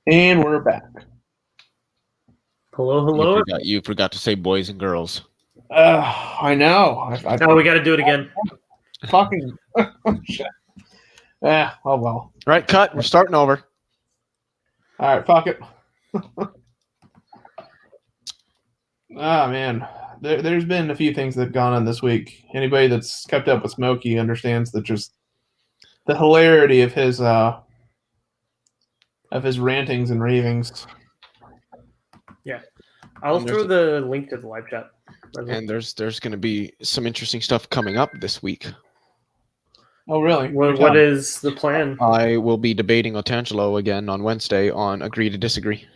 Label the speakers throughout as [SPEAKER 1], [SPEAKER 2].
[SPEAKER 1] And we're back.
[SPEAKER 2] Hello, hello.
[SPEAKER 3] You forgot to say boys and girls.
[SPEAKER 1] I know.
[SPEAKER 2] Oh, we got to do it again.
[SPEAKER 1] Fucking shit. Yeah. Oh well.
[SPEAKER 3] All right, cut. We're starting over.
[SPEAKER 1] All right. Fuck it. Man, there's been a few things that have gone on this week. Anybody that's kept up with Smokey understands that just the hilarity of his rantings and ravings.
[SPEAKER 2] Yeah, I'll throw the link to the live chat.
[SPEAKER 3] And there's going to be some interesting stuff coming up this week.
[SPEAKER 1] Oh, really?
[SPEAKER 2] What is the plan?
[SPEAKER 3] I will be debating Otangelo again on Wednesday on Agree to Disagree.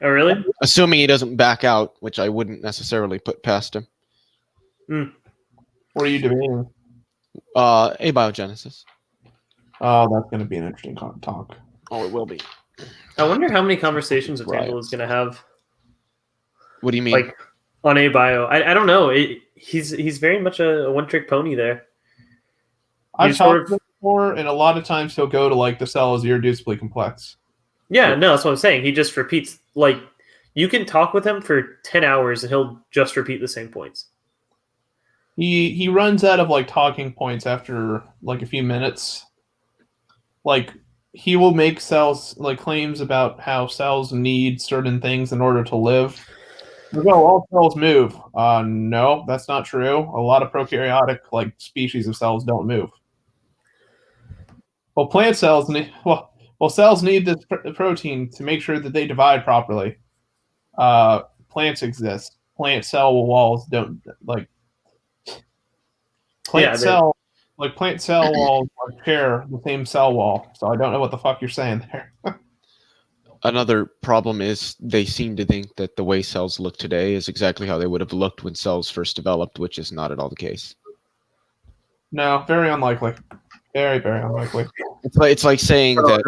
[SPEAKER 2] Oh, really?
[SPEAKER 3] Assuming he doesn't back out, which I wouldn't necessarily put past him.
[SPEAKER 1] What are you debating?
[SPEAKER 3] Abiogenesis.
[SPEAKER 1] Oh, that's going to be an interesting talk.
[SPEAKER 3] Oh, it will be.
[SPEAKER 2] I wonder how many conversations Otangelo is going to have.
[SPEAKER 3] What do you mean?
[SPEAKER 2] Like on abio? I don't know. He's very much a one-trick pony there.
[SPEAKER 1] I've talked to him before, and a lot of times he'll go to like the cell is irreducibly complex.
[SPEAKER 2] Yeah, no, that's what I'm saying. He just repeats, like, you can talk with him for 10 hours and he'll just repeat the same points.
[SPEAKER 1] He runs out of like talking points after like a few minutes. Like he will make cells like claims about how cells need certain things in order to live. No, all cells move. No, that's not true. A lot of prokaryotic like species of cells don't move. Well, plant cells need cells need this protein to make sure that they divide properly. Plants exist. Plant cell walls don't like. Plant cell walls share the same cell wall. So I don't know what the fuck you're saying there.
[SPEAKER 3] Another problem is they seem to think that the way cells look today is exactly how they would have looked when cells first developed, which is not at all the case.
[SPEAKER 1] No, very unlikely. Very, very unlikely.
[SPEAKER 3] It's like saying that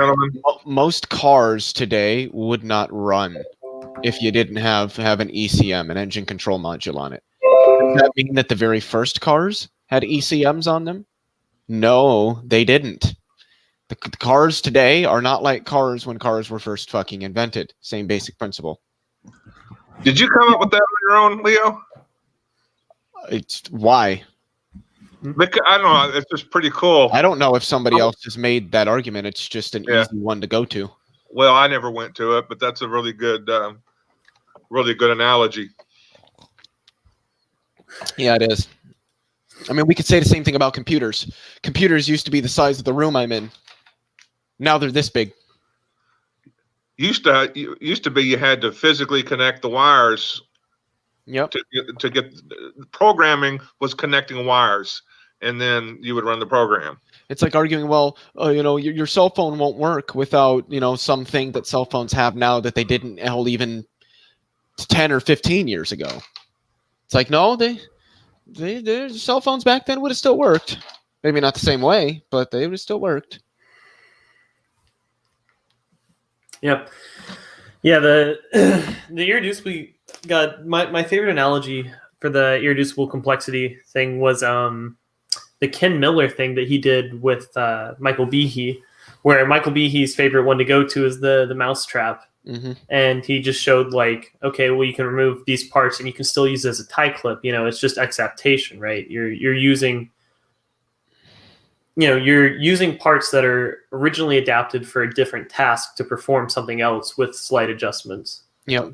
[SPEAKER 3] most cars today would not run if you didn't have an ECM, an engine control module on it. Does that mean that the very first cars had ECMs on them? No, they didn't. The cars today are not like cars when cars were first fucking invented. Same basic principle.
[SPEAKER 4] Did you come up with that on your own, Leo?
[SPEAKER 3] It's why.
[SPEAKER 4] Because, I don't know. It's just pretty cool.
[SPEAKER 3] I don't know if somebody else has made that argument. It's just an easy one to go to.
[SPEAKER 4] Well, I never went to it, but that's a really good analogy.
[SPEAKER 3] Yeah, it is. I mean, we could say the same thing about computers. Computers used to be the size of the room I'm in. Now they're this big.
[SPEAKER 4] Used to be you had to physically connect the wires.
[SPEAKER 3] Yep.
[SPEAKER 4] To get programming was connecting wires, and then you would run the program.
[SPEAKER 3] It's like arguing, well, your cell phone won't work without something that cell phones have now that they didn't even 10 or 15 years ago. It's like, no, their cell phones back then would have still worked. Maybe not the same way, but they would have still worked.
[SPEAKER 2] Yep. Yeah, the irreducibly got my favorite analogy for the irreducible complexity thing was the Ken Miller thing that he did with Michael Behe, where Michael Behe's favorite one to go to is the mousetrap.
[SPEAKER 3] Mm-hmm.
[SPEAKER 2] And he just showed like, okay, well, you can remove these parts and you can still use it as a tie clip. It's just exaptation, right? You're using parts that are originally adapted for a different task to perform something else with slight adjustments.
[SPEAKER 3] Yep.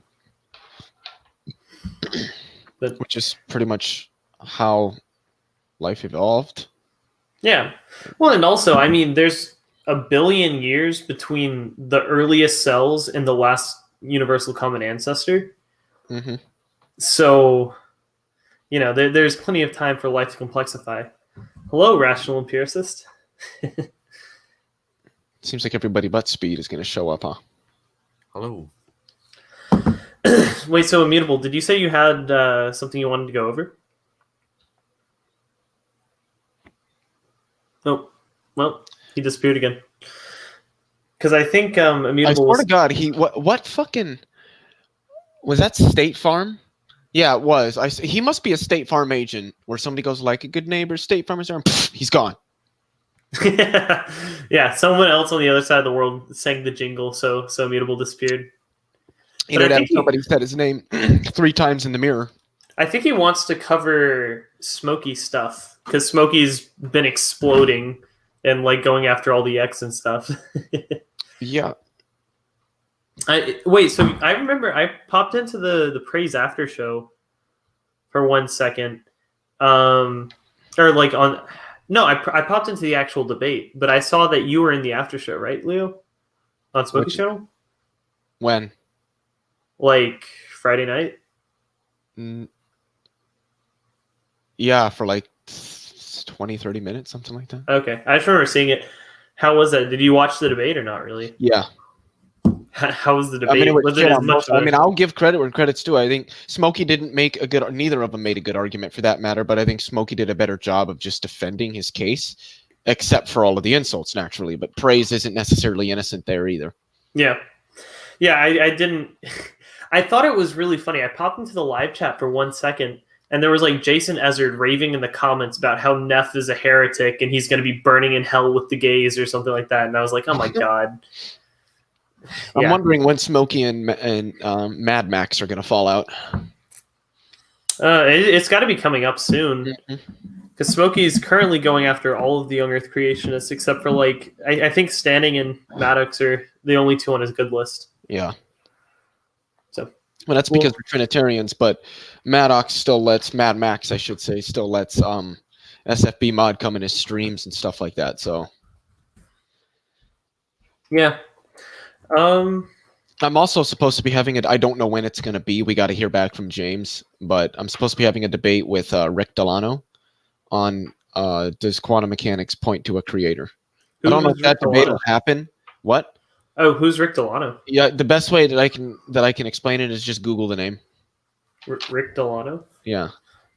[SPEAKER 3] Which is pretty much how life evolved.
[SPEAKER 2] Yeah. Well, and also, I mean, there's a billion years between the earliest cells and the last universal common ancestor.
[SPEAKER 3] Mm-hmm.
[SPEAKER 2] So, there's plenty of time for life to complexify. Hello, rational empiricist.
[SPEAKER 3] Seems like everybody but Speed is going to show up, huh?
[SPEAKER 5] Hello.
[SPEAKER 2] Wait, so Immutable, did you say you had something you wanted to go over? Oh, well, he disappeared again. Because I think Immutable
[SPEAKER 3] I swear
[SPEAKER 2] was...
[SPEAKER 3] to God, what fucking was that? State Farm? Yeah, it was. He must be a State Farm agent where somebody goes like, "A good neighbor, State Farm is there," and he's gone.
[SPEAKER 2] Yeah, someone else on the other side of the world sang the jingle, so Immutable disappeared.
[SPEAKER 3] Internet, somebody said his name 3 times in the mirror.
[SPEAKER 2] I think he wants to cover Smokey stuff because Smokey's been exploding and like going after all the X and stuff.
[SPEAKER 3] Yeah.
[SPEAKER 2] Wait, so I remember I popped into the Praise After show for 1 second, or like on. No, I popped into the actual debate, but I saw that you were in the after show, right, Leo, on Smokey's channel?
[SPEAKER 3] When?
[SPEAKER 2] Like Friday night?
[SPEAKER 3] Yeah, for like 20, 30 minutes, something like that.
[SPEAKER 2] Okay. I just remember seeing it. How was that? Did you watch the debate or not really?
[SPEAKER 3] Yeah.
[SPEAKER 2] How was the debate?
[SPEAKER 3] I mean,
[SPEAKER 2] was it as much
[SPEAKER 3] I'll give credit where credit's due. I think Smokey didn't make a good, neither of them made a good argument for that matter, but I think Smokey did a better job of just defending his case, except for all of the insults, naturally. But Praise isn't necessarily innocent there either.
[SPEAKER 2] Yeah. Yeah, I didn't... I thought it was really funny. I popped into the live chat for 1 second, and there was like Jason Ezard raving in the comments about how Neff is a heretic and he's going to be burning in hell with the gays or something like that. And I was like, oh my God.
[SPEAKER 3] I'm wondering when Smokey and Mad Max are going to fall out.
[SPEAKER 2] It's got to be coming up soon. Because Smokey's currently going after all of the Young Earth creationists, except for like, I think Standing and Maddox are the only 2 on his good list.
[SPEAKER 3] Yeah.
[SPEAKER 2] So,
[SPEAKER 3] well, that's because we're Trinitarians, but Maddox still lets, Mad Max, I should say, still lets SFB mod come in his streams and stuff like that. So,
[SPEAKER 2] yeah.
[SPEAKER 3] I'm also supposed to be having it. I don't know when it's going to be. We got to hear back from James, but I'm supposed to be having a debate with Rick Delano on does quantum mechanics point to a creator? I don't know if that debate will happen. What?
[SPEAKER 2] Oh, who's Rick Delano?
[SPEAKER 3] Yeah, the best way that I can explain it is just Google the name.
[SPEAKER 2] Rick Delano?
[SPEAKER 3] Yeah.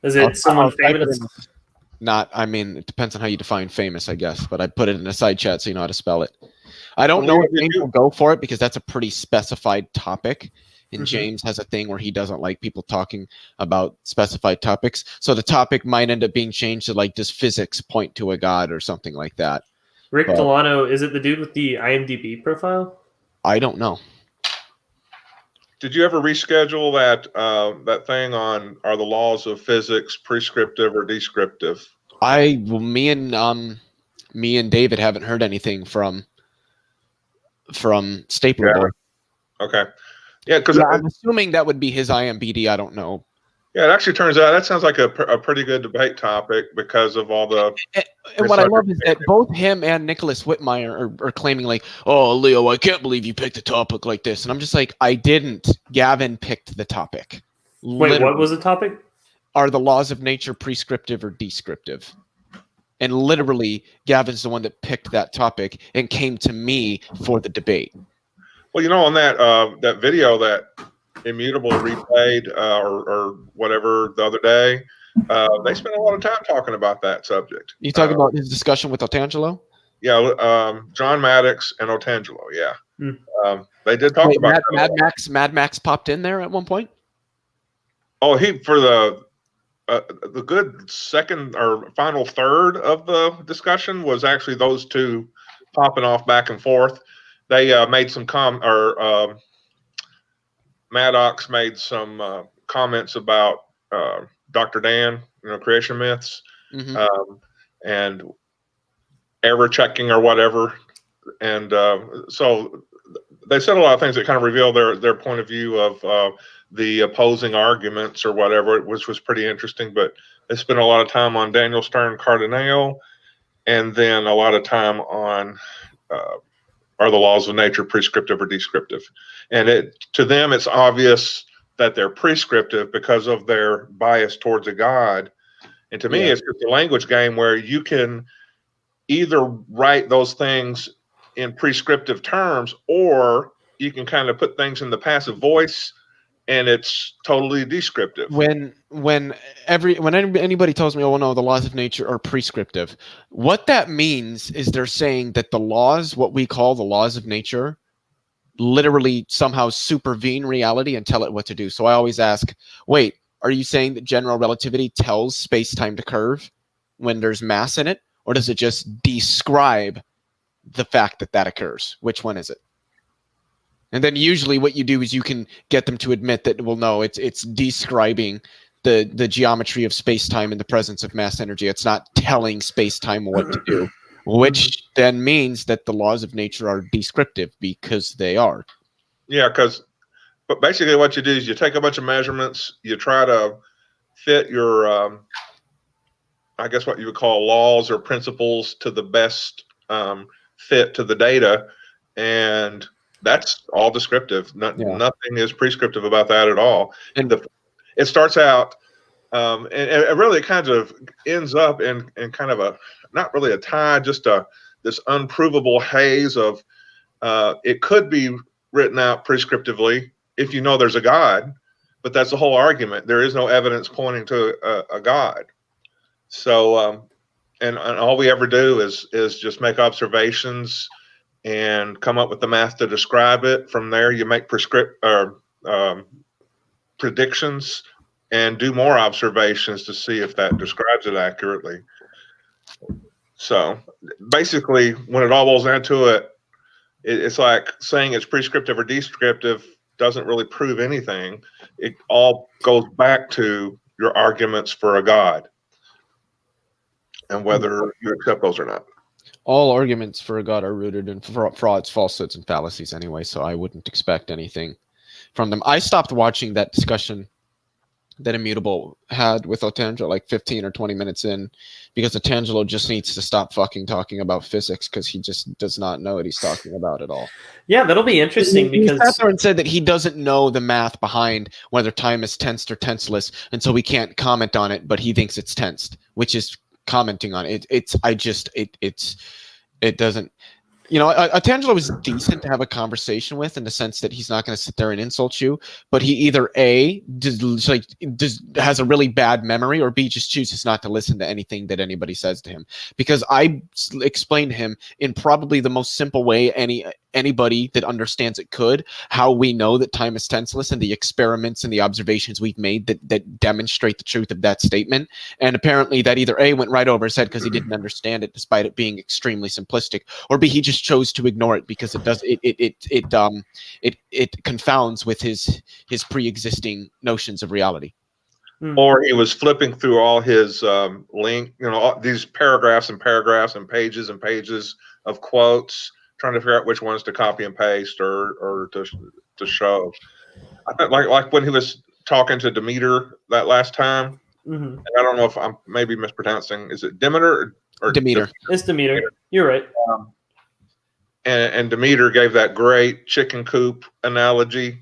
[SPEAKER 2] Is it someone famous?
[SPEAKER 3] I mean, it depends on how you define famous, I guess, but I put it in a side chat so you know how to spell it. I don't know if James will go for it because that's a pretty specified topic. And James has a thing where he doesn't like people talking about specified topics. So the topic might end up being changed to like, does physics point to a god or something like that?
[SPEAKER 2] Rick Delano, is it the dude with the IMDb profile?
[SPEAKER 3] I don't know.
[SPEAKER 4] Did you ever reschedule that thing on are the laws of physics prescriptive or descriptive?
[SPEAKER 3] Me and David haven't heard anything from Stapler.
[SPEAKER 4] Yeah. Okay. Yeah, because
[SPEAKER 3] I'm assuming that would be his IMBD. I don't know.
[SPEAKER 4] Yeah, it actually turns out that sounds like a pretty good debate topic because of all the.
[SPEAKER 3] And what I love is that both him and Nicholas Whitmire are claiming like, "Oh, Leo, I can't believe you picked a topic like this," and I'm just like, I didn't. Gavin picked the topic.
[SPEAKER 2] Wait, literally. What was the topic?
[SPEAKER 3] Are the laws of nature prescriptive or descriptive? And literally, Gavin's the one that picked that topic and came to me for the debate.
[SPEAKER 4] Well, you know, on that video that Immutable replayed or whatever the other day, they spent a lot of time talking about that subject.
[SPEAKER 3] You talking about his discussion with Otangelo?
[SPEAKER 4] Yeah, John Maddox and Otangelo. Yeah, they did talk about that.
[SPEAKER 3] Mad Max popped in there at one point.
[SPEAKER 4] Oh, for the good second or final third of the discussion was actually those two popping off back and forth. They made some Maddox made some comments about Dr. Dan, creation myths, and error checking or whatever. And so they said a lot of things that kind of reveal their point of view of the opposing arguments or whatever, which was pretty interesting. But they spent a lot of time on Daniel Stern Cardinale, and then a lot of time on are the laws of nature prescriptive or descriptive? And to them, it's obvious that they're prescriptive because of their bias towards a god. And to me, it's just a language game where you can either write those things in prescriptive terms, or you can kind of put things in the passive voice and it's totally descriptive.
[SPEAKER 3] When anybody tells me, oh no, the laws of nature are prescriptive, what that means is they're saying that the laws, what we call the laws of nature, literally somehow supervene reality and tell it what to do. So I always ask, wait, are you saying that general relativity tells space-time to curve when there's mass in it, or does it just describe the fact that that occurs? Which one is it? And then usually what you do is you can get them to admit that, well, no, it's describing the geometry of space-time in the presence of mass energy. It's not telling space-time what to do, which then means that the laws of nature are descriptive, because they are.
[SPEAKER 4] Yeah, but basically what you do is you take a bunch of measurements, you try to fit your, I guess what you would call laws or principles to the best fit to the data, and that's all descriptive. Nothing is prescriptive about that at all. And it starts out, and it really kind of ends up in kind of a, not really a tie, just this unprovable haze of, it could be written out prescriptively if you know there's a God, but that's the whole argument. There is no evidence pointing to a God. So, and all we ever do is just make observations and come up with the math to describe it. From there, you make predictions and do more observations to see if that describes it accurately. So basically, when it all boils down to it, it's like saying it's prescriptive or descriptive doesn't really prove anything. It all goes back to your arguments for a God and whether you accept those or not.
[SPEAKER 3] All arguments for a God are rooted in frauds, falsehoods, and fallacies anyway, so I wouldn't expect anything from them. I stopped watching that discussion that Immutable had with Otangelo like 15 or 20 minutes in, because Otangelo just needs to stop fucking talking about physics, because he just does not know what he's talking about at all.
[SPEAKER 2] Yeah, that'll be interesting, because
[SPEAKER 3] he sat there and said that he doesn't know the math behind whether time is tensed or tenseless, and so we can't comment on it, but he thinks it's tensed, which is commenting on it. It doesn't, you know, Otangelo is decent to have a conversation with, in the sense that he's not going to sit there and insult you, but he either A, has a really bad memory, or B, just chooses not to listen to anything that anybody says to him. Because I explained to him in probably the most simple way anybody that understands it could, how we know that time is tenseless, and the experiments and the observations we've made that demonstrate the truth of that statement. And apparently that either A, went right over his head because he didn't understand it, despite it being extremely simplistic, or B, he just chose to ignore it because it confounds with his pre-existing notions of reality.
[SPEAKER 4] Or he was flipping through all his all these paragraphs and paragraphs and pages of quotes, trying to figure out which ones to copy and paste or to show. I think like when he was talking to Demeter that last time, and I don't know if I'm maybe mispronouncing. Is it Demeter or
[SPEAKER 3] Demeter?
[SPEAKER 2] It's Demeter. You're right.
[SPEAKER 4] And Demeter gave that great chicken coop analogy,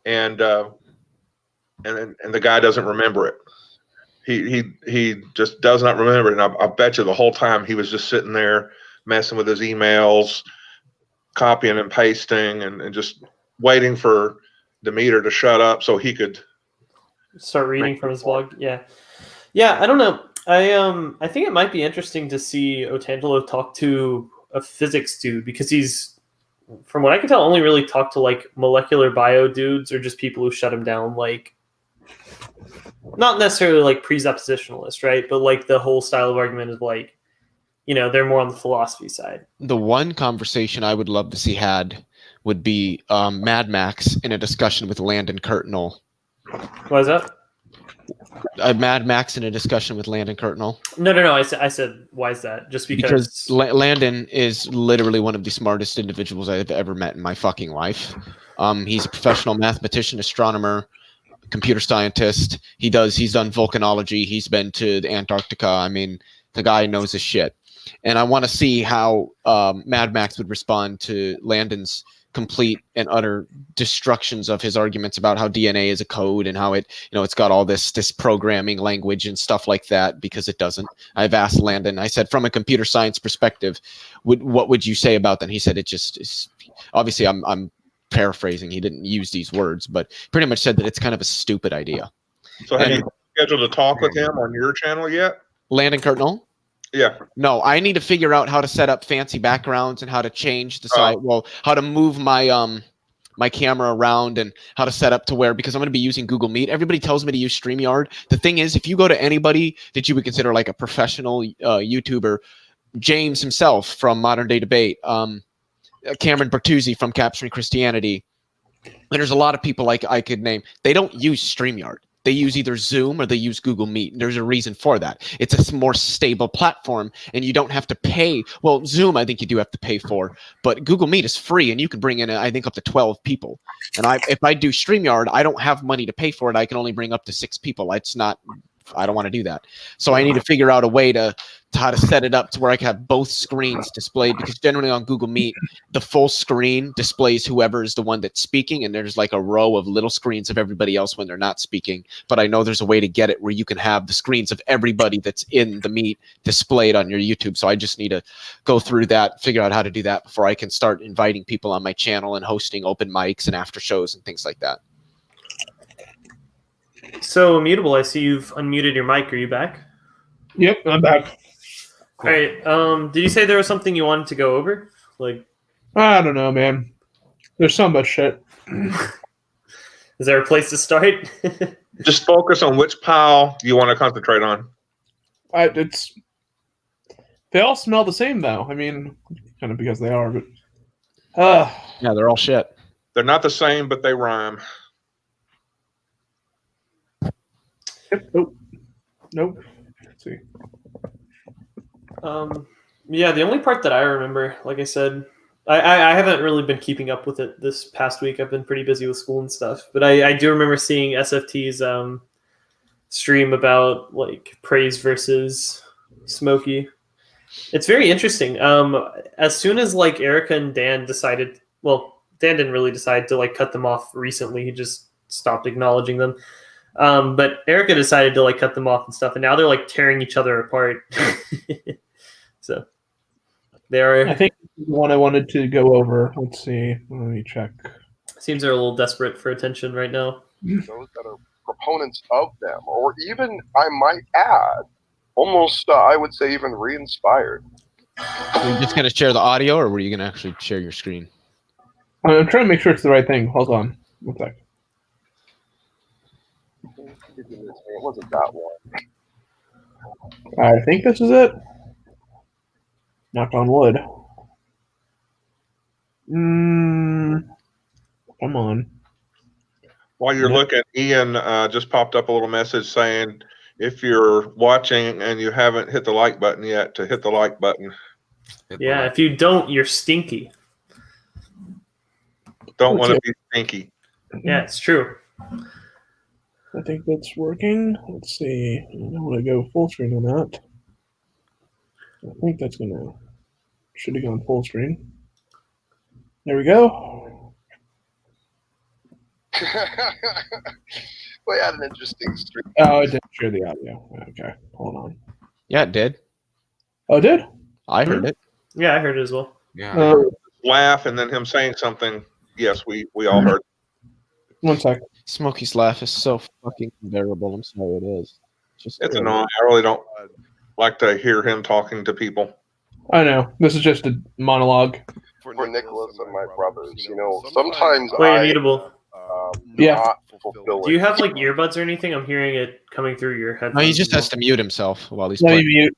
[SPEAKER 4] and the guy doesn't remember it. He just does not remember it. And I bet you the whole time he was just sitting there messing with his emails, copying and pasting, and just waiting for Demeter to shut up so he could
[SPEAKER 2] start reading from his blog. Yeah. I don't know. I think it might be interesting to see Otangelo talk to a physics dude, because he's, from what I can tell, only really talked to like molecular bio dudes, or just people who shut him down, like not necessarily like presuppositionalist, right? But like the whole style of argument is like, you know, they're more on the philosophy side. The
[SPEAKER 3] one conversation I would love to see had would be Mad Max in a discussion with Landon Curtinol.
[SPEAKER 2] What is that?
[SPEAKER 3] Mad Max in a discussion with Landon Curtinol.
[SPEAKER 2] No. I said, why is that? Just because
[SPEAKER 3] Landon is literally one of the smartest individuals I've ever met in my fucking life. He's a professional mathematician, astronomer, computer scientist. He's done volcanology. He's been to Antarctica. I mean, the guy knows his shit. And I want to see how Mad Max would respond to Landon's complete and utter destructions of his arguments about how DNA is a code and how it, it's got all this programming language and stuff like that, because it doesn't. I've asked Landon, I said, from a computer science perspective, what would you say about that? And he said it just is, obviously I'm paraphrasing, he didn't use these words, but pretty much said that it's kind of a stupid idea.
[SPEAKER 4] So have you scheduled a talk with him on your channel yet?
[SPEAKER 3] Landon Cardinal?
[SPEAKER 4] Yeah.
[SPEAKER 3] No, I need to figure out how to set up fancy backgrounds and how to change the site. Well, how to move my my camera around and how to set up to where, because I'm going to be using Google Meet. Everybody tells me to use StreamYard. The thing is, if you go to anybody that you would consider like a professional YouTuber, James himself from Modern Day Debate, Cameron Bertuzzi from Capturing Christianity, and there's a lot of people like I could name. They don't use StreamYard. They use either Zoom or they use Google Meet. And there's a reason for that. It's a more stable platform, and you don't have to pay. Well, Zoom, I think you do have to pay for, but Google Meet is free, and you can bring in, I think, up to 12 people. And if I do StreamYard, I don't have money to pay for it. I can only bring up to 6 people. I don't want to do that. So I need to figure out a way to how to set it up to where I can have both screens displayed, because generally on Google Meet, the full screen displays whoever is the one that's speaking, and there's like a row of little screens of everybody else when they're not speaking. But I know there's a way to get it where you can have the screens of everybody that's in the Meet displayed on your YouTube. So I just need to go through that, figure out how to do that before I can start inviting people on my channel and hosting open mics and after shows and things like that.
[SPEAKER 2] So, Immutable, I see you've unmuted your mic. Are you back?
[SPEAKER 1] Yep, I'm back.
[SPEAKER 2] All right. Did you say there was something you wanted to go over? Like,
[SPEAKER 1] I don't know, man. There's so much shit.
[SPEAKER 2] Is there a place to start?
[SPEAKER 4] Just focus on which pile you want to concentrate on.
[SPEAKER 1] They all smell the same, though. I mean, kind of because they are, but
[SPEAKER 3] yeah, they're all shit.
[SPEAKER 4] They're not the same, but they rhyme.
[SPEAKER 1] Nope. Let's see.
[SPEAKER 2] Yeah, the only part that I remember, like I said, I haven't really been keeping up with it this past week. I've been pretty busy with school and stuff, but I do remember seeing SFT's stream about like Praise versus Smokey. It's very interesting. As soon as like Erica and Dan decided, well, Dan didn't really decide to like cut them off recently. He just stopped acknowledging them. But Erica decided to like cut them off and stuff, and now they're like tearing each other apart. So they are.
[SPEAKER 1] I think this is the one I wanted to go over. Let's see. Let me check.
[SPEAKER 2] Seems they're a little desperate for attention right now.
[SPEAKER 5] Those that are proponents of them, or even, I might add, almost, I would say, even re-inspired.
[SPEAKER 3] Are you just going to share the audio, or were you going to actually share your screen?
[SPEAKER 1] I'm trying to make sure it's the right thing. Hold on. One sec.
[SPEAKER 5] It wasn't that one.
[SPEAKER 1] I think this is it. Knock on wood. Come on.
[SPEAKER 4] While you're looking, Ian just popped up a little message saying, if you're watching and you haven't hit the like button yet, to hit the like button.
[SPEAKER 2] Yeah, if you don't, you're stinky.
[SPEAKER 4] Don't want to be stinky.
[SPEAKER 2] Yeah, it's true.
[SPEAKER 1] I think that's working. Let's see. I don't want to go full screen on that. I think that's gonna should have gone full screen. There we go.
[SPEAKER 5] We had an interesting stream.
[SPEAKER 1] Oh, I didn't share the audio. Okay, hold on.
[SPEAKER 3] Yeah, it did.
[SPEAKER 1] Oh, it did?
[SPEAKER 3] I heard it.
[SPEAKER 2] Yeah, I heard it as well.
[SPEAKER 3] Yeah.
[SPEAKER 4] Laugh and then him saying something. Yes, we all heard.
[SPEAKER 1] One sec.
[SPEAKER 3] Smokey's laugh is so fucking unbearable. I'm sorry, it is.
[SPEAKER 4] It's annoying. I really don't like to hear him talking to people.
[SPEAKER 1] I know. This is just a monologue.
[SPEAKER 5] For Nicholas and my brothers, sometimes
[SPEAKER 2] Wait, Immutable.
[SPEAKER 1] Yeah.
[SPEAKER 2] Do you have like earbuds or anything? I'm hearing it coming through your headphones.
[SPEAKER 3] No, he just has to mute himself while he's
[SPEAKER 1] Let me
[SPEAKER 3] playing.
[SPEAKER 1] mute.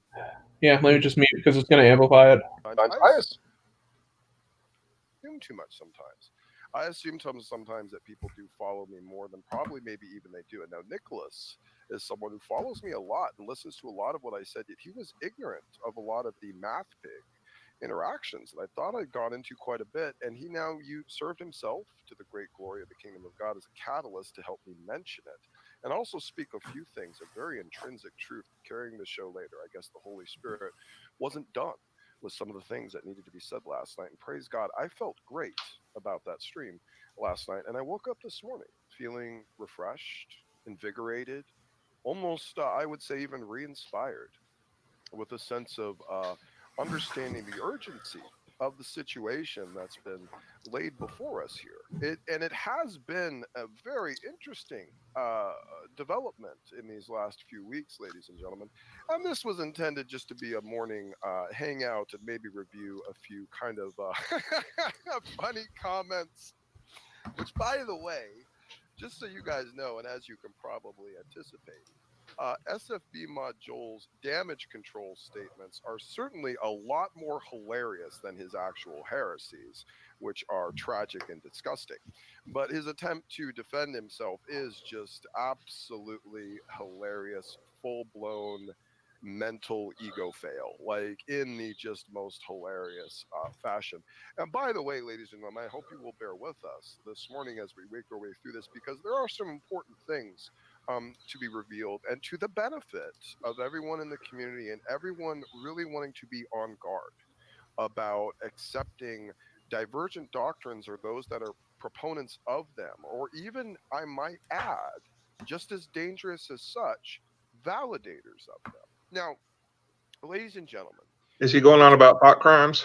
[SPEAKER 1] Yeah, let me just mute because it's going to amplify it.
[SPEAKER 5] I assume too much sometimes. I assume sometimes that people do follow me more than probably maybe even they do. And now Nicholas is someone who follows me a lot and listens to a lot of what I said. Yet he was ignorant of a lot of the Math Pig interactions that I thought I'd gone into quite a bit. And he now served himself to the great glory of the kingdom of God as a catalyst to help me mention it. And also speak a few things of very intrinsic truth, carrying the show later. I guess the Holy Spirit wasn't done with some of the things that needed to be said last night. And praise God, I felt great about that stream last night, and I woke up this morning feeling refreshed, invigorated, almost, I would say, even re-inspired, with a sense of understanding the urgency of the situation that's been laid before us here. And it has been a very interesting development in these last few weeks, ladies and gentlemen. And this was intended just to be a morning hangout and maybe review a few kind of funny comments, which, by the way, just so you guys know, and as you can probably anticipate, SFB Mod Joel's damage control statements are certainly a lot more hilarious than his actual heresies, which are tragic and disgusting. But his attempt to defend himself is just absolutely hilarious, full-blown mental ego fail, like in the just most hilarious fashion. And by the way, ladies and gentlemen, I hope you will bear with us this morning as we make our way through this, because there are some important things to be revealed, and to the benefit of everyone in the community and everyone really wanting to be on guard about accepting divergent doctrines, or those that are proponents of them, or even, I might add, just as dangerous as such, validators of them. Now, ladies and gentlemen,
[SPEAKER 4] is he going on about thought crimes?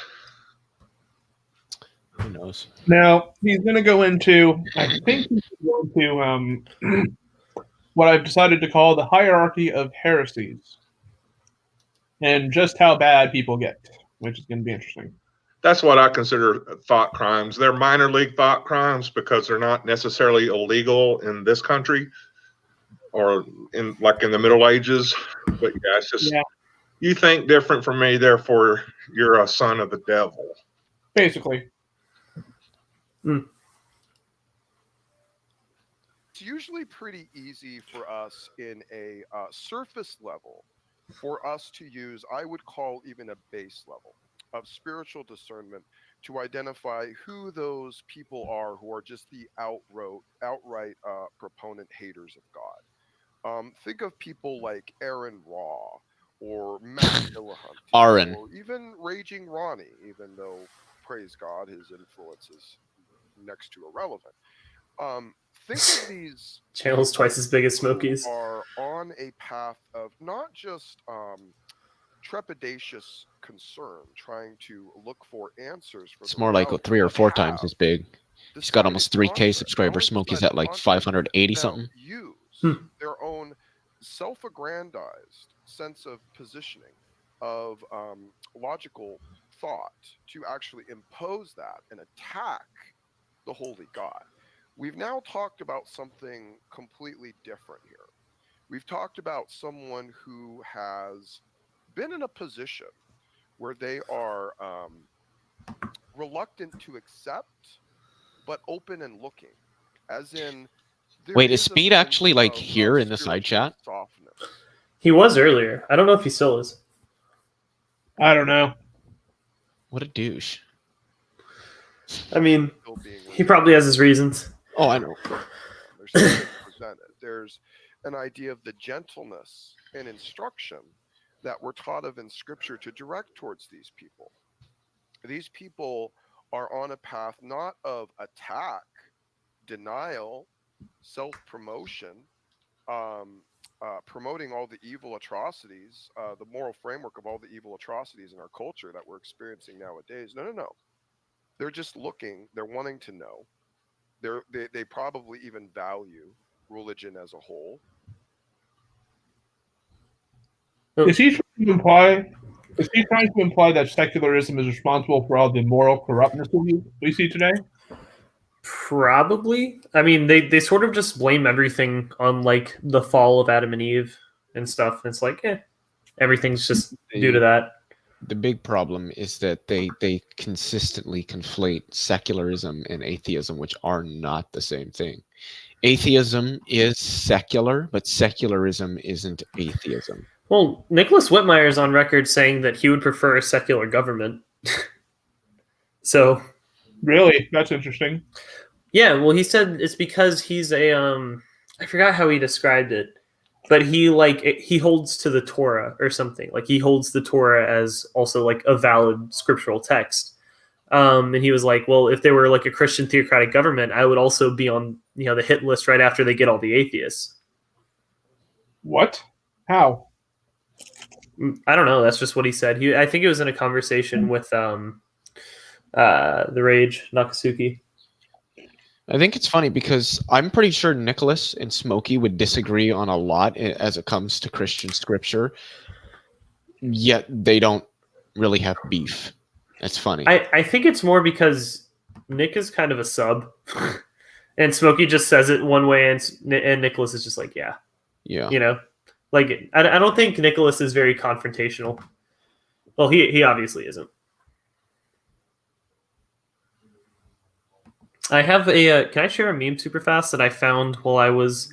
[SPEAKER 3] Who knows?
[SPEAKER 1] Now he's going to go into. I think he's going to what I've decided to call the hierarchy of heresies, and just how bad people get, which is going to be interesting.
[SPEAKER 4] That's what I consider thought crimes. They're minor league thought crimes because they're not necessarily illegal in this country or in the Middle Ages. But yeah, it's just you think different from me, therefore you're a son of the devil.
[SPEAKER 1] Basically.
[SPEAKER 5] It's usually pretty easy for us in a surface level for us to use, I would call even a base level of spiritual discernment, to identify who those people are who are just the outright proponent haters of God. Think of people like Aaron Raw or Matt Dillahunty,
[SPEAKER 3] Aaron,
[SPEAKER 5] or even Raging Ronnie, even though, praise God, his influence is next to irrelevant. Think of these
[SPEAKER 2] channels twice as big as Smokey's
[SPEAKER 5] are on a path of not just trepidatious concern, trying to look for answers for.
[SPEAKER 3] It's more like 3 or 4 times as big. He's got almost 3K subscribers. Smokey's at like 580 something.
[SPEAKER 5] Use their own self-aggrandized sense of positioning, of logical thought, to actually impose that and attack the holy God. We've now talked about something completely different here. We've talked about someone who has been in a position where they are reluctant to accept, but open and looking. As in,
[SPEAKER 3] wait, is Speed actually like here in the side chat?
[SPEAKER 5] Softness.
[SPEAKER 2] He was earlier. I don't know if he still is.
[SPEAKER 1] I don't know.
[SPEAKER 3] What a douche.
[SPEAKER 2] I mean, he probably has his reasons.
[SPEAKER 3] Oh, I know.
[SPEAKER 5] There's an idea of the gentleness and instruction that we're taught of in Scripture to direct towards these people. These people are on a path not of attack, denial, self-promotion, promoting all the evil atrocities, the moral framework of all the evil atrocities in our culture that we're experiencing nowadays. No. They're just looking. They're wanting to know. They probably even value religion as a whole.
[SPEAKER 1] Is he trying to imply that secularism is responsible for all the moral corruptness we see today?
[SPEAKER 2] Probably. I mean, they sort of just blame everything on like the fall of Adam and Eve and stuff. It's like, everything's just due to that.
[SPEAKER 3] The big problem is that they consistently conflate secularism and atheism, which are not the same thing. Atheism is secular, but secularism isn't atheism.
[SPEAKER 2] Well, Nicholas Whitmire is on record saying that he would prefer a secular government. So,
[SPEAKER 1] really, that's interesting.
[SPEAKER 2] Yeah, well, he said it's because he's a I forgot how he described it, but he holds to the Torah or something. Like he holds the Torah as also like a valid scriptural text. And he was like, well, if they were like a Christian theocratic government, I would also be on the hit list right after they get all the atheists.
[SPEAKER 1] What? How?
[SPEAKER 2] I don't know. That's just what he said. I think it was in a conversation with the Rage Nakasuki.
[SPEAKER 3] I think it's funny because I'm pretty sure Nicholas and Smokey would disagree on a lot as it comes to Christian scripture, yet they don't really have beef. That's funny.
[SPEAKER 2] I think it's more because Nick is kind of a sub, and Smokey just says it one way, and Nicholas is just like, yeah. Like I don't think Nicholas is very confrontational. Well, he obviously isn't. I have a. Can I share a meme super fast that I found while I was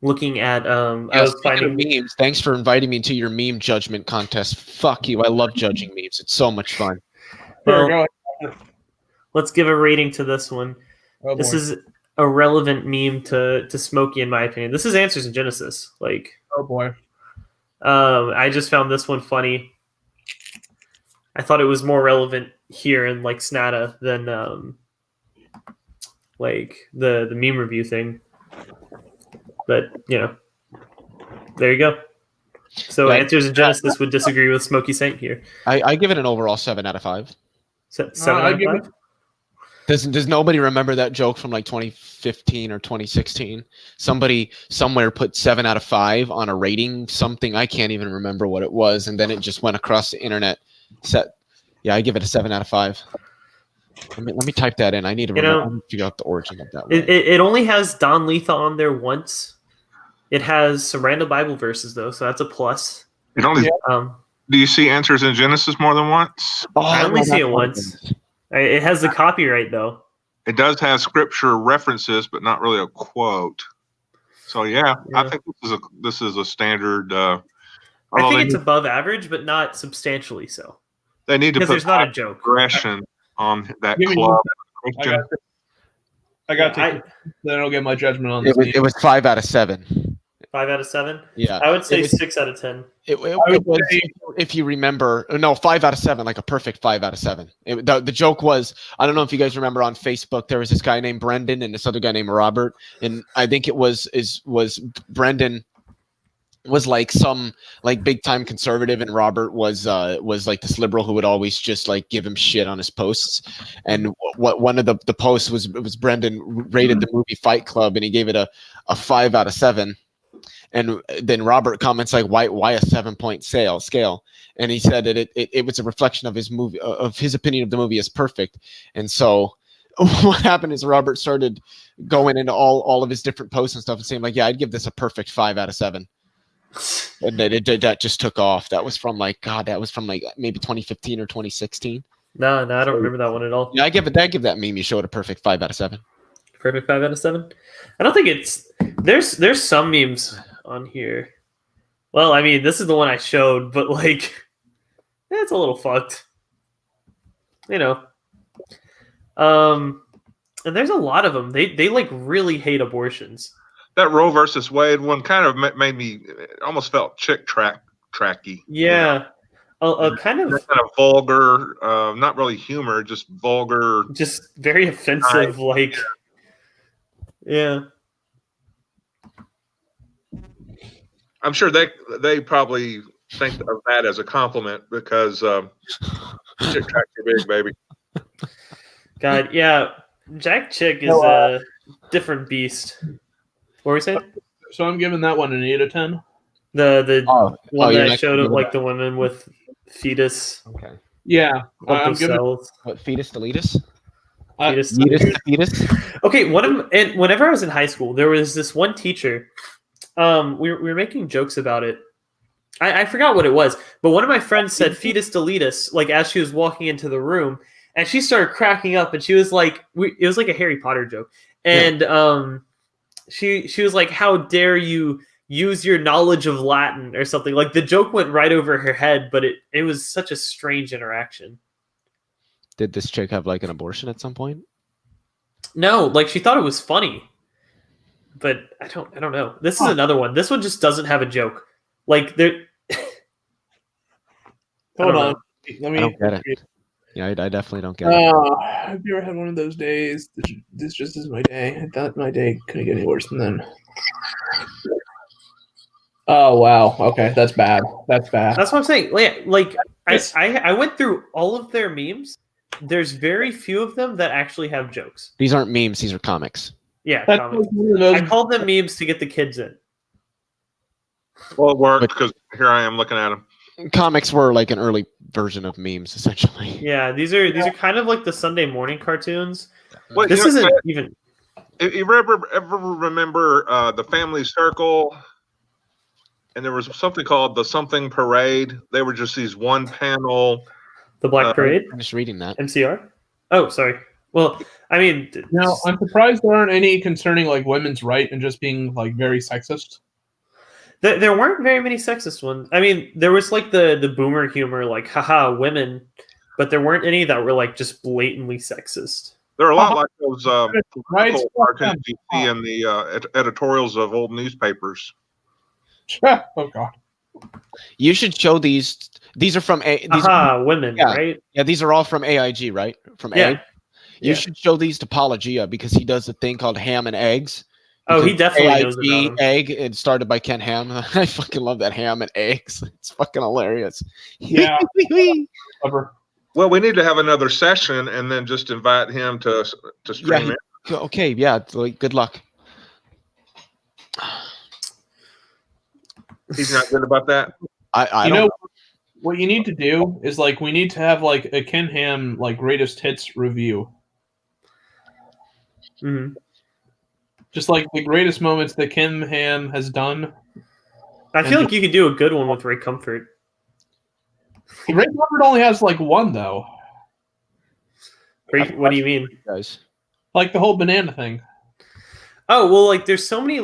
[SPEAKER 2] looking at? I was finding
[SPEAKER 3] memes. Thanks for inviting me to your meme judgment contest. Fuck you. I love judging memes. It's so much fun.
[SPEAKER 2] Well, let's give a rating to this one.
[SPEAKER 1] Oh,
[SPEAKER 2] this
[SPEAKER 1] boy.
[SPEAKER 2] is a relevant meme to Smokey, in my opinion. This is Answers in Genesis. Like,
[SPEAKER 1] oh boy.
[SPEAKER 2] I just found this one funny. I thought it was more relevant here in like SNATA than like the meme review thing. But there you go. So
[SPEAKER 3] Yeah,
[SPEAKER 2] Answers in Genesis would disagree with Smokey Saint here.
[SPEAKER 3] I give it an overall 7 out of 5.
[SPEAKER 2] 7 out of 5?
[SPEAKER 3] Does nobody remember that joke from like 2015 or 2016? Somebody somewhere put 7 out of 5 on a rating something. I can't even remember what it was, and then it just went across the internet. Yeah, I give it a 7 out of 5. Let me type that in. I need to remember, figure out the origin of that one.
[SPEAKER 2] It only has Don Letha on there once. It has some random Bible verses though, so that's a plus.
[SPEAKER 4] It only. Do you see Answers in Genesis more than once?
[SPEAKER 2] I only see it once. It has the copyright though.
[SPEAKER 4] It does have scripture references, but not really a quote. So yeah. I think this is a standard. I
[SPEAKER 2] think it's above average, but not substantially so.
[SPEAKER 4] They need to put
[SPEAKER 2] there's not a joke
[SPEAKER 4] aggression on that club.
[SPEAKER 1] I got to. Then I'll get my judgment on this.
[SPEAKER 3] It was 5 out of 7.
[SPEAKER 2] 5 out of 7?
[SPEAKER 3] Yeah.
[SPEAKER 2] I would say 6 out of 10.
[SPEAKER 3] It was, if you remember, no, 5 out of 7, like a perfect 5 out of 7. The joke was, I don't know if you guys remember on Facebook, there was this guy named Brendan and this other guy named Robert. And I think it was Brendan was like some like big time conservative, and Robert was like this liberal who would always just like give him shit on his posts. And what one of the posts was Brendan rated the movie Fight Club, and he gave it a 5 out of 7. And then Robert comments like, why a 7-point scale? And he said that it was a reflection of his movie, of his opinion of the movie as perfect. And so what happened is Robert started going into all of his different posts and stuff and saying like, yeah, I'd give this a perfect 5 out of 7. And that just took off. That was from like maybe 2015 or 2016.
[SPEAKER 2] No, I don't remember that one at all.
[SPEAKER 3] Yeah, I give that meme you showed a perfect 5 out of 7.
[SPEAKER 2] Perfect 5 out of 7. I don't think it's there's some memes on here. Well, I mean, this is the one I showed, but like, it's a little fucked. And there's a lot of them. They like really hate abortions.
[SPEAKER 4] That Roe versus Wade one kind of made me almost felt chick tracky.
[SPEAKER 2] Yeah. Kind of
[SPEAKER 4] vulgar, not really humor, just vulgar.
[SPEAKER 2] Just very offensive, like, yeah.
[SPEAKER 4] I'm sure they probably think of that as a compliment because chick tracks are big, baby.
[SPEAKER 2] God, yeah. Jack Chick is a different beast. What were we saying?
[SPEAKER 1] So I'm giving that one an 8 out of 10.
[SPEAKER 2] The one that I showed of like the women with fetus.
[SPEAKER 3] Okay.
[SPEAKER 1] Yeah. I'm giving
[SPEAKER 3] what, fetus deletus?
[SPEAKER 2] Fetus. Okay, whenever I was in high school, there was this one teacher. We were making jokes about it. I forgot what it was, but one of my friends said fetus deletus, like as she was walking into the room, and she started cracking up, and she was like, it was like a Harry Potter joke, and she was like, "How dare you use your knowledge of Latin," or something. Like the joke went right over her head, but it was such a strange interaction.
[SPEAKER 3] Did this chick have like an abortion at some point?
[SPEAKER 2] No, like she thought it was funny. But I don't know. This is another one. This one just doesn't have a joke. Like there.
[SPEAKER 1] Hold on. Let me.
[SPEAKER 3] I don't get it. Yeah, I definitely don't get it.
[SPEAKER 1] Have you ever had one of those days? This just is my day. I thought my day couldn't get any worse than then. Oh wow. Okay, that's bad. That's bad.
[SPEAKER 2] That's what I'm saying. Like I went through all of their memes. There's very few of them that actually have jokes.
[SPEAKER 3] These aren't memes. These are comics.
[SPEAKER 2] Yeah,
[SPEAKER 1] That's
[SPEAKER 2] comics.
[SPEAKER 1] like one of those-
[SPEAKER 2] I called them memes to get the kids in.
[SPEAKER 4] Well, it worked because here I am looking at them.
[SPEAKER 3] Comics were like an early version of memes, essentially.
[SPEAKER 2] Yeah, these are kind of like the Sunday morning cartoons.
[SPEAKER 4] Well,
[SPEAKER 2] This isn't even.
[SPEAKER 4] If you ever remember the Family Circle, and there was something called the Something Parade. They were just these one panel.
[SPEAKER 2] The Black Parade?
[SPEAKER 3] I'm just reading that.
[SPEAKER 2] MCR? Oh, sorry. Well, I mean,
[SPEAKER 1] Now, I'm surprised there aren't any concerning like women's right and just being like very sexist.
[SPEAKER 2] There weren't very many sexist ones. I mean, there was like the boomer humor, like haha, women, but there weren't any that were like just blatantly sexist.
[SPEAKER 4] They're a lot like those
[SPEAKER 1] Right.
[SPEAKER 4] political cartoons you see in the editorials of old newspapers.
[SPEAKER 1] Oh god.
[SPEAKER 3] You should show these. These are from
[SPEAKER 2] Women,
[SPEAKER 3] yeah.
[SPEAKER 2] right?
[SPEAKER 3] Yeah, these are all from AIG, right? From
[SPEAKER 2] Yeah.
[SPEAKER 3] A. You should show these to Pelagia because he does a thing called Ham and Eggs.
[SPEAKER 2] Oh, he
[SPEAKER 3] Because
[SPEAKER 2] definitely knows about
[SPEAKER 3] AIG
[SPEAKER 2] them.
[SPEAKER 3] Egg. It started by Ken Ham. I fucking love that Ham and Eggs. It's fucking hilarious.
[SPEAKER 1] Yeah. Clever.
[SPEAKER 4] Well, we need to have another session and then just invite him to stream it.
[SPEAKER 3] Okay, yeah. Like, good luck.
[SPEAKER 4] He's not good about that.
[SPEAKER 3] I
[SPEAKER 1] You
[SPEAKER 3] don't
[SPEAKER 1] know what you need to do is like we need to have like a Ken Ham like greatest hits review.
[SPEAKER 2] Mhm.
[SPEAKER 1] Just like the greatest moments that Ken Ham has done.
[SPEAKER 2] I feel like you could do a good one with Ray Comfort.
[SPEAKER 1] Ray Comfort only has like one though.
[SPEAKER 2] What do you mean?
[SPEAKER 3] guys.
[SPEAKER 1] Like the whole banana thing.
[SPEAKER 2] Oh well, like there's so many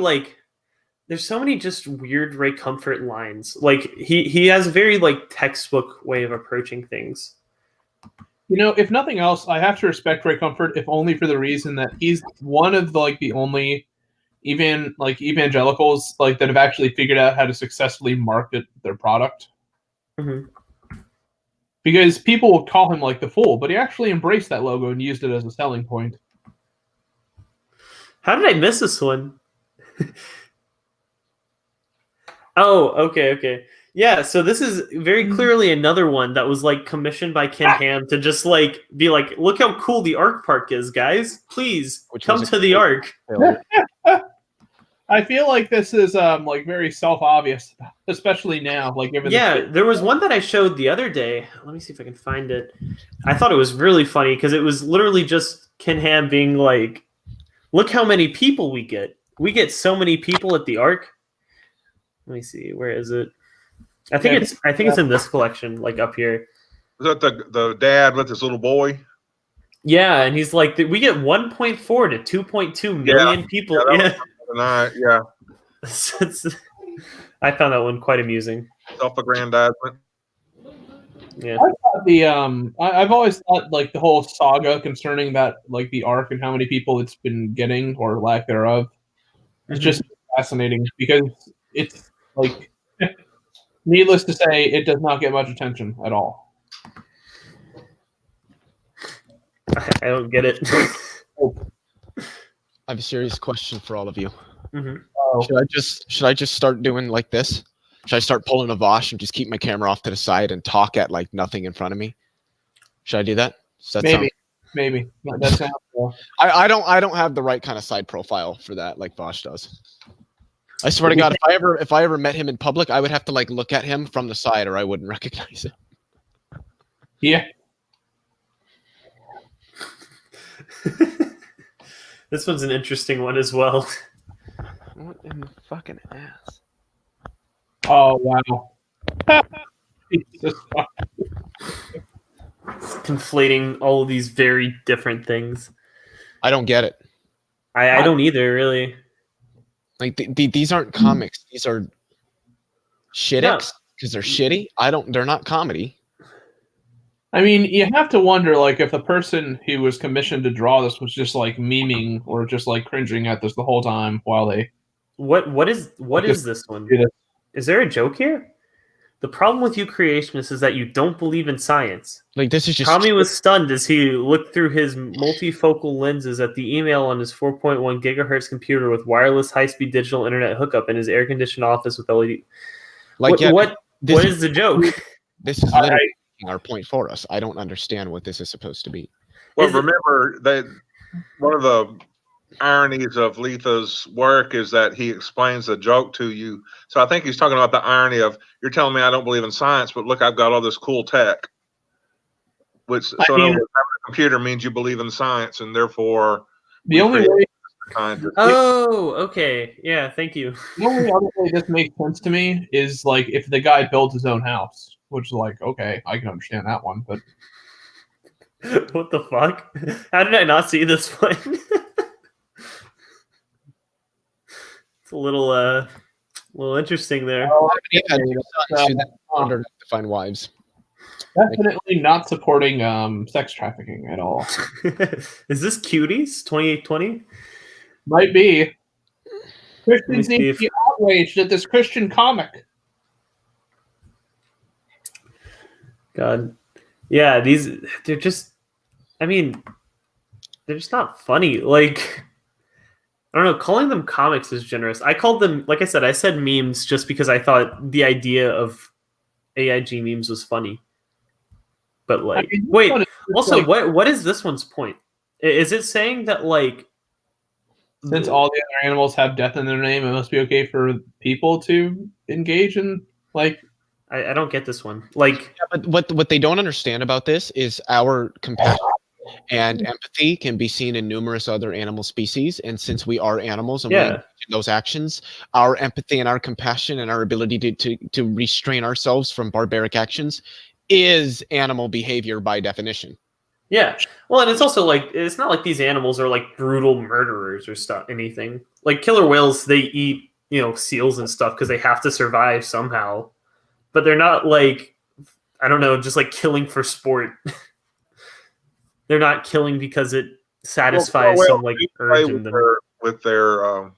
[SPEAKER 2] just weird Ray Comfort lines. Like he has a very like textbook way of approaching things.
[SPEAKER 1] You know, if nothing else, I have to respect Ray Comfort, if only for the reason that he's one of the only evangelicals like that have actually figured out how to successfully market their product.
[SPEAKER 2] Mm-hmm.
[SPEAKER 1] Because people will call him like the fool, but he actually embraced that logo and used it as a selling point.
[SPEAKER 2] How did I miss this one? Oh, okay. Yeah, so this is very clearly another one that was like commissioned by Ken Ham to just like be like, look how cool the Ark Park is, guys. Please come to the Ark.
[SPEAKER 1] I feel like this is like very self-obvious, especially now. Like given
[SPEAKER 2] there was one that I showed the other day. Let me see if I can find it. I thought it was really funny because it was literally just Ken Ham being like, look how many people we get. We get so many people at the Ark. Let me see. Where is it? I think it's in this collection, like up here.
[SPEAKER 4] Is that the dad with his little boy?
[SPEAKER 2] Yeah, and he's like, we get 1.4 to 2.2 million people.
[SPEAKER 4] Yeah.
[SPEAKER 2] I found that one quite amusing.
[SPEAKER 4] Self-aggrandizement.
[SPEAKER 2] Yeah.
[SPEAKER 1] I've always thought like the whole saga concerning that like the Ark and how many people it's been getting or lack thereof is just fascinating because it's like needless to say, it does not get much attention at all.
[SPEAKER 2] I don't get it.
[SPEAKER 3] I have a serious question for all of you.
[SPEAKER 2] Mm-hmm.
[SPEAKER 1] Oh.
[SPEAKER 3] Should I just start doing like this? Should I start pulling a Vosh and just keep my camera off to the side and talk at like nothing in front of me? Should I do that?
[SPEAKER 1] Maybe. That sounds cool.
[SPEAKER 3] I don't have the right kind of side profile for that like Vosh does. I swear to God, if I ever met him in public, I would have to like look at him from the side or I wouldn't recognize him.
[SPEAKER 1] Yeah.
[SPEAKER 2] This one's an interesting one as well.
[SPEAKER 3] What in the fucking ass?
[SPEAKER 1] Oh wow.
[SPEAKER 2] Conflating all of these very different things.
[SPEAKER 3] I don't get it.
[SPEAKER 2] I don't either, really.
[SPEAKER 3] Like these aren't comics. These are shittics because they're shitty. They're not comedy.
[SPEAKER 1] I mean, you have to wonder, like, if the person who was commissioned to draw this was just like memeing or just like cringing at this the whole time while they.
[SPEAKER 2] What is this one? Is there a joke here? The problem with you creationists is that you don't believe in science.
[SPEAKER 3] Like, this is just
[SPEAKER 2] Tommy was stunned as he looked through his multifocal lenses at the email on his 4.1 gigahertz computer with wireless high-speed digital internet hookup in his air-conditioned office with LED.
[SPEAKER 3] like,
[SPEAKER 2] What is the joke?
[SPEAKER 3] This is literally our point for us. I don't understand what this is supposed to be.
[SPEAKER 4] Well, remember that one of the ironies of Letha's work is that he explains the joke to you. So I think he's talking about the irony of, you're telling me I don't believe in science, but look, I've got all this cool tech. Which, so in other words, having a computer means you believe in science, and therefore
[SPEAKER 1] the only way.
[SPEAKER 2] Oh, okay, yeah, thank you.
[SPEAKER 1] The only other way this makes sense to me is like if the guy builds his own house, which is like, okay, I can understand that one, but
[SPEAKER 2] what the fuck? How did I not see this one? It's a little interesting there.
[SPEAKER 3] To find wives.
[SPEAKER 1] Definitely not supporting sex trafficking at all.
[SPEAKER 2] Is this Cuties 2820?
[SPEAKER 1] Might be. Christians need to be outraged at this Christian comic.
[SPEAKER 2] God. Yeah, they're just, I mean, they're just not funny. Like, I don't know, calling them comics is generous. I called them, like I said memes just because I thought the idea of AIG memes was funny. But like, I mean, wait, also, like, what is this one's point? Is it saying that, like,
[SPEAKER 1] since all the other animals have death in their name, it must be okay for people to engage in, like...
[SPEAKER 2] I don't get this one. Like,
[SPEAKER 3] yeah, but what they don't understand about this is our compassion and empathy can be seen in numerous other animal species. And since we are animals and we engage in those actions, our empathy and our compassion and our ability to restrain ourselves from barbaric actions is animal behavior by definition.
[SPEAKER 2] Yeah. Well, and it's also like, it's not like these animals are like brutal murderers or stuff, anything. Like killer whales, they eat, seals and stuff because they have to survive somehow. But they're not like, I don't know, just like killing for sport. They're not killing because it satisfies some like urge in them.
[SPEAKER 4] With their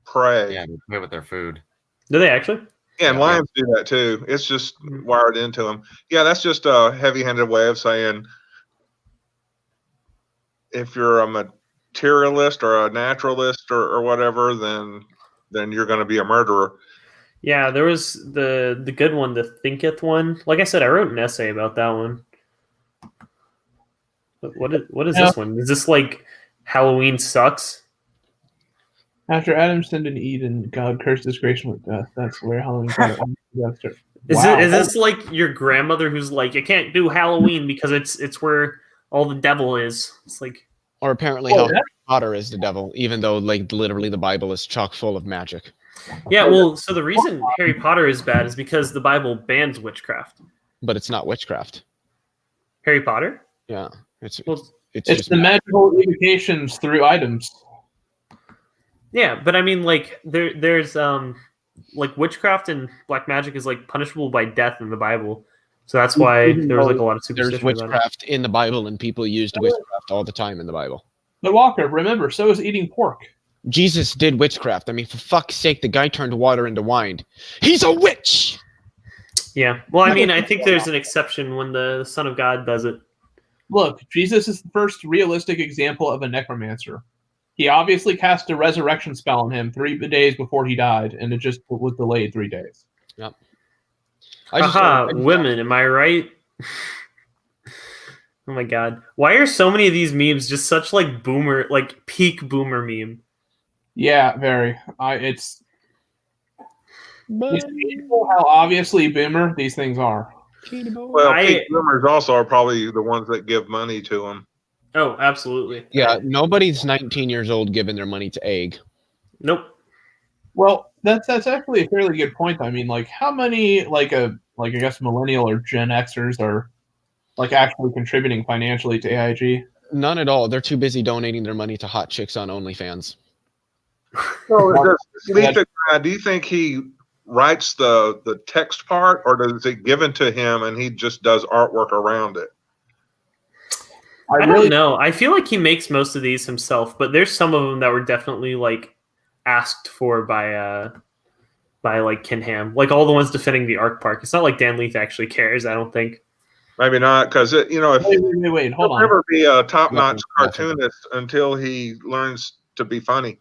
[SPEAKER 4] prey.
[SPEAKER 6] Yeah, they play with their food.
[SPEAKER 2] Do they actually?
[SPEAKER 4] Yeah, and lions do that too. It's just wired into them. Yeah, that's just a heavy-handed way of saying if you're a materialist or a naturalist or whatever, then you're going to be a murderer.
[SPEAKER 2] Yeah, there was the good one, the Thinketh one. Like I said, I wrote an essay about that one. But what is this one? Is this like Halloween sucks?
[SPEAKER 1] After Adam sinned in Eden, God cursed his creation with death. That's where Halloween got it.
[SPEAKER 2] Is this like your grandmother who's like, you can't do Halloween because it's where all the devil is? It's like,
[SPEAKER 3] or apparently how Harry Potter is the devil, even though like literally the Bible is chock full of magic.
[SPEAKER 2] Yeah, well, so the reason Harry Potter is bad is because the Bible bans witchcraft.
[SPEAKER 3] But it's not witchcraft.
[SPEAKER 2] Harry Potter?
[SPEAKER 3] Yeah, it's
[SPEAKER 1] just the magical evocations through items.
[SPEAKER 2] Yeah, but I mean, like there's like witchcraft and black magic is like punishable by death in the Bible, so that's why there was like a lot of superstition.
[SPEAKER 3] There's witchcraft in the Bible, and people used witchcraft all the time in the Bible.
[SPEAKER 1] But Walker, remember, so is eating pork.
[SPEAKER 3] Jesus did witchcraft. I mean, for fuck's sake, the guy turned water into wine. He's a witch!
[SPEAKER 2] Yeah. Well, I mean, I think there's an exception when the Son of God does it.
[SPEAKER 1] Look, Jesus is the first realistic example of a necromancer. He obviously cast a resurrection spell on him 3 days before he died, and it just was delayed 3 days.
[SPEAKER 3] Yep.
[SPEAKER 2] Women, am I right? Oh my god. Why are so many of these memes just such like boomer, like peak boomer meme?
[SPEAKER 1] Yeah, very. It's painful how obviously boomer these things are.
[SPEAKER 4] Well, peak boomers also are probably the ones that give money to them.
[SPEAKER 2] Oh, absolutely.
[SPEAKER 3] Yeah, nobody's 19 years old giving their money to egg.
[SPEAKER 2] Nope.
[SPEAKER 1] Well, that's actually a fairly good point. I mean, like, how many I guess millennial or Gen Xers are like actually contributing financially to AIG?
[SPEAKER 3] None at all. They're too busy donating their money to hot chicks on OnlyFans.
[SPEAKER 4] So, do you think he writes the text part, or does it given to him and he just does artwork around it?
[SPEAKER 2] I don't know. I feel like he makes most of these himself, but there's some of them that were definitely like asked for by by like Ken Ham, like all the ones defending the Ark Park. It's not like Dan Leith actually cares. I don't think.
[SPEAKER 4] Maybe not, because if
[SPEAKER 1] Wait, hold
[SPEAKER 4] he'll
[SPEAKER 1] on.
[SPEAKER 4] never be a top-notch cartoonist until he learns to be funny.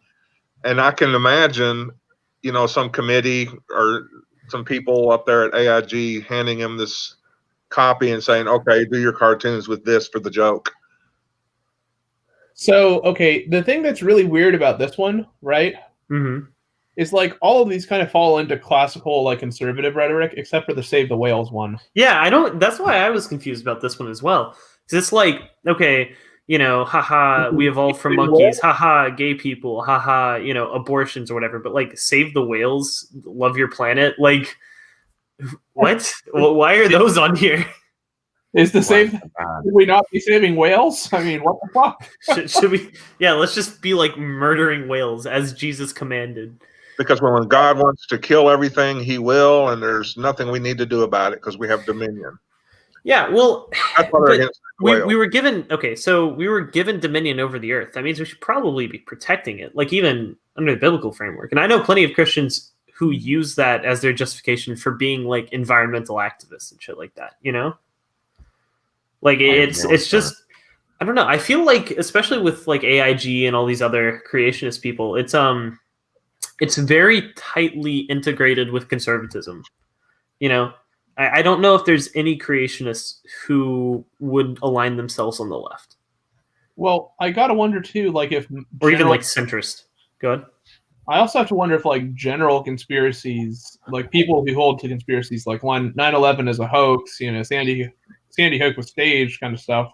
[SPEAKER 4] And I can imagine, some committee or some people up there at AIG handing him this copy and saying, "Okay, do your cartoons with this for the joke."
[SPEAKER 1] So, okay, the thing that's really weird about this one, right, is like all of these kind of fall into classical, like conservative rhetoric, except for the Save the Whales one.
[SPEAKER 2] Yeah, I don't. That's why I was confused about this one as well. 'Cause it's like, okay, haha, we evolved from monkeys, haha, gay people, haha, abortions or whatever. But like, save the whales, love your planet, like, what? Well, why are those on here?
[SPEAKER 1] Is the same? Should we not be saving whales? I mean, what the fuck?
[SPEAKER 2] should we? Yeah, let's just be like murdering whales as Jesus commanded.
[SPEAKER 4] Because when God wants to kill everything, He will, and there's nothing we need to do about it because we have dominion.
[SPEAKER 2] Yeah, well,
[SPEAKER 4] that's why they're against
[SPEAKER 2] we were given we were given dominion over the earth. That means we should probably be protecting it, like even under the biblical framework. And I know plenty of Christians who use that as their justification for being like environmental activists and shit like that. Like it's just, I don't know. I feel like, especially with like AIG and all these other creationist people, it's very tightly integrated with conservatism. I don't know if there's any creationists who would align themselves on the left.
[SPEAKER 1] Well, I gotta wonder too, like
[SPEAKER 2] or even like centrist. Go ahead.
[SPEAKER 1] I also have to wonder if like general conspiracies, like people who hold to conspiracies like 9/11 is a hoax, Sandy Hook was staged kind of stuff,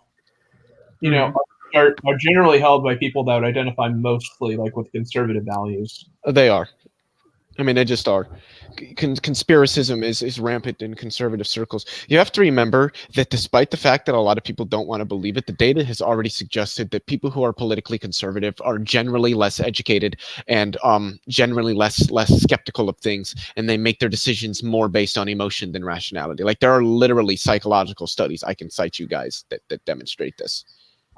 [SPEAKER 1] are generally held by people that would identify mostly like with conservative values.
[SPEAKER 3] They are. I mean, they just are. Conspiracism is rampant in conservative circles. You have to remember that despite the fact that a lot of people don't want to believe it, the data has already suggested that people who are politically conservative are generally less educated and generally less skeptical of things, and they make their decisions more based on emotion than rationality. Like, there are literally psychological studies I can cite you guys that demonstrate this.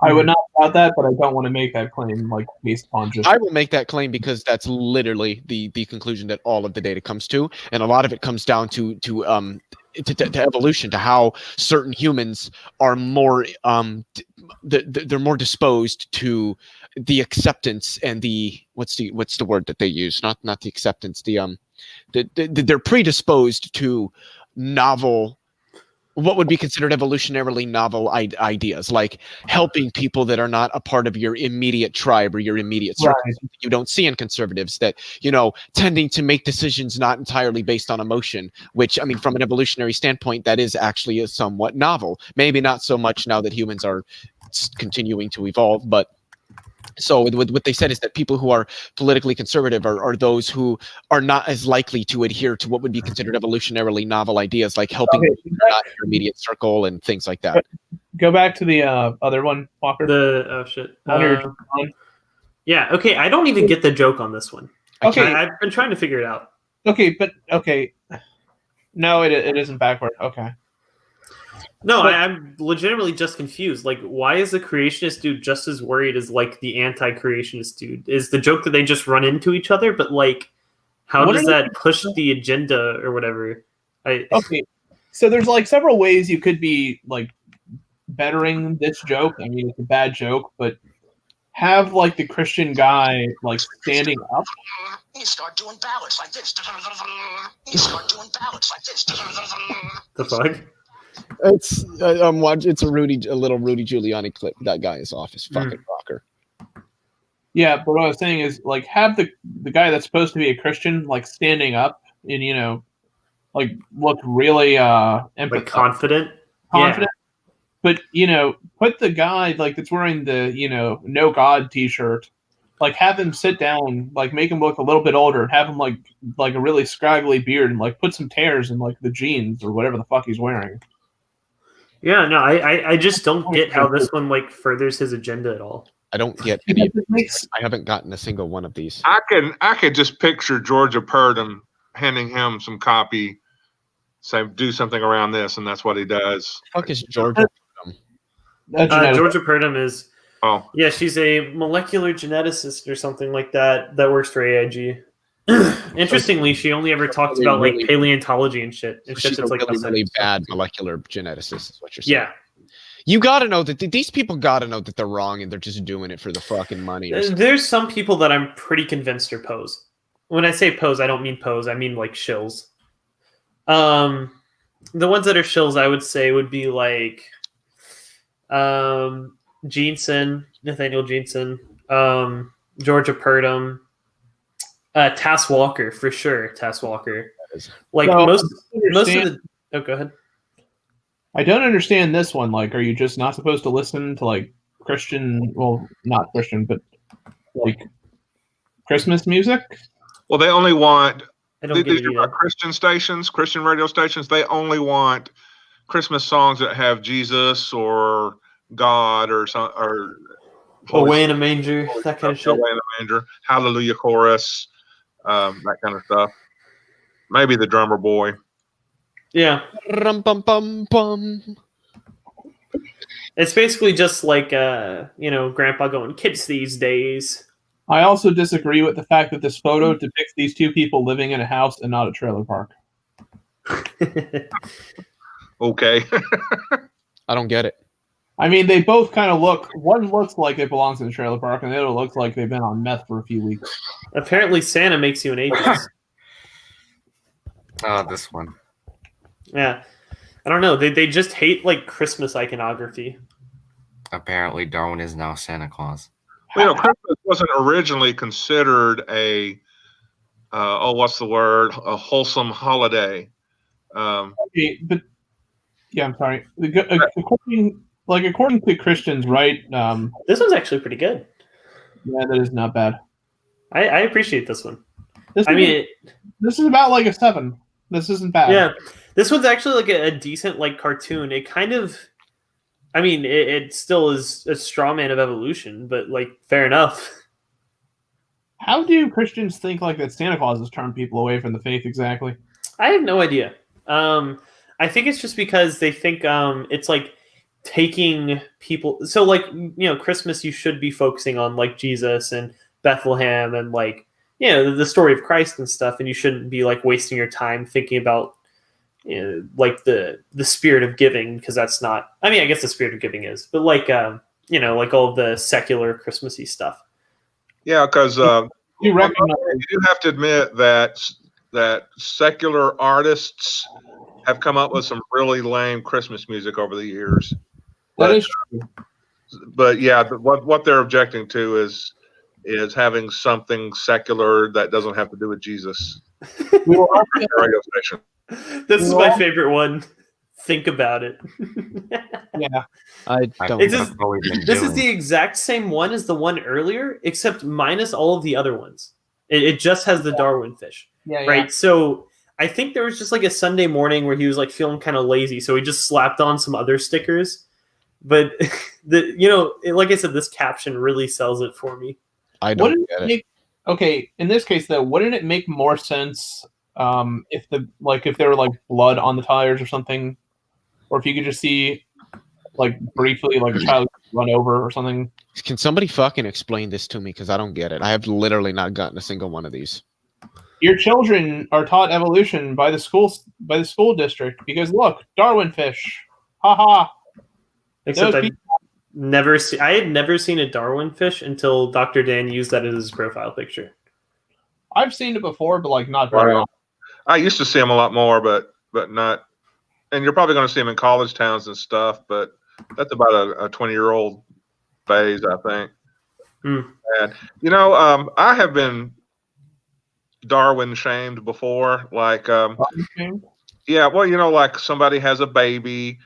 [SPEAKER 1] I would not doubt that, but I don't want to make that claim like based on just.
[SPEAKER 3] I will make that claim because that's literally the conclusion that all of the data comes to, and a lot of it comes down to evolution, to how certain humans are more they're more disposed to the acceptance and the what's the word that they use? Not the acceptance. They're predisposed to novel. What would be considered evolutionarily novel ideas, like helping people that are not a part of your immediate tribe or your immediate circle. Right. You don't see in conservatives that, tending to make decisions not entirely based on emotion, which, I mean, from an evolutionary standpoint, that is actually a somewhat novel. Maybe not so much now that humans are continuing to evolve, but so what they said is that people who are politically conservative are those who are not as likely to adhere to what would be considered evolutionarily novel ideas, like helping not your immediate circle and things like that.
[SPEAKER 1] Go back to the other one, Walker.
[SPEAKER 2] Yeah, okay, I don't even get the joke on this one.
[SPEAKER 1] Okay.
[SPEAKER 2] I've been trying to figure it out.
[SPEAKER 1] Okay. No, it isn't backward. Okay.
[SPEAKER 2] No, I'm legitimately just confused. Like, why is the creationist dude just as worried as like the anti-creationist dude? Is the joke that they just run into each other? But like, how does that push the agenda or whatever?
[SPEAKER 1] Okay, so there's like several ways you could be like bettering this joke. I mean, it's a bad joke, but have like the Christian guy like standing up.
[SPEAKER 6] You start doing ballots like this. You start doing ballots like this.
[SPEAKER 2] The fuck?
[SPEAKER 3] It's It's a little Rudy Giuliani clip. That guy is off his fucking rocker.
[SPEAKER 1] Yeah, but what I was saying is like have the guy that's supposed to be a Christian like standing up and like look really
[SPEAKER 2] like confident.
[SPEAKER 1] Yeah. But put the guy like that's wearing the No God T-shirt, like have him sit down, like make him look a little bit older, and have him like a really scraggly beard, and like put some tears in like the jeans or whatever the fuck he's wearing.
[SPEAKER 2] Yeah, no, I just don't get how this one like furthers his agenda at all.
[SPEAKER 3] I don't get any of these. I haven't gotten a single one of these.
[SPEAKER 4] I could just picture Georgia Purdom handing him some copy, say do something around this, and that's what he does.
[SPEAKER 3] Fuck is Georgia
[SPEAKER 2] Purdom? Georgia Purdom is she's a molecular geneticist or something like that works for AIG. Interestingly, she only ever talks about like paleontology and shit. And shit
[SPEAKER 3] She's a
[SPEAKER 2] that's like
[SPEAKER 3] really bad molecular geneticist, is what you're saying.
[SPEAKER 2] Yeah.
[SPEAKER 3] You gotta know that these people gotta know that they're wrong and they're just doing it for the fucking money. Or
[SPEAKER 2] There's some people that I'm pretty convinced are pose. When I say pose, I don't mean pose. I mean like shills. The ones that are shills, I would say, would be like Jeanson, Nathaniel Jeanson, Georgia Purdom, Tass Walker for sure. Tass Walker, like
[SPEAKER 1] So,
[SPEAKER 2] most of the. Oh, go ahead.
[SPEAKER 1] I don't understand this one. Like, are you just not supposed to listen to like Christian? Well, not Christian, but like Christmas music?
[SPEAKER 4] Well, they only want
[SPEAKER 2] I don't get it either.
[SPEAKER 4] Christian stations, Christian radio stations. They only want Christmas songs that have Jesus or God or some or
[SPEAKER 2] Away in a Manger, that kind of shit.
[SPEAKER 4] Away in a Manger, Hallelujah chorus, that kind of stuff. Maybe the Drummer Boy.
[SPEAKER 2] Yeah.
[SPEAKER 3] Rum-bum-bum-bum.
[SPEAKER 2] It's basically just like Grandpa going, kids these days.
[SPEAKER 1] I also disagree with the fact that this photo depicts these two people living in a house and not a trailer park.
[SPEAKER 4] Okay.
[SPEAKER 3] I don't get it.
[SPEAKER 1] I mean, they both kind of look. One looks like it belongs in a trailer park, and the other looks like they've been on meth for a few weeks.
[SPEAKER 2] Apparently, Santa makes you an atheist.
[SPEAKER 7] This one.
[SPEAKER 2] Yeah. I don't know. They just hate like Christmas iconography.
[SPEAKER 7] Apparently, Darwin is now Santa Claus.
[SPEAKER 4] Well, Christmas wasn't originally considered a what's the word? A wholesome holiday.
[SPEAKER 1] Okay, but yeah, I'm sorry. According to Christians, right?
[SPEAKER 2] This one's actually pretty good.
[SPEAKER 1] Yeah, that is not bad.
[SPEAKER 2] I appreciate this one.
[SPEAKER 1] This is about like a 7. This isn't bad.
[SPEAKER 2] Yeah, this one's actually like a decent like cartoon. It kind of, I mean, it still is a straw man of evolution, but like fair enough.
[SPEAKER 1] How do Christians think like that Santa Claus has turned people away from the faith exactly?
[SPEAKER 2] I have no idea. I think it's just because they think it's like taking people. So like Christmas, you should be focusing on like Jesus and Bethlehem and like the story of Christ and stuff, and you shouldn't be like wasting your time thinking about like the spirit of giving, because that's not. I mean, I guess the spirit of giving is, but like like all the secular Christmassy stuff.
[SPEAKER 4] Yeah, because
[SPEAKER 1] you recognize
[SPEAKER 4] you have to admit that secular artists have come up with some really lame Christmas music over the years.
[SPEAKER 1] That is true.
[SPEAKER 4] But yeah, what they're objecting to is having something secular that doesn't have to do with Jesus. Radio station.
[SPEAKER 2] This is my favorite one. Think about it.
[SPEAKER 1] Yeah,
[SPEAKER 3] I don't.
[SPEAKER 2] This is the exact same one as the one earlier, except minus all of the other ones. It just has the Darwin fish, right? So I think there was just like a Sunday morning where he was like feeling kind of lazy, so he just slapped on some other stickers. But like I said, this caption really sells it for me.
[SPEAKER 3] I don't get it.
[SPEAKER 1] Okay, in this case though, wouldn't it make more sense if there were like blood on the tires or something, or if you could just see like briefly like a child run over or something?
[SPEAKER 3] Can somebody fucking explain this to me? Because I don't get it. I have literally not gotten a single one of these.
[SPEAKER 1] Your children are taught evolution by the school district because look, Darwin fish, haha.
[SPEAKER 2] Except I had never seen a Darwin fish until Dr. Dan used that as his profile picture.
[SPEAKER 1] I've seen it before, but like not very often.
[SPEAKER 4] I used to see them a lot more, but not. And you're probably going to see them in college towns and stuff, but that's about a 20-year-old phase, I think. And I have been Darwin shamed before, like yeah, well, like somebody has a baby,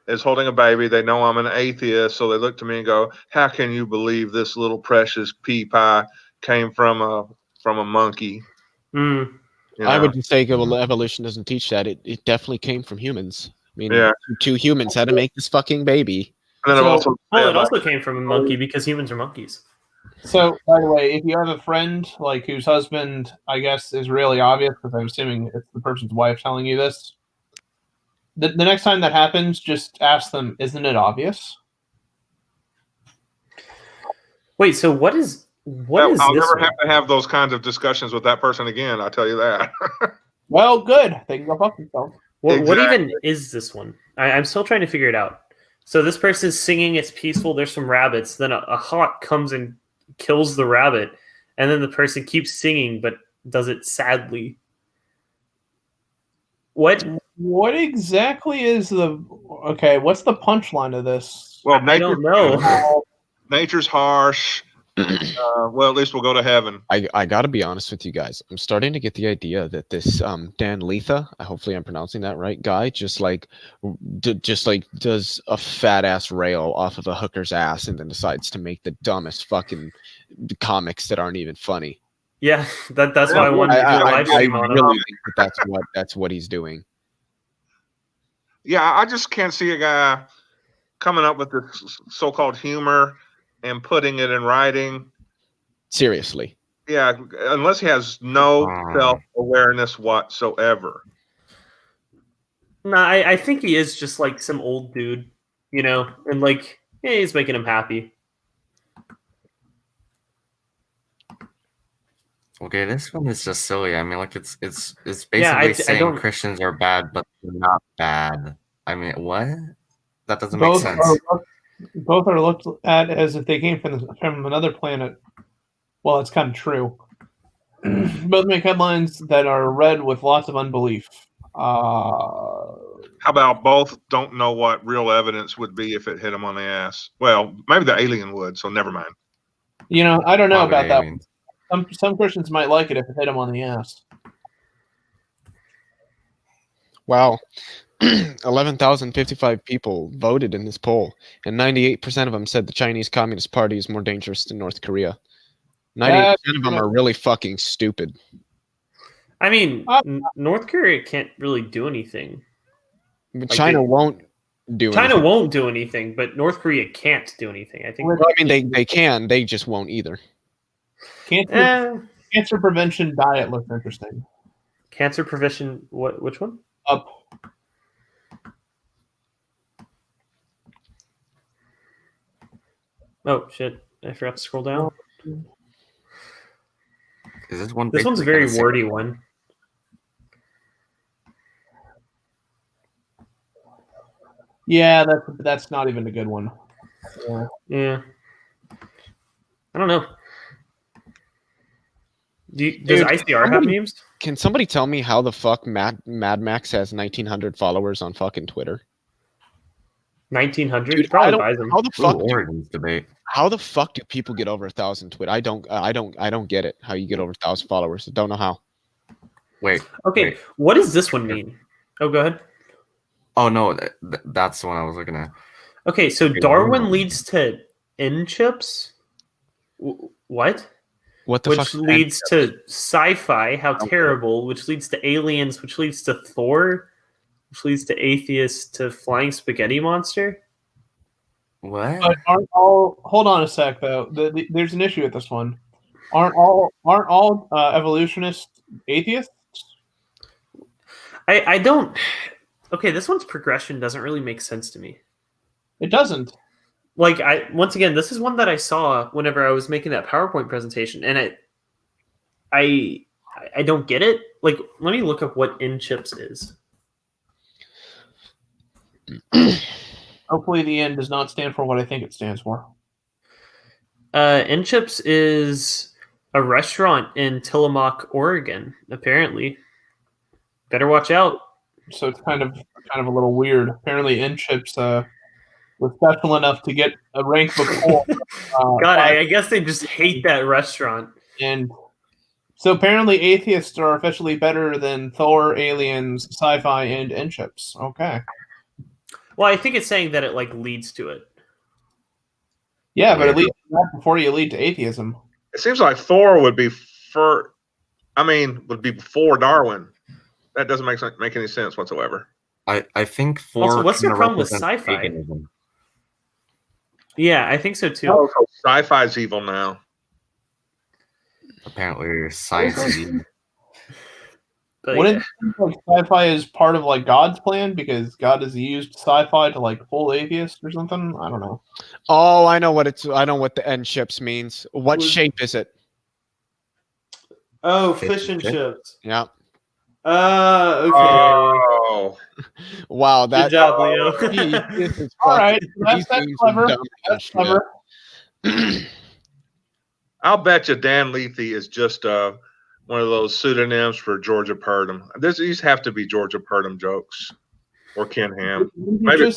[SPEAKER 4] is holding a baby, they know I'm an atheist, so they look to me and go, how can you believe this little precious pea pie came from a monkey?
[SPEAKER 3] I would just say evolution doesn't teach that. It definitely came from humans. I mean, two humans had to make this fucking baby.
[SPEAKER 4] And then
[SPEAKER 2] it also came from a monkey because humans are monkeys.
[SPEAKER 1] So, by the way, if you have a friend like whose husband, I guess, is really obvious, because I'm assuming it's the person's wife telling you this, the next time that happens, just ask them, isn't it obvious?
[SPEAKER 2] Wait, so what is What is
[SPEAKER 4] I'll
[SPEAKER 2] this
[SPEAKER 4] never
[SPEAKER 2] one?
[SPEAKER 4] have to have those kinds of discussions with that person again. I tell you that.
[SPEAKER 1] Well, good. They can go fuck themselves.
[SPEAKER 2] What even
[SPEAKER 4] Exactly.
[SPEAKER 2] is this one? I'm still trying to figure it out. So this person's singing, it's peaceful, there's some rabbits, then a hawk comes and kills the rabbit, and then the person keeps singing but does it sadly. What?
[SPEAKER 1] What exactly is the okay? What's the punchline of this?
[SPEAKER 4] Well,
[SPEAKER 2] I don't know.
[SPEAKER 4] Nature's harsh. Well, at least we'll go to heaven.
[SPEAKER 3] I gotta be honest with you guys. I'm starting to get the idea that this Dan Letha, hopefully I'm pronouncing that right, guy, just like does a fat ass rail off of a hooker's ass and then decides to make the dumbest fucking comics that aren't even funny.
[SPEAKER 2] Yeah, that's why I wanted to do a live stream on it.
[SPEAKER 3] really think that's what he's doing.
[SPEAKER 4] Yeah, I just can't see a guy coming up with this so-called humor and putting it in writing.
[SPEAKER 3] Seriously.
[SPEAKER 4] Yeah, unless he has no self-awareness whatsoever.
[SPEAKER 2] No, I think he is just like some old dude, you know, and like he's making him happy.
[SPEAKER 7] Okay, this one is just silly. I mean, like it's basically saying Christians are bad, but they're not bad. I mean, what? That doesn't make sense.
[SPEAKER 1] Both are looked at as if they came from another planet. Well, it's kind of true. Both make headlines that are read with lots of unbelief.
[SPEAKER 4] How about both don't know what real evidence would be if it hit them on the ass? Well, maybe the alien would, so never mind.
[SPEAKER 1] You know, I don't know about that. Some Christians might like it if it hit them on the ass.
[SPEAKER 3] Wow. 11,055 people voted in this poll, and 98% of them said the Chinese Communist Party is more dangerous than North Korea. 98% of them are really fucking stupid.
[SPEAKER 2] I mean, North Korea can't really do anything.
[SPEAKER 3] But like China won't do anything.
[SPEAKER 2] China won't do anything, but North Korea can't do anything. I think.
[SPEAKER 3] Well, I mean, they can. They just won't either.
[SPEAKER 1] Cancer prevention diet looks interesting.
[SPEAKER 2] Cancer prevention. What? Which one?
[SPEAKER 1] Up.
[SPEAKER 2] Oh shit! I forgot to scroll down.
[SPEAKER 7] Is this one?
[SPEAKER 2] This one's a very wordy one.
[SPEAKER 1] Yeah, that's not even a good one.
[SPEAKER 2] Yeah. I don't know. Does ICR have memes?
[SPEAKER 3] Can somebody tell me how the fuck Mad Max has 1,900 followers on fucking Twitter?
[SPEAKER 2] 1,900? Probably buys them.
[SPEAKER 3] How the fuck?
[SPEAKER 7] Debate.
[SPEAKER 3] How the fuck do people get over 1,000 Twitter? I don't get it. How you get over 1,000 followers? I don't know how.
[SPEAKER 7] Wait.
[SPEAKER 2] Okay.
[SPEAKER 7] Wait.
[SPEAKER 2] What does this one mean? Oh, go ahead.
[SPEAKER 7] Oh no, that's the one I was looking at.
[SPEAKER 2] Okay, so Darwin leads to N-chips. What?
[SPEAKER 3] What the fuck?
[SPEAKER 2] Which leads to sci-fi, how terrible, which leads to aliens, which leads to Thor, which leads to atheists, to flying spaghetti monster.
[SPEAKER 7] What?
[SPEAKER 1] But aren't all? Hold on a sec, though. There's an issue with this one. Aren't all evolutionists atheists?
[SPEAKER 2] I don't. Okay, this one's progression doesn't really make sense to me.
[SPEAKER 1] It doesn't.
[SPEAKER 2] Like once again, this is one that I saw whenever I was making that PowerPoint presentation, and I don't get it. Like, let me look up what N-chips is.
[SPEAKER 1] Hopefully, the N does not stand for what I think it stands for.
[SPEAKER 2] N-chips is a restaurant in Tillamook, Oregon. Apparently, better watch out.
[SPEAKER 1] So it's kind of a little weird. Apparently, N-chips was special enough to get a rank before.
[SPEAKER 2] God, I guess they just hate that restaurant.
[SPEAKER 1] And so apparently, atheists are officially better than Thor, aliens, sci-fi, and N-chips. Okay.
[SPEAKER 2] Well, I think it's saying that it like leads to it.
[SPEAKER 1] Yeah, but at least before you lead to atheism.
[SPEAKER 4] It seems like Thor would be before Darwin. That doesn't make any sense whatsoever.
[SPEAKER 7] I think Thor.
[SPEAKER 2] Also, what's the problem with sci-fi?
[SPEAKER 7] Paganism.
[SPEAKER 2] Yeah, I think so too.
[SPEAKER 4] Oh, so sci-fi's evil now.
[SPEAKER 7] Apparently, science is evil.
[SPEAKER 1] Wouldn't like sci-fi is part of like God's plan because God has used sci-fi to like fool atheists or something? I don't know.
[SPEAKER 3] Oh, I know what the end chips means. What shape is it?
[SPEAKER 2] Oh, fish and chips.
[SPEAKER 3] Yeah.
[SPEAKER 2] Okay.
[SPEAKER 4] Oh.
[SPEAKER 3] Wow,
[SPEAKER 2] good job, Leo.
[SPEAKER 1] All right, that's clever. That's clever.
[SPEAKER 4] I'll bet you Dan Lethe is just one of those pseudonyms for Georgia Purdom. These have to be Georgia Purdom jokes or Ken Ham. Maybe.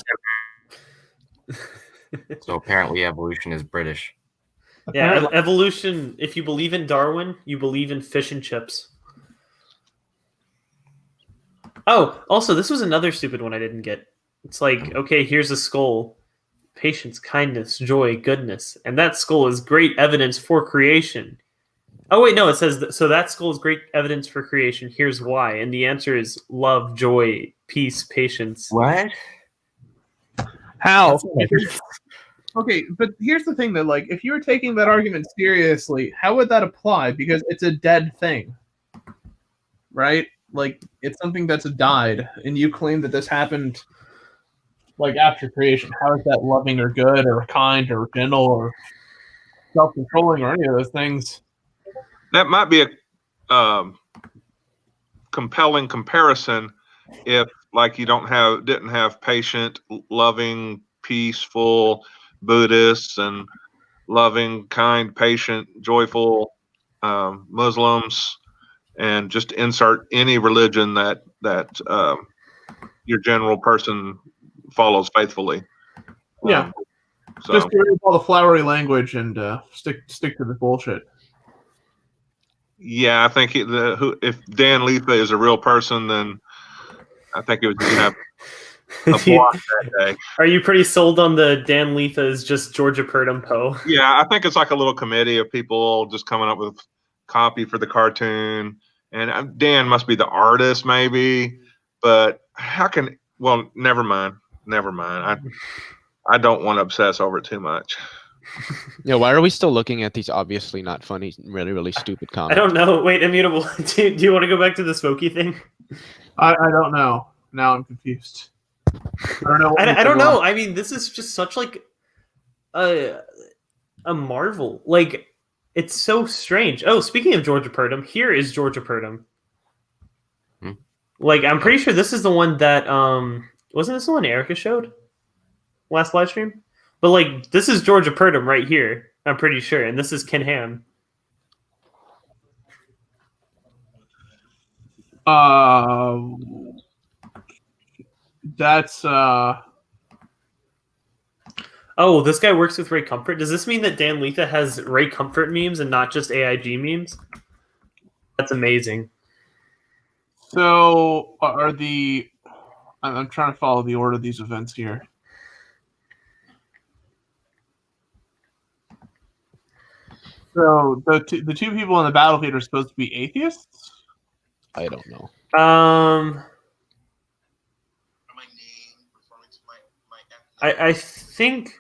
[SPEAKER 7] So apparently, evolution is British.
[SPEAKER 2] Yeah, evolution. If you believe in Darwin, you believe in fish and chips. Oh, also, this was another stupid one I didn't get. It's like, okay, here's a skull. Patience, kindness, joy, goodness. And that skull is great evidence for creation. Oh, wait, no, it says, so that skull is great evidence for creation. Here's why. And the answer is love, joy, peace, patience.
[SPEAKER 7] What?
[SPEAKER 1] How? Okay, but here's the thing, though. Like, if you were taking that argument seriously, how would that apply? Because it's a dead thing, right? Like, it's something that's died, and you claim that this happened, like, after creation. How is that loving or good or kind or gentle or self-controlling or any of those things?
[SPEAKER 4] That might be a compelling comparison if, like, you didn't have patient, loving, peaceful Buddhists and loving, kind, patient, joyful Muslims, and just insert any religion that your general person follows faithfully.
[SPEAKER 1] Yeah.
[SPEAKER 4] So.
[SPEAKER 1] Just get rid of all the flowery language and stick to the bullshit.
[SPEAKER 4] Yeah, I think if Dan Lethe is a real person, then I think it would have a block that day.
[SPEAKER 2] Are you pretty sold on the Dan Lethe is just Georgia Purdom Poe?
[SPEAKER 4] Yeah, I think it's like a little committee of people just coming up with copy for the cartoon. And Dan must be the artist, maybe. But well, never mind. I don't want to obsess over it too much.
[SPEAKER 3] Yeah, why are we still looking at these obviously not funny, really, really stupid comments?
[SPEAKER 2] I don't know. Wait, Immutable. Do you want to go back to the Smokey thing?
[SPEAKER 1] I don't know. Now I'm confused. I don't know.
[SPEAKER 2] I don't know. I mean, this is just such like a marvel. Like, it's so strange. Oh, speaking of Georgia Purdom, here is Georgia Purdom. Like, I'm pretty sure this is the one that wasn't this the one Erica showed last live stream? But like, this is Georgia Purdom right here. I'm pretty sure, and this is Ken Ham.
[SPEAKER 1] That's
[SPEAKER 2] Oh, this guy works with Ray Comfort. Does this mean that Dan Lethe has Ray Comfort memes and not just AIG memes? That's amazing.
[SPEAKER 1] So I'm trying to follow the order of these events here. So the two people on the battlefield are supposed to be atheists?
[SPEAKER 3] I don't know.
[SPEAKER 2] I think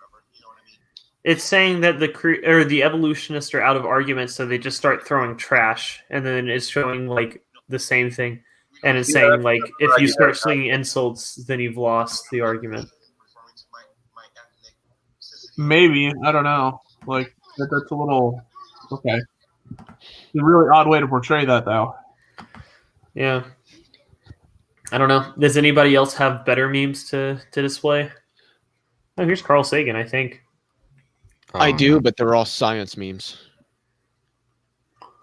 [SPEAKER 2] it's saying that the evolutionists are out of arguments, so they just start throwing trash, and then it's showing like the same thing, and it's saying like if you start slinging insults, then you've lost the argument.
[SPEAKER 1] Maybe, I don't know. Like that's a little okay. It's a really odd way to portray that, though.
[SPEAKER 2] Yeah. I don't know. Does anybody else have better memes to display? Oh, here's Carl Sagan, I think.
[SPEAKER 3] I do, but they're all science memes.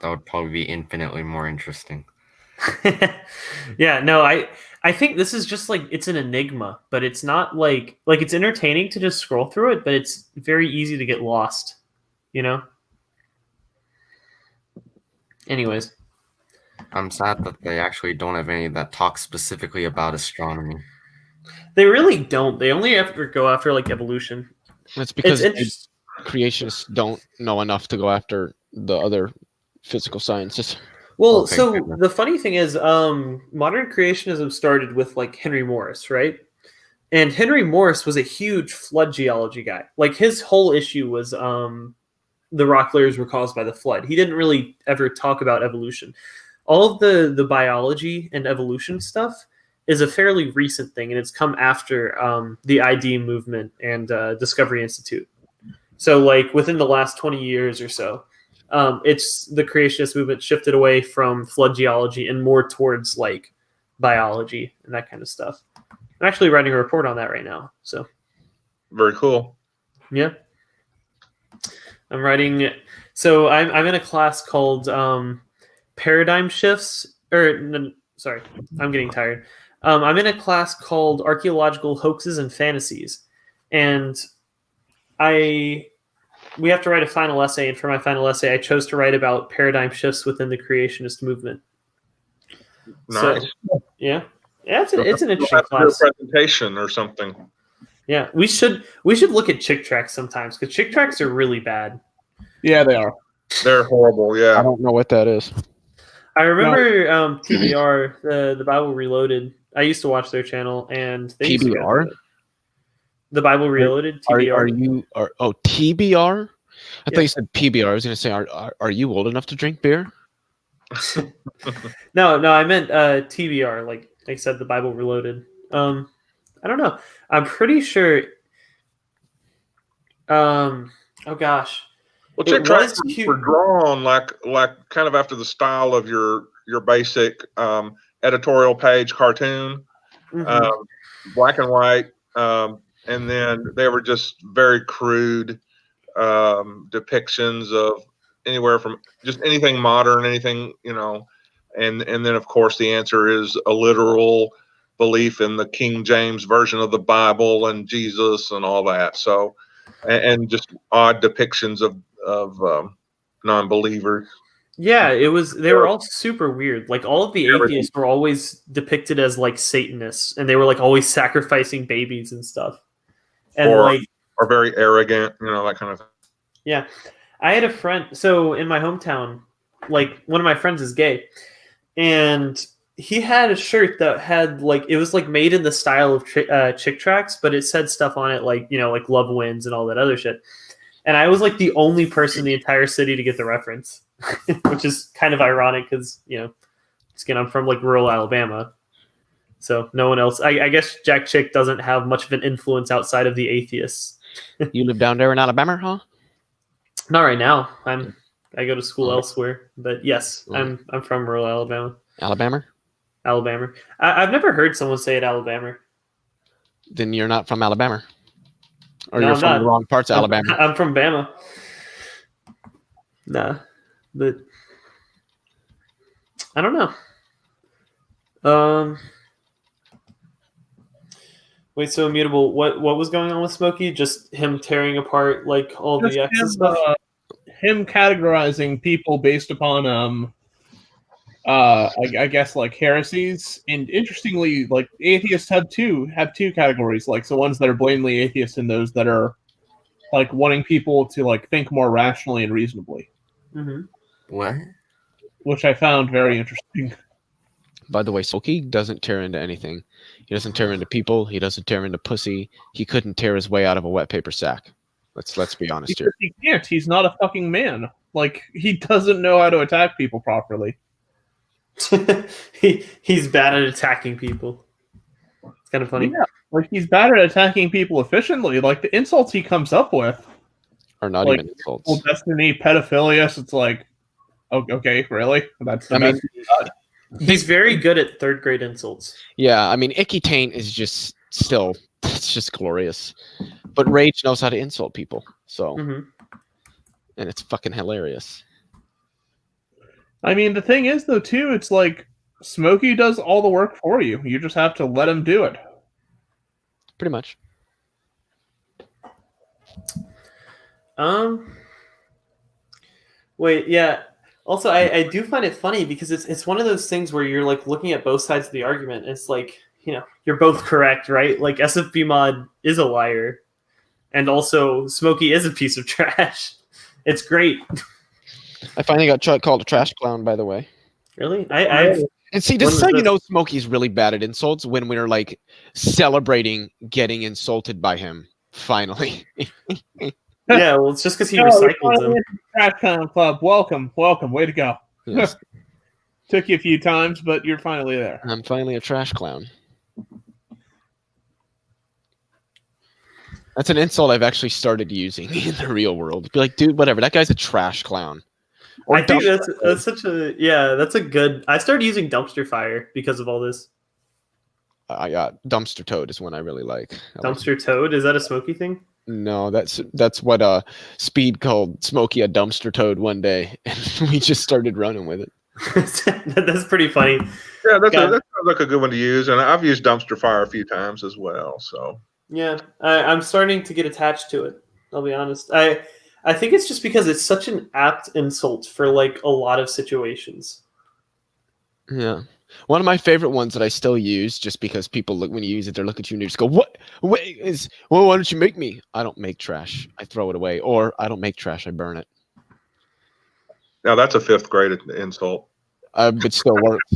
[SPEAKER 7] That would probably be infinitely more interesting.
[SPEAKER 2] Yeah, no, I think this is just like, it's an enigma, but it's not like it's entertaining to just scroll through it, but it's very easy to get lost, you know? Anyways.
[SPEAKER 7] I'm sad that they actually don't have any that talk specifically about astronomy.
[SPEAKER 2] They really don't. They only ever go after like evolution.
[SPEAKER 3] That's because creationists don't know enough to go after the other physical sciences.
[SPEAKER 2] Well, okay, so the funny thing is, modern creationism started with like Henry Morris, right? And Henry Morris was a huge flood geology guy. Like his whole issue was the rock layers were caused by the flood. He didn't really ever talk about evolution. all of the biology and evolution stuff is a fairly recent thing, and it's come after the ID movement and Discovery Institute. So, like within the last 20 years or so, it's the creationist movement shifted away from flood geology and more towards like biology and that kind of stuff. I'm actually writing a report on that right now. So,
[SPEAKER 4] very cool.
[SPEAKER 2] Yeah, I'm writing. So I'm in a class called Paradigm Shifts. Sorry, I'm getting tired. I'm in a class called Archaeological Hoaxes and Fantasies, and we have to write a final essay, and for my final essay, I chose to write about paradigm shifts within the creationist movement.
[SPEAKER 4] Nice.
[SPEAKER 2] So, yeah, it's an interesting class.
[SPEAKER 4] Presentation or something.
[SPEAKER 2] Yeah, we should look at chick tracks sometimes because chick tracks are really bad.
[SPEAKER 1] Yeah, they are.
[SPEAKER 4] They're horrible. Yeah,
[SPEAKER 3] I don't know what that is.
[SPEAKER 2] I remember TBR, the Bible Reloaded. I used to watch their channel, and they
[SPEAKER 3] TBR.
[SPEAKER 2] The Bible Reloaded. TBR.
[SPEAKER 3] Are TBR? I thought you said PBR. I was going to say, are you old enough to drink beer?
[SPEAKER 2] No, I meant TBR. Like they said, the Bible Reloaded. I don't know. I'm pretty sure. Oh gosh.
[SPEAKER 4] Well, chick tracks were drawn like kind of after the style of your basic editorial page cartoon, black and white, and then they were just very crude depictions of anywhere from just anything modern, anything, and then of course the answer is a literal belief in the King James version of the Bible and Jesus and all that. So, and just odd depictions of non-believers.
[SPEAKER 2] Yeah, they were all super weird. Like all of the atheists were always depicted as like Satanists, and they were like always sacrificing babies and stuff. And
[SPEAKER 4] or very arrogant, that kind of thing.
[SPEAKER 2] Yeah. I had a friend, so in my hometown, like one of my friends is gay, and he had a shirt that had like, it was like made in the style of chick tracks, but it said stuff on it like, like love wins and all that other shit. And I was like the only person in the entire city to get the reference, which is kind of ironic because, again, I'm from like rural Alabama. So no one else, I guess Jack Chick doesn't have much of an influence outside of the atheists.
[SPEAKER 3] You live down there in Alabama, huh?
[SPEAKER 2] Not right now. I go to school elsewhere, but yes, I'm from rural Alabama.
[SPEAKER 3] Alabama?
[SPEAKER 2] I've never heard someone say it Alabama.
[SPEAKER 3] Then you're not from Alabama. Or you're from the wrong parts of Alabama.
[SPEAKER 2] I'm from Bama. Nah, but I don't know. Wait, so Immutable, what was going on with Smokey? Just him tearing apart like all the X and stuff?
[SPEAKER 1] Him categorizing people based upon I guess like heresies. And interestingly, like atheists have two categories, like so ones that are blatantly atheists and those that are like wanting people to like think more rationally and reasonably.
[SPEAKER 2] Mm-hmm.
[SPEAKER 7] What?
[SPEAKER 1] Which I found very interesting.
[SPEAKER 3] By the way, Smokey doesn't tear into anything. He doesn't tear into people. He doesn't tear into pussy. He couldn't tear his way out of a wet paper sack. Let's be honest here.
[SPEAKER 1] He can't. He's not a fucking man. Like he doesn't know how to attack people properly.
[SPEAKER 2] He's bad at attacking people. It's kind of funny.
[SPEAKER 1] Yeah, like he's bad at attacking people efficiently. Like the insults he comes up with
[SPEAKER 3] are not even insults.
[SPEAKER 1] Well, destiny, pedophilia. So it's like, okay, really? That's the best.
[SPEAKER 2] He's very good at third grade insults.
[SPEAKER 3] Yeah, I mean, Icky Taint is just still, it's just glorious. But Rage knows how to insult people, so, and it's fucking hilarious.
[SPEAKER 1] I mean, the thing is, though, too, it's like Smokey does all the work for you. You just have to let him do it.
[SPEAKER 3] Pretty much.
[SPEAKER 2] Wait, yeah. Also, I do find it funny because it's one of those things where you're like looking at both sides of the argument. It's like, you're both correct, right? Like SFB Mod is a liar, and also Smokey is a piece of trash. It's great.
[SPEAKER 3] I finally got called a trash clown, by the way.
[SPEAKER 2] Really?
[SPEAKER 3] And see, this is how you know Smokey's really bad at insults, when we're like celebrating getting insulted by him. Finally.
[SPEAKER 2] Yeah, well, it's just because he recycled them.
[SPEAKER 1] Trash Clown Club, welcome, way to go.
[SPEAKER 3] Yes.
[SPEAKER 1] Took you a few times, but you're finally there.
[SPEAKER 3] I'm finally a trash clown. That's an insult I've actually started using in the real world. Be like, dude, whatever. That guy's a trash clown.
[SPEAKER 2] I think that's such a that's a good. I started using dumpster fire because of all this.
[SPEAKER 3] Dumpster toad is one I really like.
[SPEAKER 2] Dumpster toad, is that a Smokey thing?
[SPEAKER 3] No, that's what Speed called Smokey a dumpster toad one day, and we just started running with it.
[SPEAKER 2] That's pretty funny.
[SPEAKER 4] Yeah, that sounds like a good one to use, and I've used dumpster fire a few times as well. So
[SPEAKER 2] yeah, I'm starting to get attached to it. I'll be honest. I think it's just because it's such an apt insult for like a lot of situations.
[SPEAKER 3] Yeah. One of my favorite ones that I still use, just because people look when you use it, they look at you and they just go, "What? Wait, why don't you make me?" I don't make trash. I throw it away, or I don't make trash. I burn it.
[SPEAKER 4] now that's a 5th grade insult.
[SPEAKER 3] But still works.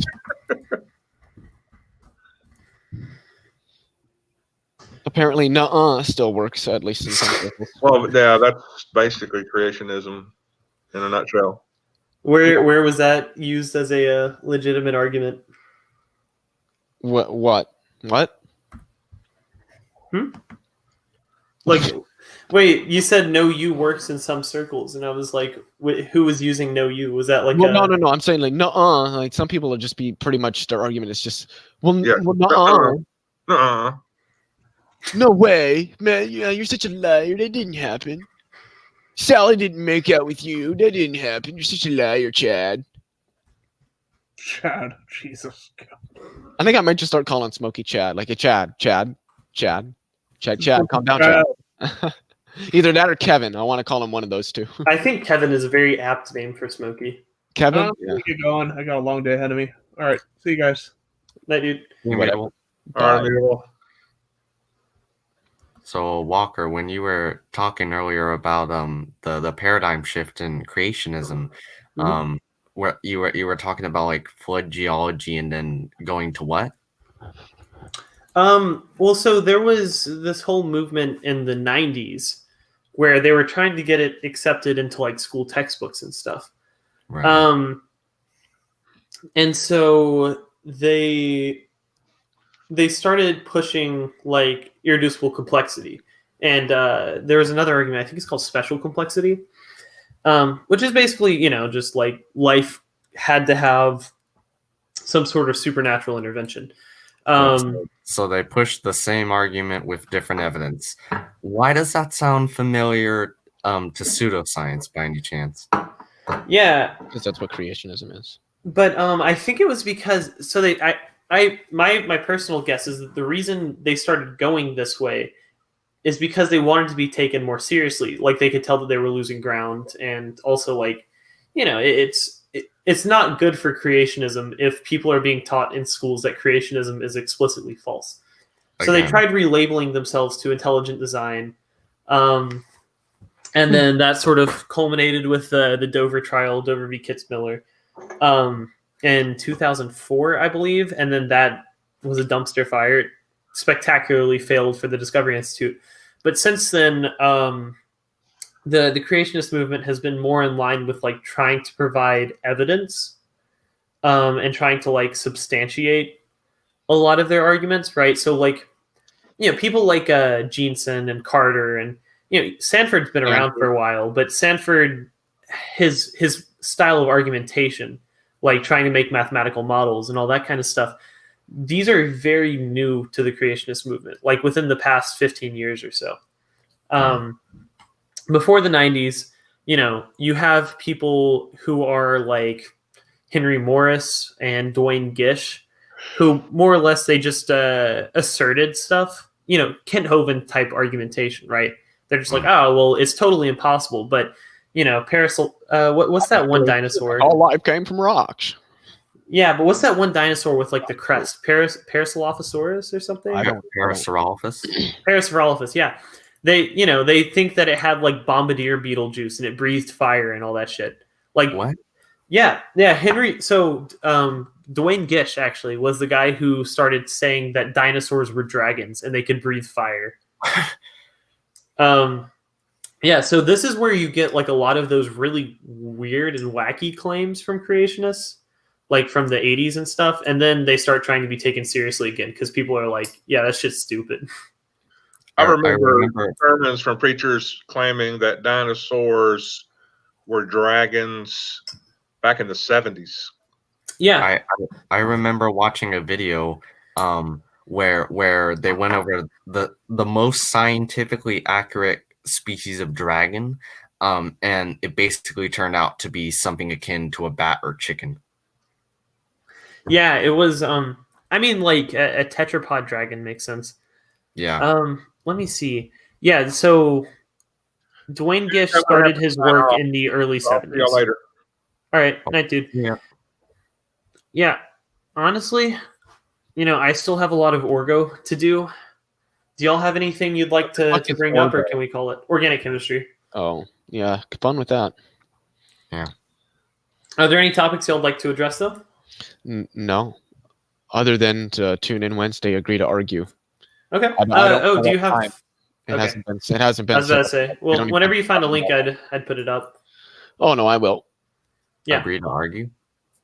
[SPEAKER 3] Apparently, nuh-uh still works, at least in some cases.
[SPEAKER 4] Well, yeah, that's basically creationism in a nutshell.
[SPEAKER 2] Where was that used as a legitimate argument?
[SPEAKER 3] What?
[SPEAKER 2] Like, wait, you said no you works in some circles, and I was like, who was using no you? Was that like
[SPEAKER 3] no. I'm saying like nuh-uh. Like some people will just be pretty much their argument is just nuh-uh.
[SPEAKER 4] Nuh-uh.
[SPEAKER 3] No way, man. You're such a liar. That didn't happen. Sally didn't make out with you. That didn't happen. You're such a liar, Chad.
[SPEAKER 1] Chad, Jesus.
[SPEAKER 3] I think I might just start calling Smokey Chad. Like a Chad. Calm down, Chad. Either that or Kevin. I want to call him one of those two.
[SPEAKER 2] I think Kevin is a very apt name for Smokey.
[SPEAKER 3] Kevin?
[SPEAKER 1] Yeah. Get going. I got a long day ahead of me. All right. See you guys.
[SPEAKER 2] Night, dude.
[SPEAKER 3] Whatever.
[SPEAKER 4] All right.
[SPEAKER 7] So Walker, when you were talking earlier about the paradigm shift in creationism, where you were talking about like flood geology and then going to what?
[SPEAKER 2] Well, so there was this whole movement in the 90s where they were trying to get it accepted into like school textbooks and stuff.
[SPEAKER 7] Right.
[SPEAKER 2] And so they started pushing like irreducible complexity. And there was another argument, I think it's called special complexity, which is basically, just like life had to have some sort of supernatural intervention.
[SPEAKER 7] So they pushed the same argument with different evidence. Why does that sound familiar to pseudoscience by any chance?
[SPEAKER 2] Yeah.
[SPEAKER 3] Because that's what creationism is.
[SPEAKER 2] But I think it was because my personal guess is that the reason they started going this way is because they wanted to be taken more seriously. Like they could tell that they were losing ground, and also like, it's not good for creationism if people are being taught in schools that creationism is explicitly false. So they tried relabeling themselves to intelligent design, and then that sort of culminated with the Dover trial, Dover v. Kitzmiller, in 2004, I believe, and then that was a dumpster fire. It spectacularly failed for the Discovery Institute. But since then, the creationist movement has been more in line with like trying to provide evidence and trying to like substantiate a lot of their arguments, right? So like, people like Jeanson and Carter and Sanford's been around for a while, but Sanford, his style of argumentation, like trying to make mathematical models and all that kind of stuff, these are very new to the creationist movement, like within the past 15 years or so. Before the 90s, you have people who are like Henry Morris and Dwayne Gish, who more or less they just asserted stuff, Kent Hovind type argumentation, right? They're just like, oh, well, it's totally impossible. But, what's that one dinosaur?
[SPEAKER 3] All life came from rocks.
[SPEAKER 2] Yeah, but what's that one dinosaur with like the crest? Parasaurolophus or something?
[SPEAKER 7] I don't know. Parasaurolophus.
[SPEAKER 2] Parasaurolophus, yeah. They think that it had like bombardier beetle juice and it breathed fire and all that shit. Like
[SPEAKER 7] what?
[SPEAKER 2] Yeah, Henry. So Dwayne Gish actually was the guy who started saying that dinosaurs were dragons and they could breathe fire. Yeah, so this is where you get like a lot of those really weird and wacky claims from creationists. like from the 80s and stuff, and then they start trying to be taken seriously again because people are like, yeah, that shit's stupid.
[SPEAKER 4] I remember sermons from preachers claiming that dinosaurs were dragons back in the 70s.
[SPEAKER 2] Yeah,
[SPEAKER 7] I remember watching a video where they went over the most scientifically accurate species of dragon, and it basically turned out to be something akin to a bat or chicken.
[SPEAKER 2] yeah, it was. I mean, like a tetrapod dragon makes sense.
[SPEAKER 7] Yeah.
[SPEAKER 2] Let me see. Yeah, so Dwayne Gish started his work in the early 70s.
[SPEAKER 4] See you later.
[SPEAKER 2] All right, night, dude.
[SPEAKER 7] Yeah.
[SPEAKER 2] Yeah, honestly, I still have a lot of Orgo to do. Do y'all have anything you'd like to bring up, or can we call it organic chemistry?
[SPEAKER 3] Oh, yeah. Fun with that.
[SPEAKER 7] Yeah.
[SPEAKER 2] Are there any topics y'all would like to address, though?
[SPEAKER 3] No. Other than to tune in Wednesday, agree to argue.
[SPEAKER 2] Okay. Do you have time?
[SPEAKER 3] It hasn't been.
[SPEAKER 2] I was about to say. Well, whenever you find a link, I'd put it up.
[SPEAKER 3] Oh no, I will.
[SPEAKER 2] Yeah.
[SPEAKER 7] Agree to argue?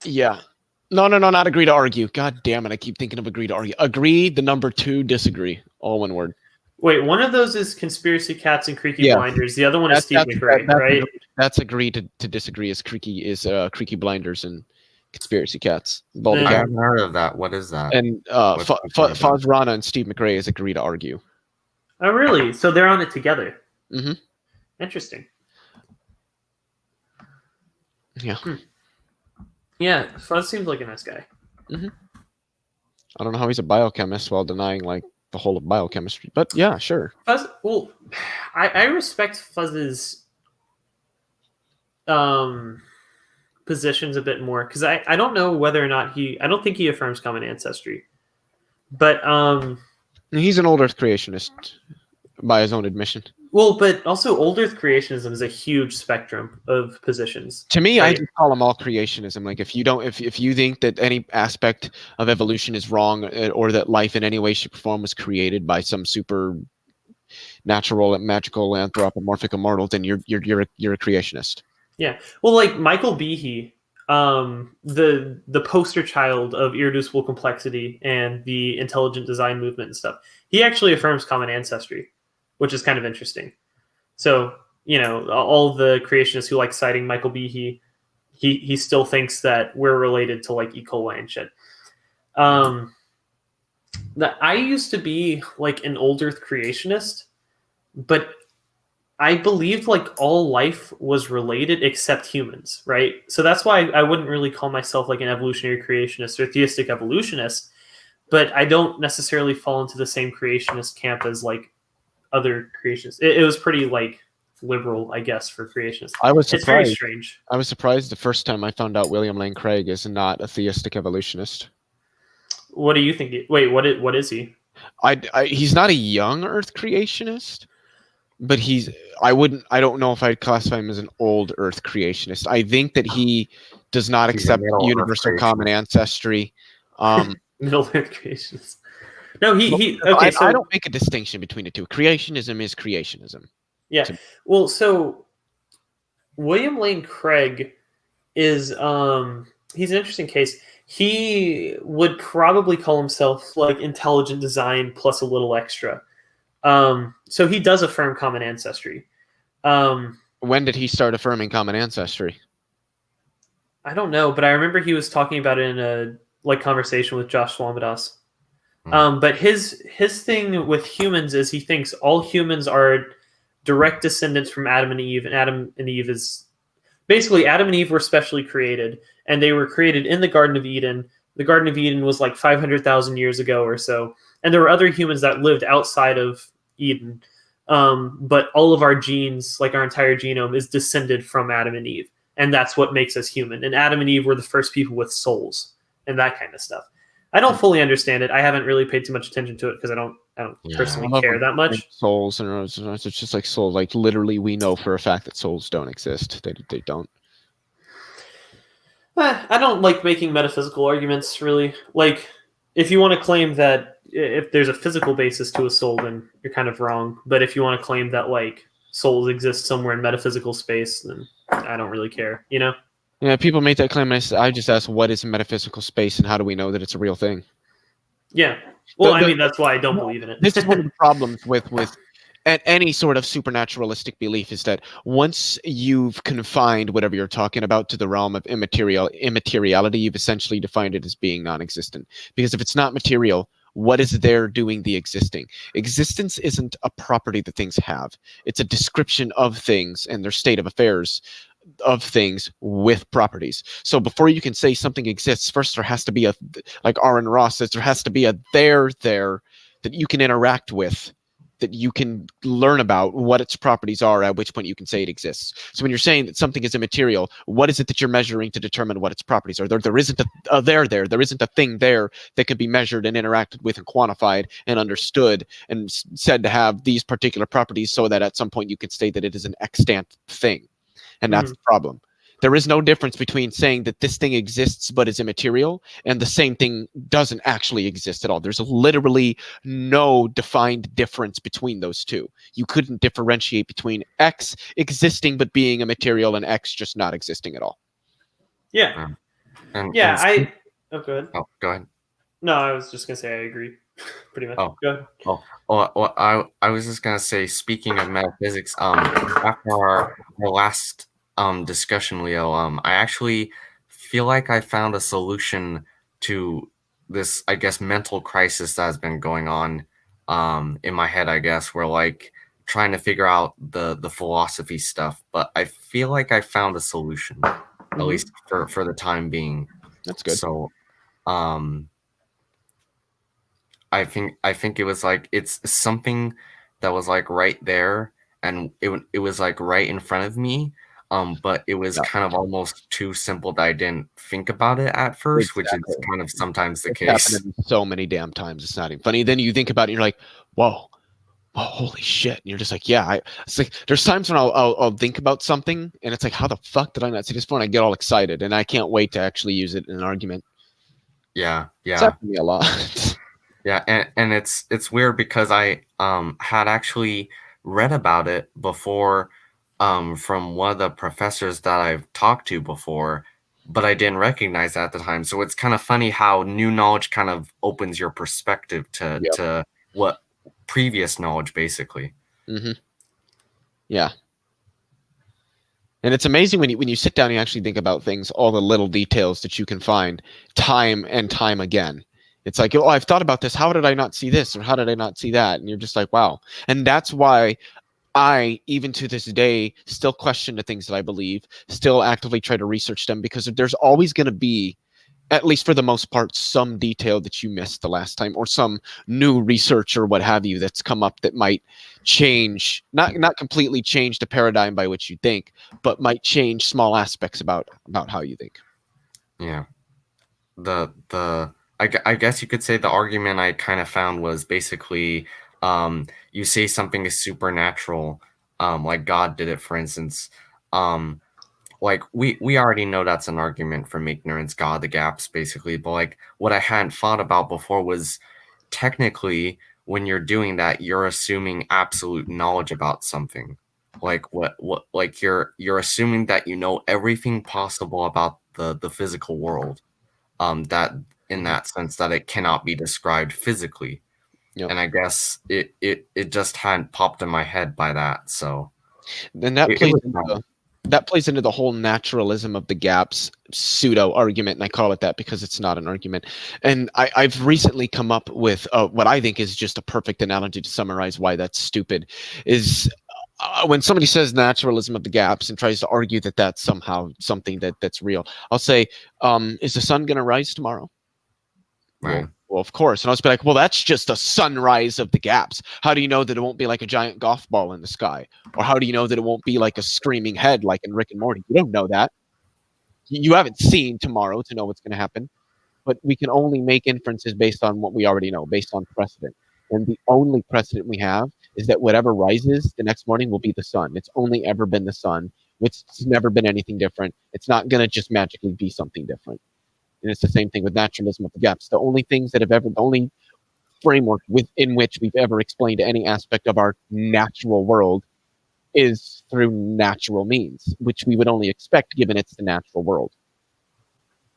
[SPEAKER 3] Yeah. No, not agree to argue. God damn it. I keep thinking of agree to argue. Agree, the number 2, disagree. All one word.
[SPEAKER 2] Wait, one of those is Conspiracy Cats and Creaky Blinders. The other one is Steve McRae, right?
[SPEAKER 3] That's agree to disagree is Creaky Blinders and Conspiracy Cats.
[SPEAKER 7] I haven't heard of that. What is that?
[SPEAKER 3] And Faz Rana and Steve McRae is agree to argue.
[SPEAKER 2] Oh, really? So they're on it together.
[SPEAKER 3] Mm-hmm.
[SPEAKER 2] Interesting.
[SPEAKER 3] Yeah.
[SPEAKER 2] Yeah, Fuzz seems like a nice guy.
[SPEAKER 3] Mm-hmm. I don't know how he's a biochemist while denying like the whole of biochemistry, but yeah, sure.
[SPEAKER 2] Fuzz, well, I respect Fuzz's positions a bit more because I don't know whether or not I don't think he affirms common ancestry, but
[SPEAKER 3] he's an old Earth creationist by his own admission.
[SPEAKER 2] Well, but also old Earth creationism is a huge spectrum of positions.
[SPEAKER 3] To me, right? I just call them all creationism. Like if you think that any aspect of evolution is wrong, or that life in any way, shape, or form was created by some super natural and magical anthropomorphic immortal, then you're a creationist.
[SPEAKER 2] Yeah. Well, like Michael Behe, the poster child of irreducible complexity and the intelligent design movement and stuff, he actually affirms common ancestry, which is kind of interesting. So, all the creationists who like citing Michael Behe, he still thinks that we're related to like E. coli and shit. I used to be like an old Earth creationist, but I believed like all life was related except humans, right? So that's why I wouldn't really call myself like an evolutionary creationist or theistic evolutionist, but I don't necessarily fall into the same creationist camp as like other creationists. It was pretty like liberal, I guess, for creationists.
[SPEAKER 3] I was surprised.
[SPEAKER 2] It's very strange.
[SPEAKER 3] I was surprised the first time I found out William Lane Craig is not a theistic evolutionist.
[SPEAKER 2] What do you think? Wait, what is he?
[SPEAKER 3] He's not a young Earth creationist, but I don't know if I'd classify him as an old Earth creationist. I think that he does not accept universal common ancestry.
[SPEAKER 2] Middle Earth creationist. No, he
[SPEAKER 3] okay. I don't make a distinction between the two. Creationism is creationism.
[SPEAKER 2] Yeah. Well, so William Lane Craig is he's an interesting case. He would probably call himself like intelligent design plus a little extra. So he does affirm common ancestry.
[SPEAKER 3] When did he start affirming common ancestry?
[SPEAKER 2] I don't know, but I remember he was talking about it in a like conversation with Josh Swamidas. But his thing with humans is he thinks all humans are direct descendants from Adam and Eve, and Adam and Eve is basically Adam and Eve were specially created, and they were created in the Garden of Eden. The Garden of Eden was like 500,000 years ago or so, and there were other humans that lived outside of Eden. But all of our genes, like our entire genome, is descended from Adam and Eve, and that's what makes us human. And Adam and Eve were the first people with souls and that kind of stuff. I don't fully understand it. I haven't really paid too much attention to it because I don't personally care that much.
[SPEAKER 3] Souls, and it's just like souls. Like literally, we know for a fact that souls don't exist. They don't.
[SPEAKER 2] I don't like making metaphysical arguments, really. Like, if you want to claim that if there's a physical basis to a soul, then you're kind of wrong. But if you want to claim that like souls exist somewhere in metaphysical space, then I don't really care.
[SPEAKER 3] Yeah, people make that claim. I just ask, what is metaphysical space, and how do we know that it's a real thing?
[SPEAKER 2] Yeah. Well, I mean, that's why I don't believe in it.
[SPEAKER 3] This is one of the problems with any sort of supernaturalistic belief, is that once you've confined whatever you're talking about to the realm of immateriality, you've essentially defined it as being non-existent. Because if it's not material, what is there doing the existing? Existence isn't a property that things have. It's a description of things and their state of affairs of things with properties. So before you can say something exists, first there has to be like Aaron Ross says, there has to be a there that you can interact with, that you can learn about what its properties are, at which point you can say it exists. So when you're saying that something is immaterial, what is it that you're measuring to determine what its properties are? There isn't a there isn't a thing there that can be measured and interacted with and quantified and understood and said to have these particular properties, so that at some point you could say that it is an extant thing. And that's the problem. There is no difference between saying that this thing exists but is immaterial and the same thing doesn't actually exist at all. There's literally no defined difference between those two. You couldn't differentiate between X existing but being immaterial and X just not existing at all.
[SPEAKER 2] Yeah.
[SPEAKER 7] And
[SPEAKER 2] Yeah,
[SPEAKER 7] go ahead.
[SPEAKER 2] Oh,
[SPEAKER 7] go ahead.
[SPEAKER 2] No, I was just gonna say I agree, pretty much.
[SPEAKER 7] Oh,
[SPEAKER 2] go ahead.
[SPEAKER 7] Well, I was just gonna say, speaking of metaphysics, after our last discussion, Leo, I actually feel like I found a solution to this, I guess, mental crisis that has been going on in my head, I guess, where like trying to figure out the philosophy stuff. But I feel like I found a solution, at least for the time being.
[SPEAKER 3] That's good.
[SPEAKER 7] So I think it was like, it's something that was like right there, and it was like right in front of me, but it was kind of almost too simple that I didn't think about it at first, which is kind of sometimes the case.
[SPEAKER 3] Happened so many damn times, it's not even funny. Then you think about it, and you're like, whoa, holy shit! And you're just like, yeah. It's like there's times when I'll think about something, and it's like, how the fuck did I not see this before? And I get all excited, and I can't wait to actually use it in an argument.
[SPEAKER 7] Yeah.
[SPEAKER 3] It's happened to me a lot.
[SPEAKER 7] Yeah, and it's weird because I had actually read about it before from one of the professors that I've talked to before, but I didn't recognize that at the time. So it's kind of funny how new knowledge kind of opens your perspective to what previous knowledge basically.
[SPEAKER 3] Yeah. And it's amazing when you sit down and you actually think about things, all the little details that you can find time and time again. It's like, oh, I've thought about this. How did I not see this? Or how did I not see that? And you're just like, wow. And that's why I, even to this day, still question the things that I believe, still actively try to research them, because there's always going to be, at least for the most part, some detail that you missed the last time, or some new research or what have you that's come up that might change, not completely change the paradigm by which you think, but might change small aspects about how you think.
[SPEAKER 7] Yeah. I guess you could say the argument I kind of found was basically, you say something is supernatural, like God did it, for instance. Like we already know that's an argument from ignorance, God, the gaps, basically. But like what I hadn't thought about before was, technically, when you're doing that, you're assuming absolute knowledge about something. Like what like you're assuming that you know everything possible about the physical world. That in that sense that it cannot be described physically.
[SPEAKER 3] Yep.
[SPEAKER 7] And I guess it just hadn't popped in my head by that. So
[SPEAKER 3] then that plays into the whole naturalism of the gaps pseudo argument, and I call it that because it's not an argument. And I've recently come up with what I think is just a perfect analogy to summarize why that's stupid. Is when somebody says naturalism of the gaps and tries to argue that that's somehow something that's real, I'll say, is the sun going to rise tomorrow?
[SPEAKER 7] Right.
[SPEAKER 3] Well, of course. And I'll just be like, well, that's just a sunrise of the gaps. How do you know that it won't be like a giant golf ball in the sky? Or how do you know that it won't be like a screaming head like in Rick and Morty? You don't know that. You haven't seen tomorrow to know what's going to happen. But we can only make inferences based on what we already know, based on precedent. And the only precedent we have is that whatever rises the next morning will be the sun. It's only ever been the sun. It's never been anything different. It's not going to just magically be something different. And it's the same thing with naturalism of the gaps. The only things that have ever, the only framework within which we've ever explained any aspect of our natural world is through natural means, which we would only expect given it's the natural world.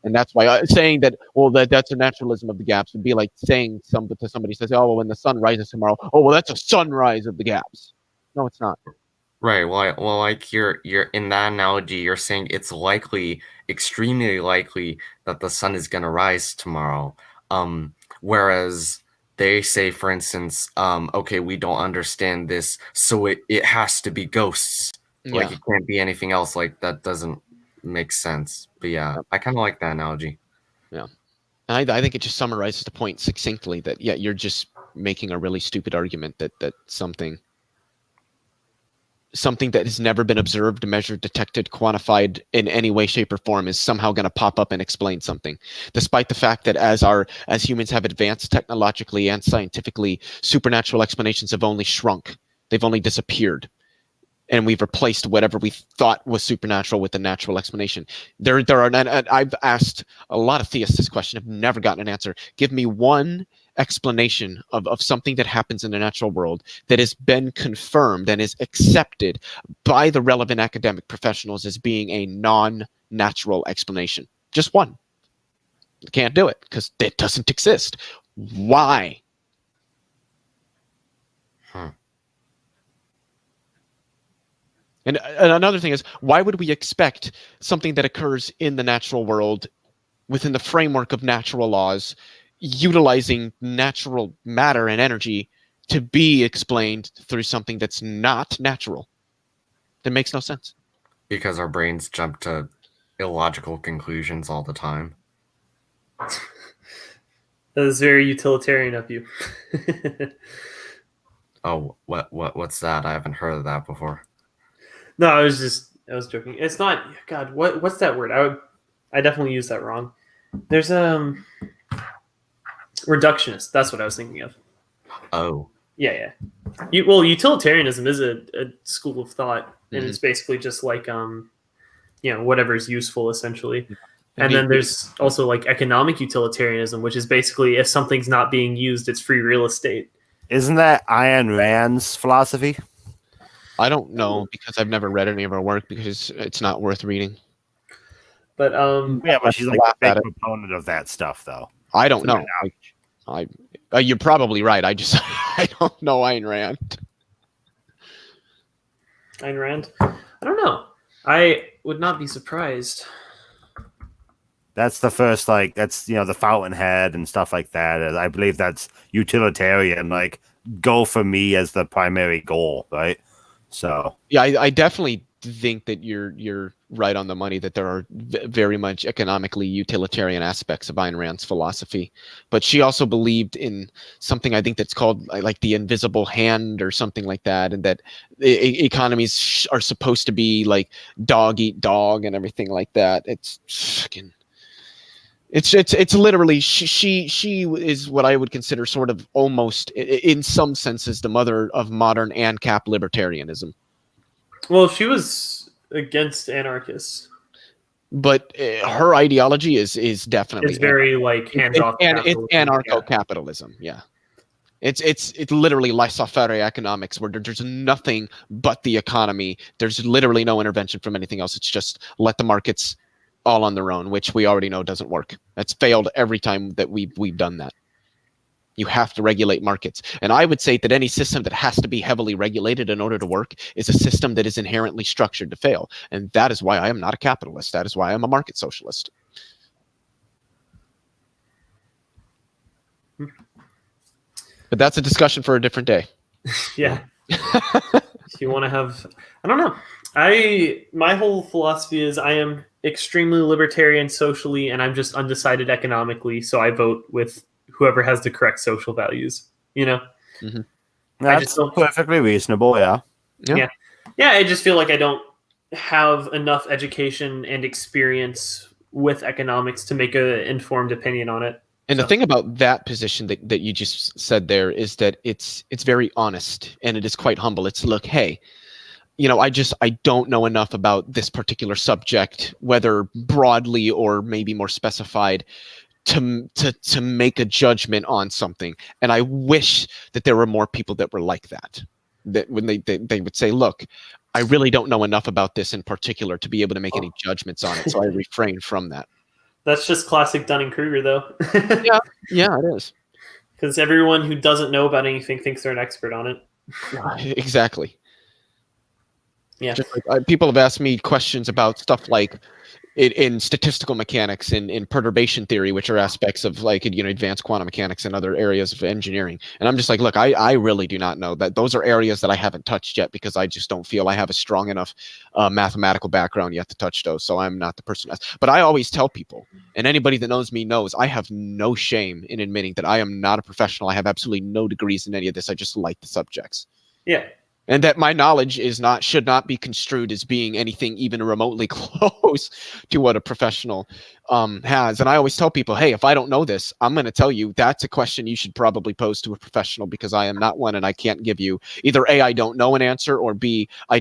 [SPEAKER 3] And that's why saying that, well, that's a naturalism of the gaps would be like saying to somebody says, oh, well, when the sun rises tomorrow, oh, well, that's a sunrise of the gaps. No, it's not.
[SPEAKER 7] Right. Well, like you're in that analogy, you're saying it's likely, extremely likely, that the sun is going to rise tomorrow. Whereas they say, for instance, okay, we don't understand this, so it has to be ghosts. Like, it can't be anything else. Like, that doesn't make sense. But yeah, I kind of like that analogy.
[SPEAKER 3] Yeah. And I think it just summarizes the point succinctly that, yeah, you're just making a really stupid argument that something that has never been observed, measured, detected, quantified in any way, shape, or form is somehow going to pop up and explain something, despite the fact that as humans have advanced technologically and scientifically, supernatural explanations have only shrunk. They've only disappeared. And we've replaced whatever we thought was supernatural with a natural explanation. There are, and I've asked a lot of theists this question. I've never gotten an answer. Give me one explanation of something that happens in the natural world that has been confirmed and is accepted by the relevant academic professionals as being a non-natural explanation. Just one. You can't do it because it doesn't exist. Why? And another thing is, why would we expect something that occurs in the natural world within the framework of natural laws, utilizing natural matter and energy, to be explained through something that's not natural? That makes no sense.
[SPEAKER 7] Because our brains jump to illogical conclusions all the time.
[SPEAKER 2] That is very utilitarian of you.
[SPEAKER 7] Oh, what's that? I haven't heard of that before.
[SPEAKER 2] No, I was joking. It's not. God, what's that word? I definitely used that wrong. There's reductionist. That's what I was thinking of.
[SPEAKER 7] Oh.
[SPEAKER 2] Yeah. Utilitarianism is a school of thought, and it's basically just like whatever's useful essentially. And then there's also like economic utilitarianism, which is basically if something's not being used, it's free real estate.
[SPEAKER 8] Isn't that Ayn Rand's philosophy?
[SPEAKER 3] I don't know because I've never read any of her work because it's not worth reading.
[SPEAKER 2] But
[SPEAKER 8] yeah, but she's like a big proponent of that stuff, though.
[SPEAKER 3] I don't know. You're probably right. I don't know Ayn Rand.
[SPEAKER 2] Ayn Rand? I don't know. I would not be surprised.
[SPEAKER 8] That's the first, that's, the fountainhead and stuff like that. I believe that's utilitarian, go for me as the primary goal, right? So
[SPEAKER 3] yeah, I definitely think that you're right on the money that there are very much economically utilitarian aspects of Ayn Rand's philosophy, but she also believed in something I think that's called like the invisible hand or something like that, and that economies are supposed to be like dog eat dog and everything like that. It's fucking. It's literally she is what I would consider sort of almost in some senses the mother of modern ANCAP libertarianism.
[SPEAKER 2] Well, she was against anarchists, but
[SPEAKER 3] her ideology is definitely
[SPEAKER 2] very hands-off.
[SPEAKER 3] It's anarcho-capitalism. Yeah, it's literally laissez-faire economics where there's nothing but the economy. There's literally no intervention from anything else. It's just let the markets all on their own, which we already know doesn't work. That's failed every time that we've done that. You have to regulate markets. And I would say that any system that has to be heavily regulated in order to work is a system that is inherently structured to fail. And that is why I am not a capitalist. That is why I'm a market socialist. But that's a discussion for a different day.
[SPEAKER 2] Yeah. If you want to have, I don't know. My whole philosophy is I am extremely libertarian socially, and I'm just undecided economically. So I vote with whoever has the correct social values.
[SPEAKER 8] Mm-hmm. That's perfectly reasonable. Yeah.
[SPEAKER 2] I just feel like I don't have enough education and experience with economics to make an informed opinion on it.
[SPEAKER 3] And the thing about that position that you just said there is that it's very honest and it is quite humble. It's look, hey, I don't know enough about this particular subject, whether broadly or maybe more specified, to make a judgment on something. And I wish that there were more people that were like that. that when they would say, look, I really don't know enough about this in particular to be able to make any judgments on it, so I refrain from that.
[SPEAKER 2] That's just classic Dunning-Kruger, though.
[SPEAKER 3] Yeah, it is.
[SPEAKER 2] Because everyone who doesn't know about anything thinks they're an expert on it.
[SPEAKER 3] Exactly.
[SPEAKER 2] Yeah.
[SPEAKER 3] Just like, people have asked me questions about stuff like in statistical mechanics, in perturbation theory, which are aspects of like advanced quantum mechanics and other areas of engineering. And I'm just like, look, I really do not know that. Those are areas that I haven't touched yet because I just don't feel I have a strong enough mathematical background yet to touch those. So I'm not the person. But I always tell people, and anybody that knows me knows, I have no shame in admitting that I am not a professional. I have absolutely no degrees in any of this. I just like the subjects.
[SPEAKER 2] Yeah.
[SPEAKER 3] And that my knowledge should not be construed as being anything even remotely close to what a professional has. And I always tell people, hey, if I don't know this, I'm going to tell you that's a question you should probably pose to a professional, because I am not one, and I can't give you either A, I don't know an answer, or B, I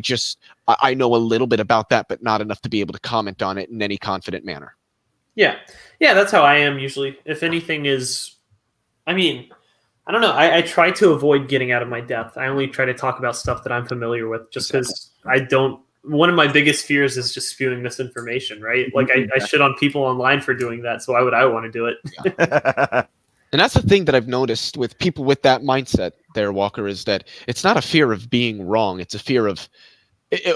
[SPEAKER 3] know a little bit about that, but not enough to be able to comment on it in any confident manner.
[SPEAKER 2] Yeah. Yeah, that's how I am usually. If anything is, I don't know. I try to avoid getting out of my depth. I only try to talk about stuff that I'm familiar with, just because I don't. One of my biggest fears is just spewing misinformation, right? Like I shit on people online for doing that, so why would I want to do it?
[SPEAKER 3] Yeah. And that's the thing that I've noticed with people with that mindset there, Walker, is that it's not a fear of being wrong. It's a fear of,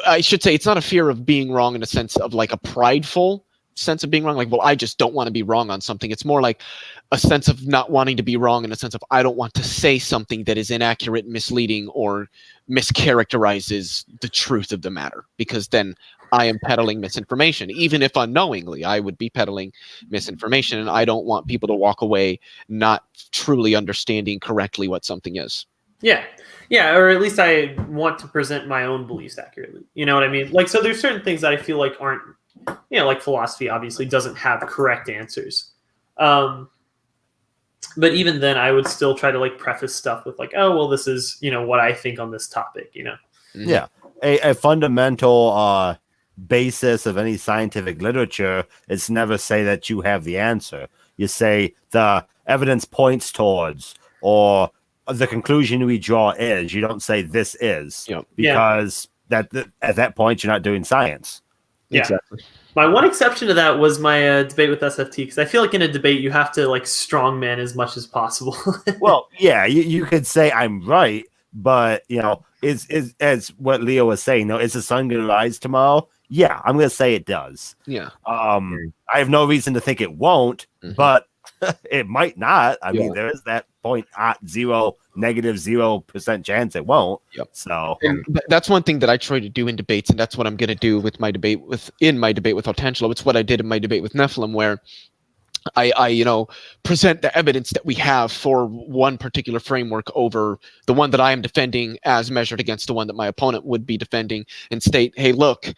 [SPEAKER 3] I should say, it's not a fear of being wrong in a sense of like a prideful sense of being wrong. Like, well, I just don't want to be wrong on something. It's more like a sense of not wanting to be wrong in a sense of I don't want to say something that is inaccurate, misleading, or mischaracterizes the truth of the matter, because then I am peddling misinformation. Even if unknowingly, I would be peddling misinformation, and I don't want people to walk away not truly understanding correctly what something is.
[SPEAKER 2] Yeah. Yeah, or at least I want to present my own beliefs accurately. You know what I mean? Like, so there's certain things that I feel like aren't, like philosophy obviously doesn't have correct answers. But even then, I would still try to like preface stuff with like, oh, well, this is, what I think on this topic,
[SPEAKER 8] Mm-hmm. Yeah. A fundamental basis of any scientific literature is never say that you have the answer. You say the evidence points towards, or the conclusion we draw is. You don't say this is, because that at that point you're not doing science.
[SPEAKER 2] Yeah. Exactly. My one exception to that was my debate with SFT, because I feel like in a debate you have to like strongman as much as possible.
[SPEAKER 8] Well, yeah, you could say I'm right, but is as what Leo was saying, is the sun going to rise tomorrow? Yeah, I'm going to say it does.
[SPEAKER 3] Yeah.
[SPEAKER 8] I have no reason to think it won't, but it might not. I mean, there is that -0% chance it won't.
[SPEAKER 3] Yep.
[SPEAKER 8] So
[SPEAKER 3] that's one thing that I try to do in debates, and that's what I'm going to do with my debate with Altangelo. It's what I did in my debate with Nephilim, where I present the evidence that we have for one particular framework over the one that I am defending as measured against the one that my opponent would be defending, and state, hey, look,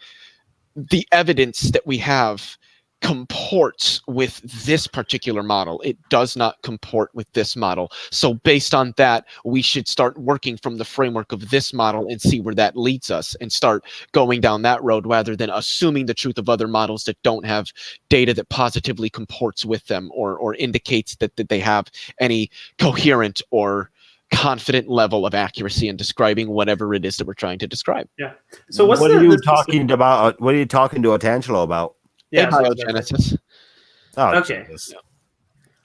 [SPEAKER 3] the evidence that we have comports with this particular model. It does not comport with this model. So based on that, we should start working from the framework of this model and see where that leads us, and start going down that road, rather than assuming the truth of other models that don't have data that positively comports with them, or indicates that they have any coherent or confident level of accuracy in describing whatever it is that we're trying to describe.
[SPEAKER 2] Yeah. So
[SPEAKER 8] what are you talking about? What are you talking to Atangelo about?
[SPEAKER 2] Yeah,
[SPEAKER 3] abiogenesis.
[SPEAKER 8] Oh,
[SPEAKER 2] okay.
[SPEAKER 8] Jesus.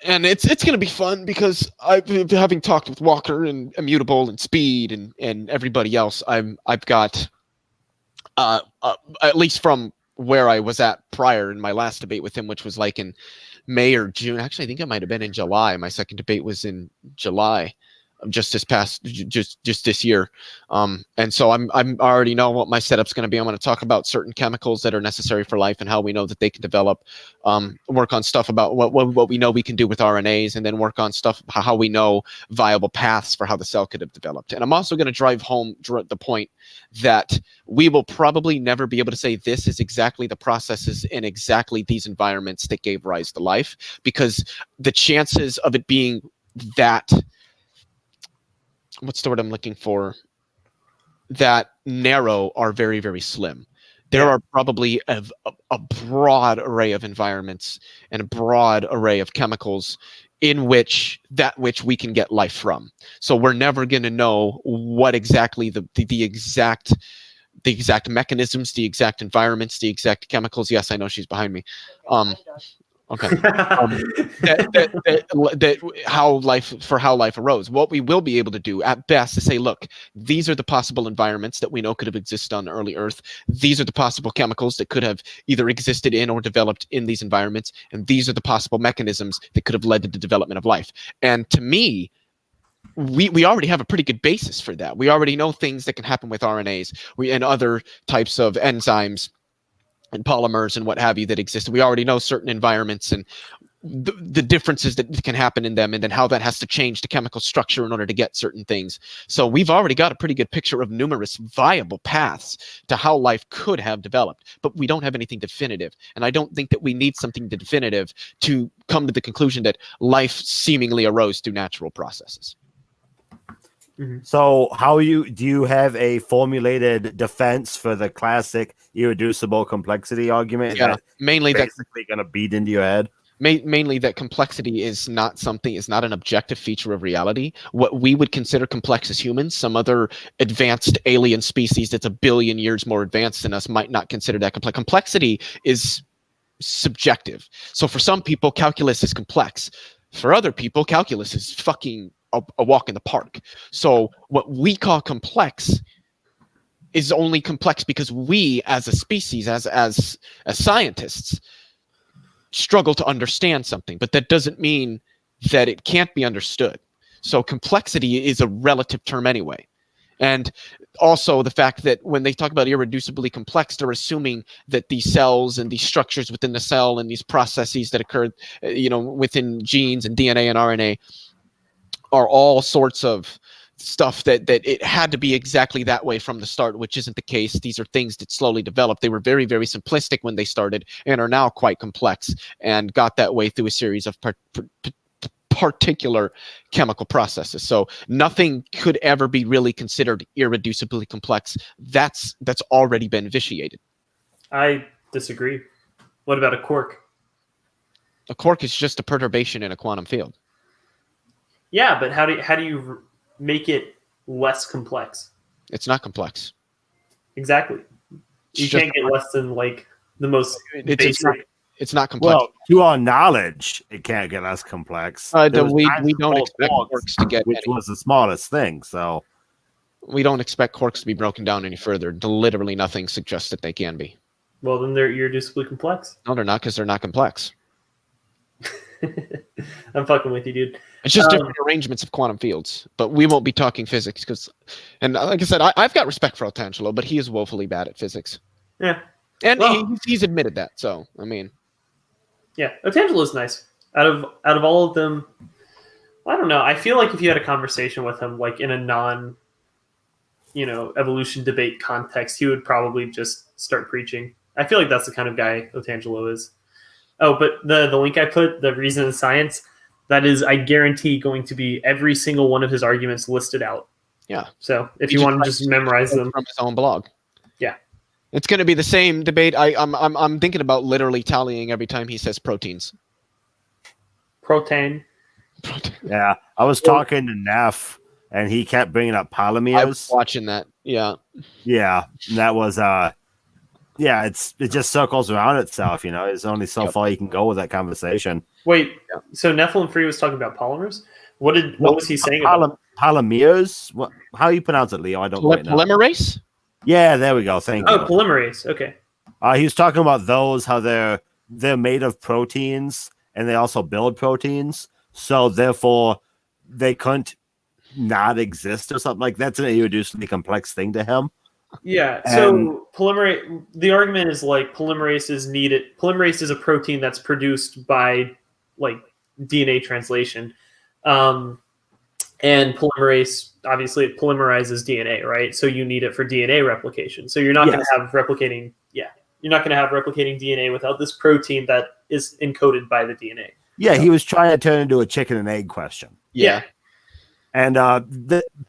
[SPEAKER 3] And it's going to be fun, because having talked with Walker and Immutable and Speed and everybody else, I've got at least from where I was at prior in my last debate with him, which was like in May or June. Actually, I think it might have been in July. My second debate was in July. Just this year, and so I'm already know what my setup's going to be. I'm going to talk about certain chemicals that are necessary for life and how we know that they can develop. Work on stuff about what we know we can do with RNAs, and then work on stuff how we know viable paths for how the cell could have developed. And I'm also going to drive home the point that we will probably never be able to say this is exactly the processes in exactly these environments that gave rise to life, because the chances of it being that, what's the word I'm looking for, that narrow, are very, very slim. There are probably a broad array of environments and a broad array of chemicals in which we can get life from. So we're never going to know what exactly the exact mechanisms, the exact environments, the exact chemicals. Yes, I know she's behind me. Okay. How life arose. What we will be able to do at best is say, look, these are the possible environments that we know could have existed on early Earth. These are the possible chemicals that could have either existed in or developed in these environments, and these are the possible mechanisms that could have led to the development of life. And to me, we already have a pretty good basis for that. We already know things that can happen with RNAs and other types of enzymes and polymers and what have you that exist. We already know certain environments and the differences that can happen in them, and then how that has to change the chemical structure in order to get certain things. So we've already got a pretty good picture of numerous viable paths to how life could have developed, but we don't have anything definitive. And I don't think that we need something definitive to come to the conclusion that life seemingly arose through natural processes.
[SPEAKER 8] So do you have a formulated defense for the classic irreducible complexity argument?
[SPEAKER 3] Yeah, mainly
[SPEAKER 8] basically going to beat into your head.
[SPEAKER 3] Mainly that complexity is not an objective feature of reality. What we would consider complex as humans, some other advanced alien species that's 1 billion years more advanced than us might not consider that complex. Complexity is subjective. So for some people, calculus is complex. For other people, calculus is fucking a walk in the park. So what we call complex is only complex because we, as a species, as scientists, struggle to understand something. But that doesn't mean that it can't be understood. So complexity is a relative term anyway. And also the fact that when they talk about irreducibly complex, they're assuming that these cells and these structures within the cell and these processes that occur, within genes and DNA and RNA are all sorts of stuff that it had to be exactly that way from the start, which isn't the case. These are things that slowly developed. They were very, very simplistic when they started and are now quite complex and got that way through a series of particular chemical processes. So nothing could ever be really considered irreducibly complex. That's already been vitiated.
[SPEAKER 2] I disagree. What about a quark?
[SPEAKER 3] A quark is just a perturbation in a quantum field.
[SPEAKER 2] Yeah, but how do you make it less complex?
[SPEAKER 3] It's not complex.
[SPEAKER 2] Exactly. You can't get less than like the most basic.
[SPEAKER 3] It's not complex.
[SPEAKER 8] Well, to our knowledge, it can't get less complex.
[SPEAKER 3] We don't expect quarks to get
[SPEAKER 8] which was the smallest thing. So
[SPEAKER 3] we don't expect quarks to be broken down any further. Literally nothing suggests that they can be.
[SPEAKER 2] Well, then they're irreducibly complex.
[SPEAKER 3] No, they're not, because they're not complex.
[SPEAKER 2] I'm fucking with you, dude.
[SPEAKER 3] It's just different arrangements of quantum fields, but we won't be talking physics and like I said, I've got respect for Altangelo, but he is woefully bad at physics.
[SPEAKER 2] Yeah,
[SPEAKER 3] and he's admitted that. So I mean,
[SPEAKER 2] yeah, Otangelo's nice. Out of all of them, I don't know. I feel like if you had a conversation with him, like in a non, evolution debate context, he would probably just start preaching. I feel like that's the kind of guy Otangelo is. Oh, but the link I put, the Reason and Science, that is, I guarantee, going to be every single one of his arguments listed out.
[SPEAKER 3] Yeah.
[SPEAKER 2] So if you want to just memorize them
[SPEAKER 3] from his own blog.
[SPEAKER 2] Yeah.
[SPEAKER 3] It's going to be the same debate. I'm thinking about literally tallying every time he says proteins.
[SPEAKER 2] Protein.
[SPEAKER 8] Yeah, I was talking to Neff, and he kept bringing up polymers.
[SPEAKER 3] I was watching that. Yeah.
[SPEAKER 8] Yeah, that was yeah, it just circles around itself. There's only so far you can go with that conversation.
[SPEAKER 2] Wait, so Nephilim Free was talking about polymers? What was he saying about
[SPEAKER 8] polymers? How do you pronounce it, Leo? I don't quite know.
[SPEAKER 3] Polymerase?
[SPEAKER 8] Yeah, there we go. Thank you.
[SPEAKER 2] Oh, polymerase. Okay.
[SPEAKER 8] He was talking about those, how they're made of proteins and they also build proteins. So therefore, they couldn't not exist or something like that. That's an irreducibly complex thing to him.
[SPEAKER 2] Yeah. So polymerase. The argument is like polymerase is needed. Polymerase is a protein that's produced by like DNA translation, and polymerase obviously it polymerizes DNA, right? So you need it for DNA replication. So you're not going to have replicating. Yeah, you're not going to have replicating DNA without this protein that is encoded by the DNA.
[SPEAKER 8] Yeah, he was trying to turn into a chicken and egg question.
[SPEAKER 2] Yeah.
[SPEAKER 8] And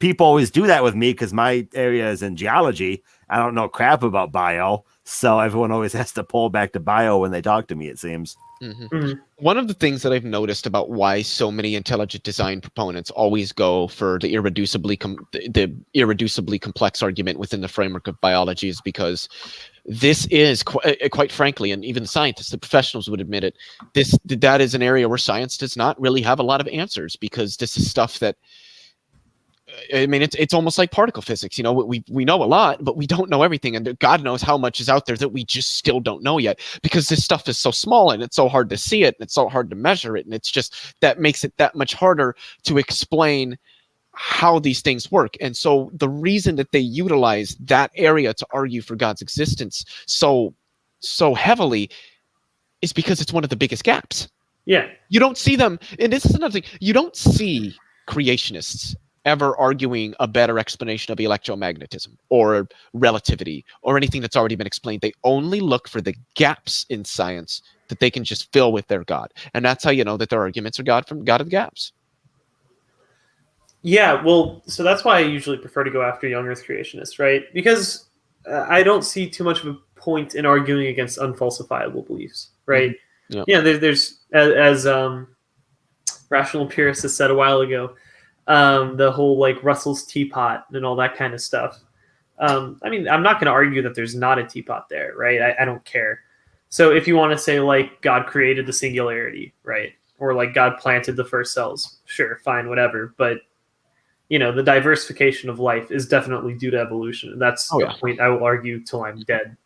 [SPEAKER 8] people always do that with me because my area is in geology. I don't know crap about bio, so everyone always has to pull back to bio when they talk to me, it seems.
[SPEAKER 3] One of the things that I've noticed about why so many intelligent design proponents always go for the irreducibly complex argument within the framework of biology is because this is quite frankly, and even the scientists, the professionals would admit it, that is an area where science does not really have a lot of answers, because this is stuff that, I mean, it's almost like particle physics. You know, we know a lot, but we don't know everything, and God knows how much is out there that we just still don't know yet, because this stuff is so small and it's so hard to see it and it's so hard to measure it, and it's just that makes it that much harder to explain how these things work. And so the reason that they utilize that area to argue for God's existence so heavily is because it's one of the biggest gaps.
[SPEAKER 2] Yeah.
[SPEAKER 3] You don't see them, and this is another thing, you don't see creationists ever arguing a better explanation of electromagnetism or relativity or anything that's already been explained. They only look for the gaps in science that they can just fill with their God. And that's how you know that their arguments are God of the gaps.
[SPEAKER 2] Yeah, well, so that's why I usually prefer to go after young Earth creationists, right? Because I don't see too much of a point in arguing against unfalsifiable beliefs, right?
[SPEAKER 3] Yep.
[SPEAKER 2] Yeah, there's as rational empiricists has said a while ago, the whole like Russell's teapot and all that kind of stuff. I mean, I'm not going to argue that there's not a teapot there, right? I don't care. So if you want to say like God created the singularity, right? Or like God planted the first cells, sure, fine, whatever. But you know, the diversification of life is definitely due to evolution, and that's a point I will argue till I'm dead.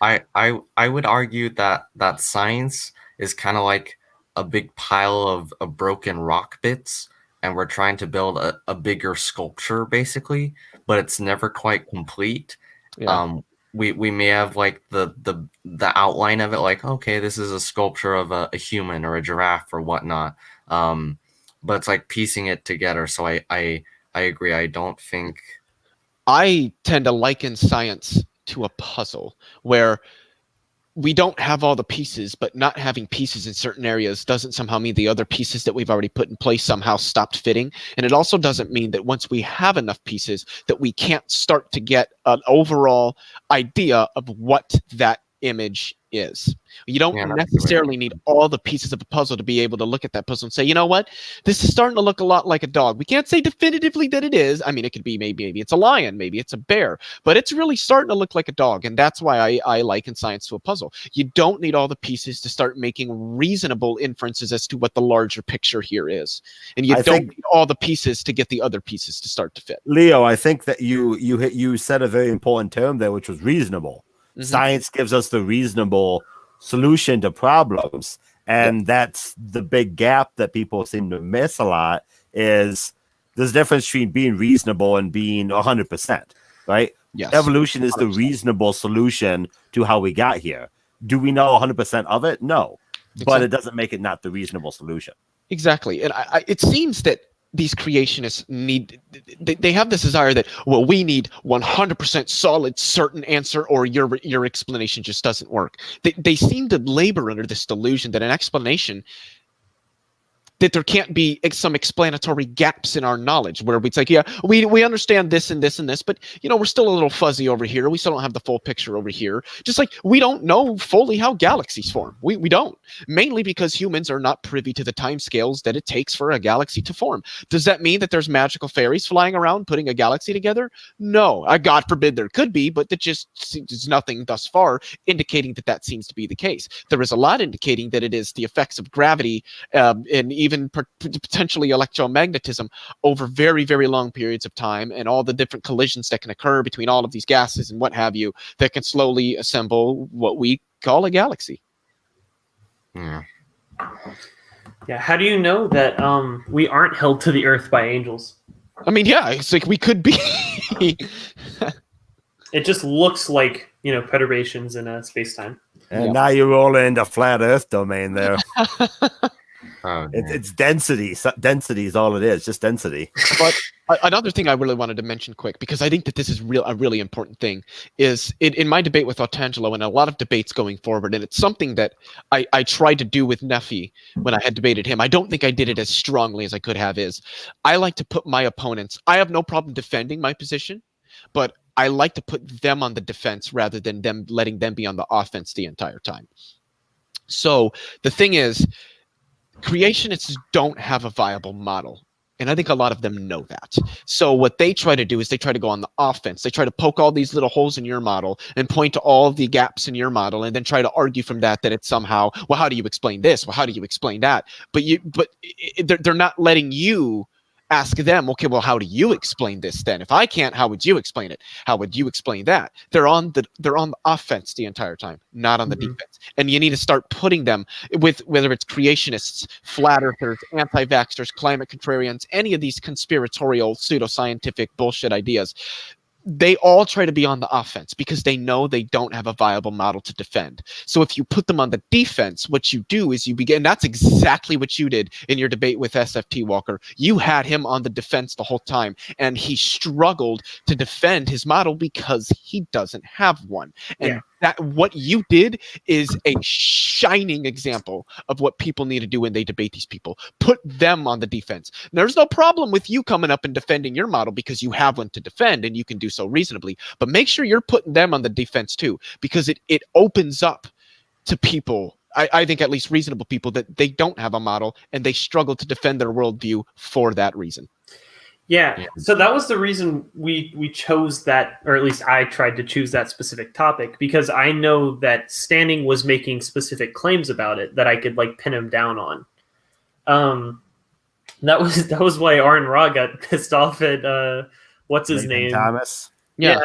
[SPEAKER 7] I would argue that science is kind of like a big pile of broken rock bits, and we're trying to build a bigger sculpture, basically, but it's never quite complete.
[SPEAKER 3] Yeah.
[SPEAKER 7] We may have like the outline of it, like, okay, this is a sculpture of a human or a giraffe or whatnot. But it's like piecing it together. So I agree. I don't think.
[SPEAKER 3] I tend to liken science to a puzzle where we don't have all the pieces, but not having pieces in certain areas doesn't somehow mean the other pieces that we've already put in place somehow stopped fitting. And it also doesn't mean that once we have enough pieces that we can't start to get an overall idea of what that image is. You don't necessarily need all the pieces of a puzzle to be able to look at that puzzle and say, you know what, this is starting to look a lot like a dog. We can't say definitively that it is. I mean, it could be maybe it's a lion, maybe it's a bear, but it's really starting to look like a dog. And that's why I liken science to a puzzle. You don't need all the pieces to start making reasonable inferences as to what the larger picture here is. And you don't need all the pieces to get the other pieces to start to fit.
[SPEAKER 8] Leo, I think that you said a very important term there, which was reasonable. Mm-hmm. Science gives us the reasonable solution to problems, and that's the big gap that people seem to miss a lot. Is there's a difference between being reasonable and being 100%, right?
[SPEAKER 3] Yes.
[SPEAKER 8] Evolution is 100%. The reasonable solution to how we got here. Do we know 100% of it? No, but it doesn't make it not the reasonable solution. Exactly.
[SPEAKER 3] And it seems that these creationists they have this desire that, well, we need 100% solid, certain answer, or your explanation just doesn't work. They seem to labor under this delusion that an explanation, that there can't be some explanatory gaps in our knowledge where we'd say, yeah, we understand this and this and this, but you know, we're still a little fuzzy over here. We still don't have the full picture over here. Just like we don't know fully how galaxies form. We don't, mainly because humans are not privy to the timescales that it takes for a galaxy to form. Does that mean that there's magical fairies flying around putting a galaxy together? No, God forbid there could be, but that just is nothing thus far indicating that seems to be the case. There is a lot indicating that it is the effects of gravity and even potentially electromagnetism over very, very long periods of time, and all the different collisions that can occur between all of these gases and what have you that can slowly assemble what we call a galaxy.
[SPEAKER 2] Yeah. How do you know that we aren't held to the earth by angels?
[SPEAKER 3] I mean, yeah, it's like we could be.
[SPEAKER 2] It just looks like, you know, perturbations in space-time.
[SPEAKER 8] And now you're all into flat earth domain there. It's density. Density is all it is, just density.
[SPEAKER 3] But another thing I really wanted to mention quick, because I think that this is a really important thing, is in my debate with Otangelo and a lot of debates going forward, and it's something that I tried to do with Nephi when I had debated him. I don't think I did it as strongly as I could have, is I like to put my opponents, I have no problem defending my position, but I like to put them on the defense rather than them letting them be on the offense the entire time. So the thing is, creationists don't have a viable model. And I think a lot of them know that. So what they try to do is they try to go on the offense. They try to poke all these little holes in your model and point to all the gaps in your model and then try to argue from that it's somehow, well, how do you explain this? Well, how do you explain that? But they're not letting you ask them, okay, well, how do you explain this then? If I can't, how would you explain it? How would you explain that? They're on the offense the entire time, not on the defense. And you need to start putting them with, whether it's creationists, flat earthers, anti-vaxxers, climate contrarians, any of these conspiratorial pseudoscientific bullshit ideas. They all try to be on the offense because they know they don't have a viable model to defend. So if you put them on the defense, what you do is you begin. That's exactly what you did in your debate with SFT Walker. You had him on the defense the whole time, and he struggled to defend his model because he doesn't have one. And that what you did is a shining example of what people need to do when they debate these people. Put them on the defense. There's no problem with you coming up and defending your model because you have one to defend and you can do so reasonably, but make sure you're putting them on the defense too, because it opens up to people, I think at least reasonable people, that they don't have a model and they struggle to defend their worldview for that reason.
[SPEAKER 2] Yeah, so that was the reason we chose that, or at least I tried to choose that specific topic, because I know that Standing was making specific claims about it that I could like pin him down on. That was why Arn Ra got pissed off at what's his name?
[SPEAKER 8] Thomas.
[SPEAKER 2] Yeah.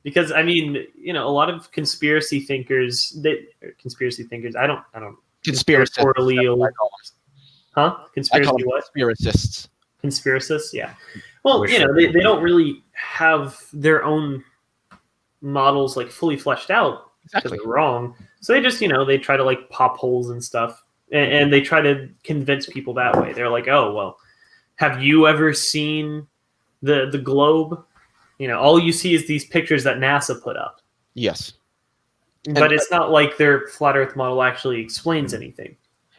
[SPEAKER 2] Because I mean, you know, a lot of conspiracy thinkers, I don't
[SPEAKER 3] Conspiracists.
[SPEAKER 2] Huh? Conspiracy what?
[SPEAKER 3] Conspiracists.
[SPEAKER 2] Conspiracists, yeah. Well, you know, they don't really have their own models like fully fleshed out.
[SPEAKER 3] Exactly.
[SPEAKER 2] They're wrong. So they just, you know, they try to like pop holes and stuff, and they try to convince people that way. They're like, oh, well, have you ever seen the globe? You know, all you see is these pictures that NASA put up.
[SPEAKER 3] Yes.
[SPEAKER 2] But it's not like their flat Earth model actually explains anything.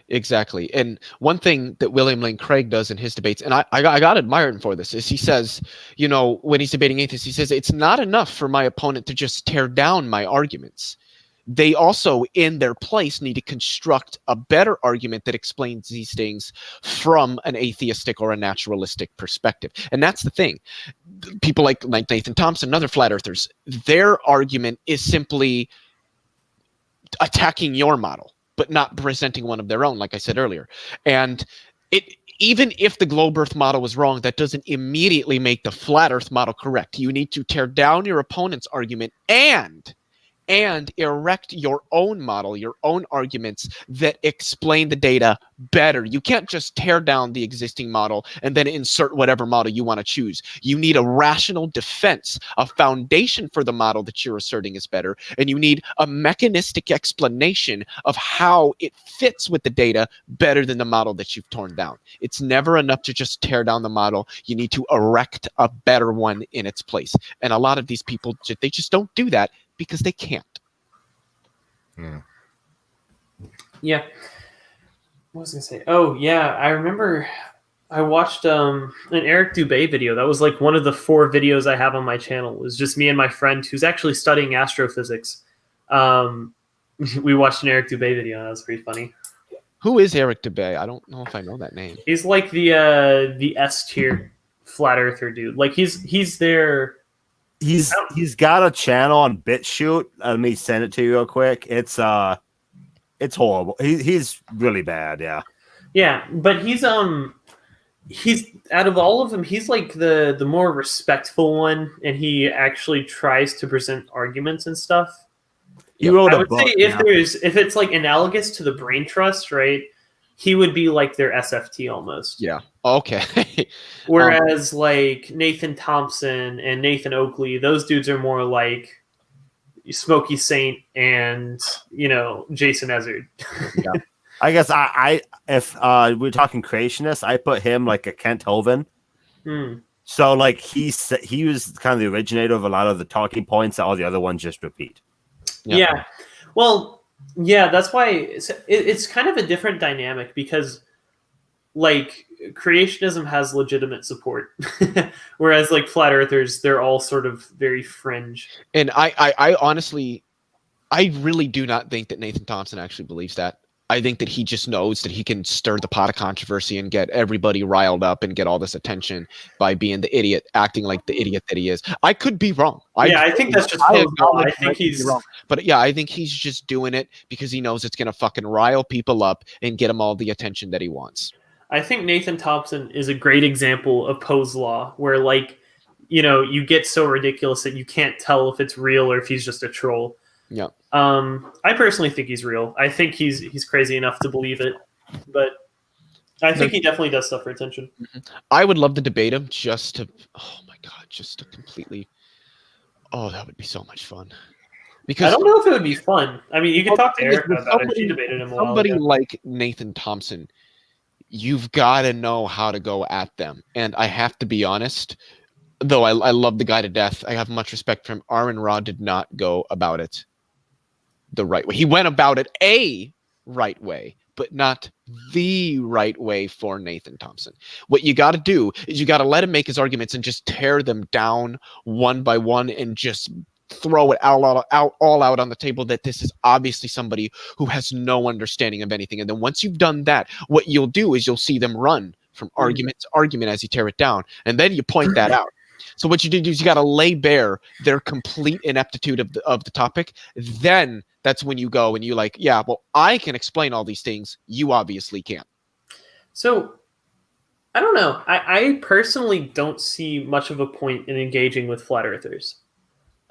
[SPEAKER 3] Exactly. And one thing that William Lane Craig does in his debates, and I got to admire him for this, is he says, you know, when he's debating atheists, he says, it's not enough for my opponent to just tear down my arguments. They also, in their place, need to construct a better argument that explains these things from an atheistic or a naturalistic perspective. And that's the thing. People like Nathan Thompson and other flat earthers, their argument is simply attacking your model, but not presenting one of their own, like I said earlier. And even if the globe Earth model was wrong, that doesn't immediately make the flat Earth model correct. You need to tear down your opponent's argument and erect your own model, your own arguments that explain the data better. You can't just tear down the existing model and then insert whatever model you want to choose. You need a rational defense, a foundation for the model that you're asserting is better, and you need a mechanistic explanation of how it fits with the data better than the model that you've torn down. It's never enough to just tear down the model. You need to erect a better one in its place. And a lot of these people, they just don't do that because they can't.
[SPEAKER 2] Yeah. What was I going to say? Oh, yeah. I remember I watched an Eric Dubay video. That was like one of the 4 videos I have on my channel. It was just me and my friend who's actually studying astrophysics. We watched an Eric Dubay video, and that was pretty funny.
[SPEAKER 3] Who is Eric Dubay? I don't know if I know that name.
[SPEAKER 2] He's like the S tier flat earther dude. Like he's there.
[SPEAKER 8] He's got a channel on BitChute. Let me send it to you real quick. It's horrible. He's really bad.
[SPEAKER 2] Yeah, but he's out of all of them, he's like the more respectful one, and he actually tries to present arguments and stuff.
[SPEAKER 8] He wrote
[SPEAKER 2] I
[SPEAKER 8] a
[SPEAKER 2] would
[SPEAKER 8] book.
[SPEAKER 2] say if it's like analogous to the Brain Trust, right? He would be like their SFT almost.
[SPEAKER 3] Yeah. Okay.
[SPEAKER 2] Whereas like Nathan Thompson and Nathan Oakley, those dudes are more like Smokey Saint and, you know, Jason Ezard.
[SPEAKER 8] Yeah. I guess if we're talking creationists, I put him like a Kent Hovind. So like he was kind of the originator of a lot of the talking points that all the other ones just repeat.
[SPEAKER 2] Yeah. Well, yeah, that's why it's kind of a different dynamic, because like creationism has legitimate support, whereas like flat earthers, they're all sort of very fringe.
[SPEAKER 3] And I honestly, I really do not think that Nathan Thompson actually believes that. I think that he just knows that he can stir the pot of controversy and get everybody riled up and get all this attention by being the idiot, acting like the idiot that he is. I could be wrong.
[SPEAKER 2] I think that's just I think he's
[SPEAKER 3] wrong. But yeah, I think he's just doing it because he knows it's going to fucking rile people up and get him all the attention that he wants.
[SPEAKER 2] I think Nathan Thompson is a great example of Poe's law, where like, you get so ridiculous that you can't tell if it's real or if he's just a troll.
[SPEAKER 3] Yeah.
[SPEAKER 2] I personally think he's real. I think he's crazy enough to believe it, but I think he definitely does stuff for attention.
[SPEAKER 3] I would love to debate him just to, oh my god, just to completely. Oh, that would be so much fun. Because
[SPEAKER 2] I don't know if it would be fun. I mean, you could talk to Erica about it. She debated him a while
[SPEAKER 3] somebody
[SPEAKER 2] ago.
[SPEAKER 3] like Nathan Thompson, you've got to know how to go at them. And I have to be honest, though I love the guy to death, I have much respect for him. Aaron Ra did not go about it the right way. He went about it a right way, but not the right way for Nathan Thompson. What you got to do is you got to let him make his arguments and just tear them down one by one and just throw it all out on the table that this is obviously somebody who has no understanding of anything. And then once you've done that, what you'll do is you'll see them run from argument to argument as you tear it down. And then you point that out. So what you do is you got to lay bare their complete ineptitude of the topic. Then that's when you go and you like, yeah, well, I can explain all these things. You obviously can't.
[SPEAKER 2] So I don't know. I personally don't see much of a point in engaging with flat earthers.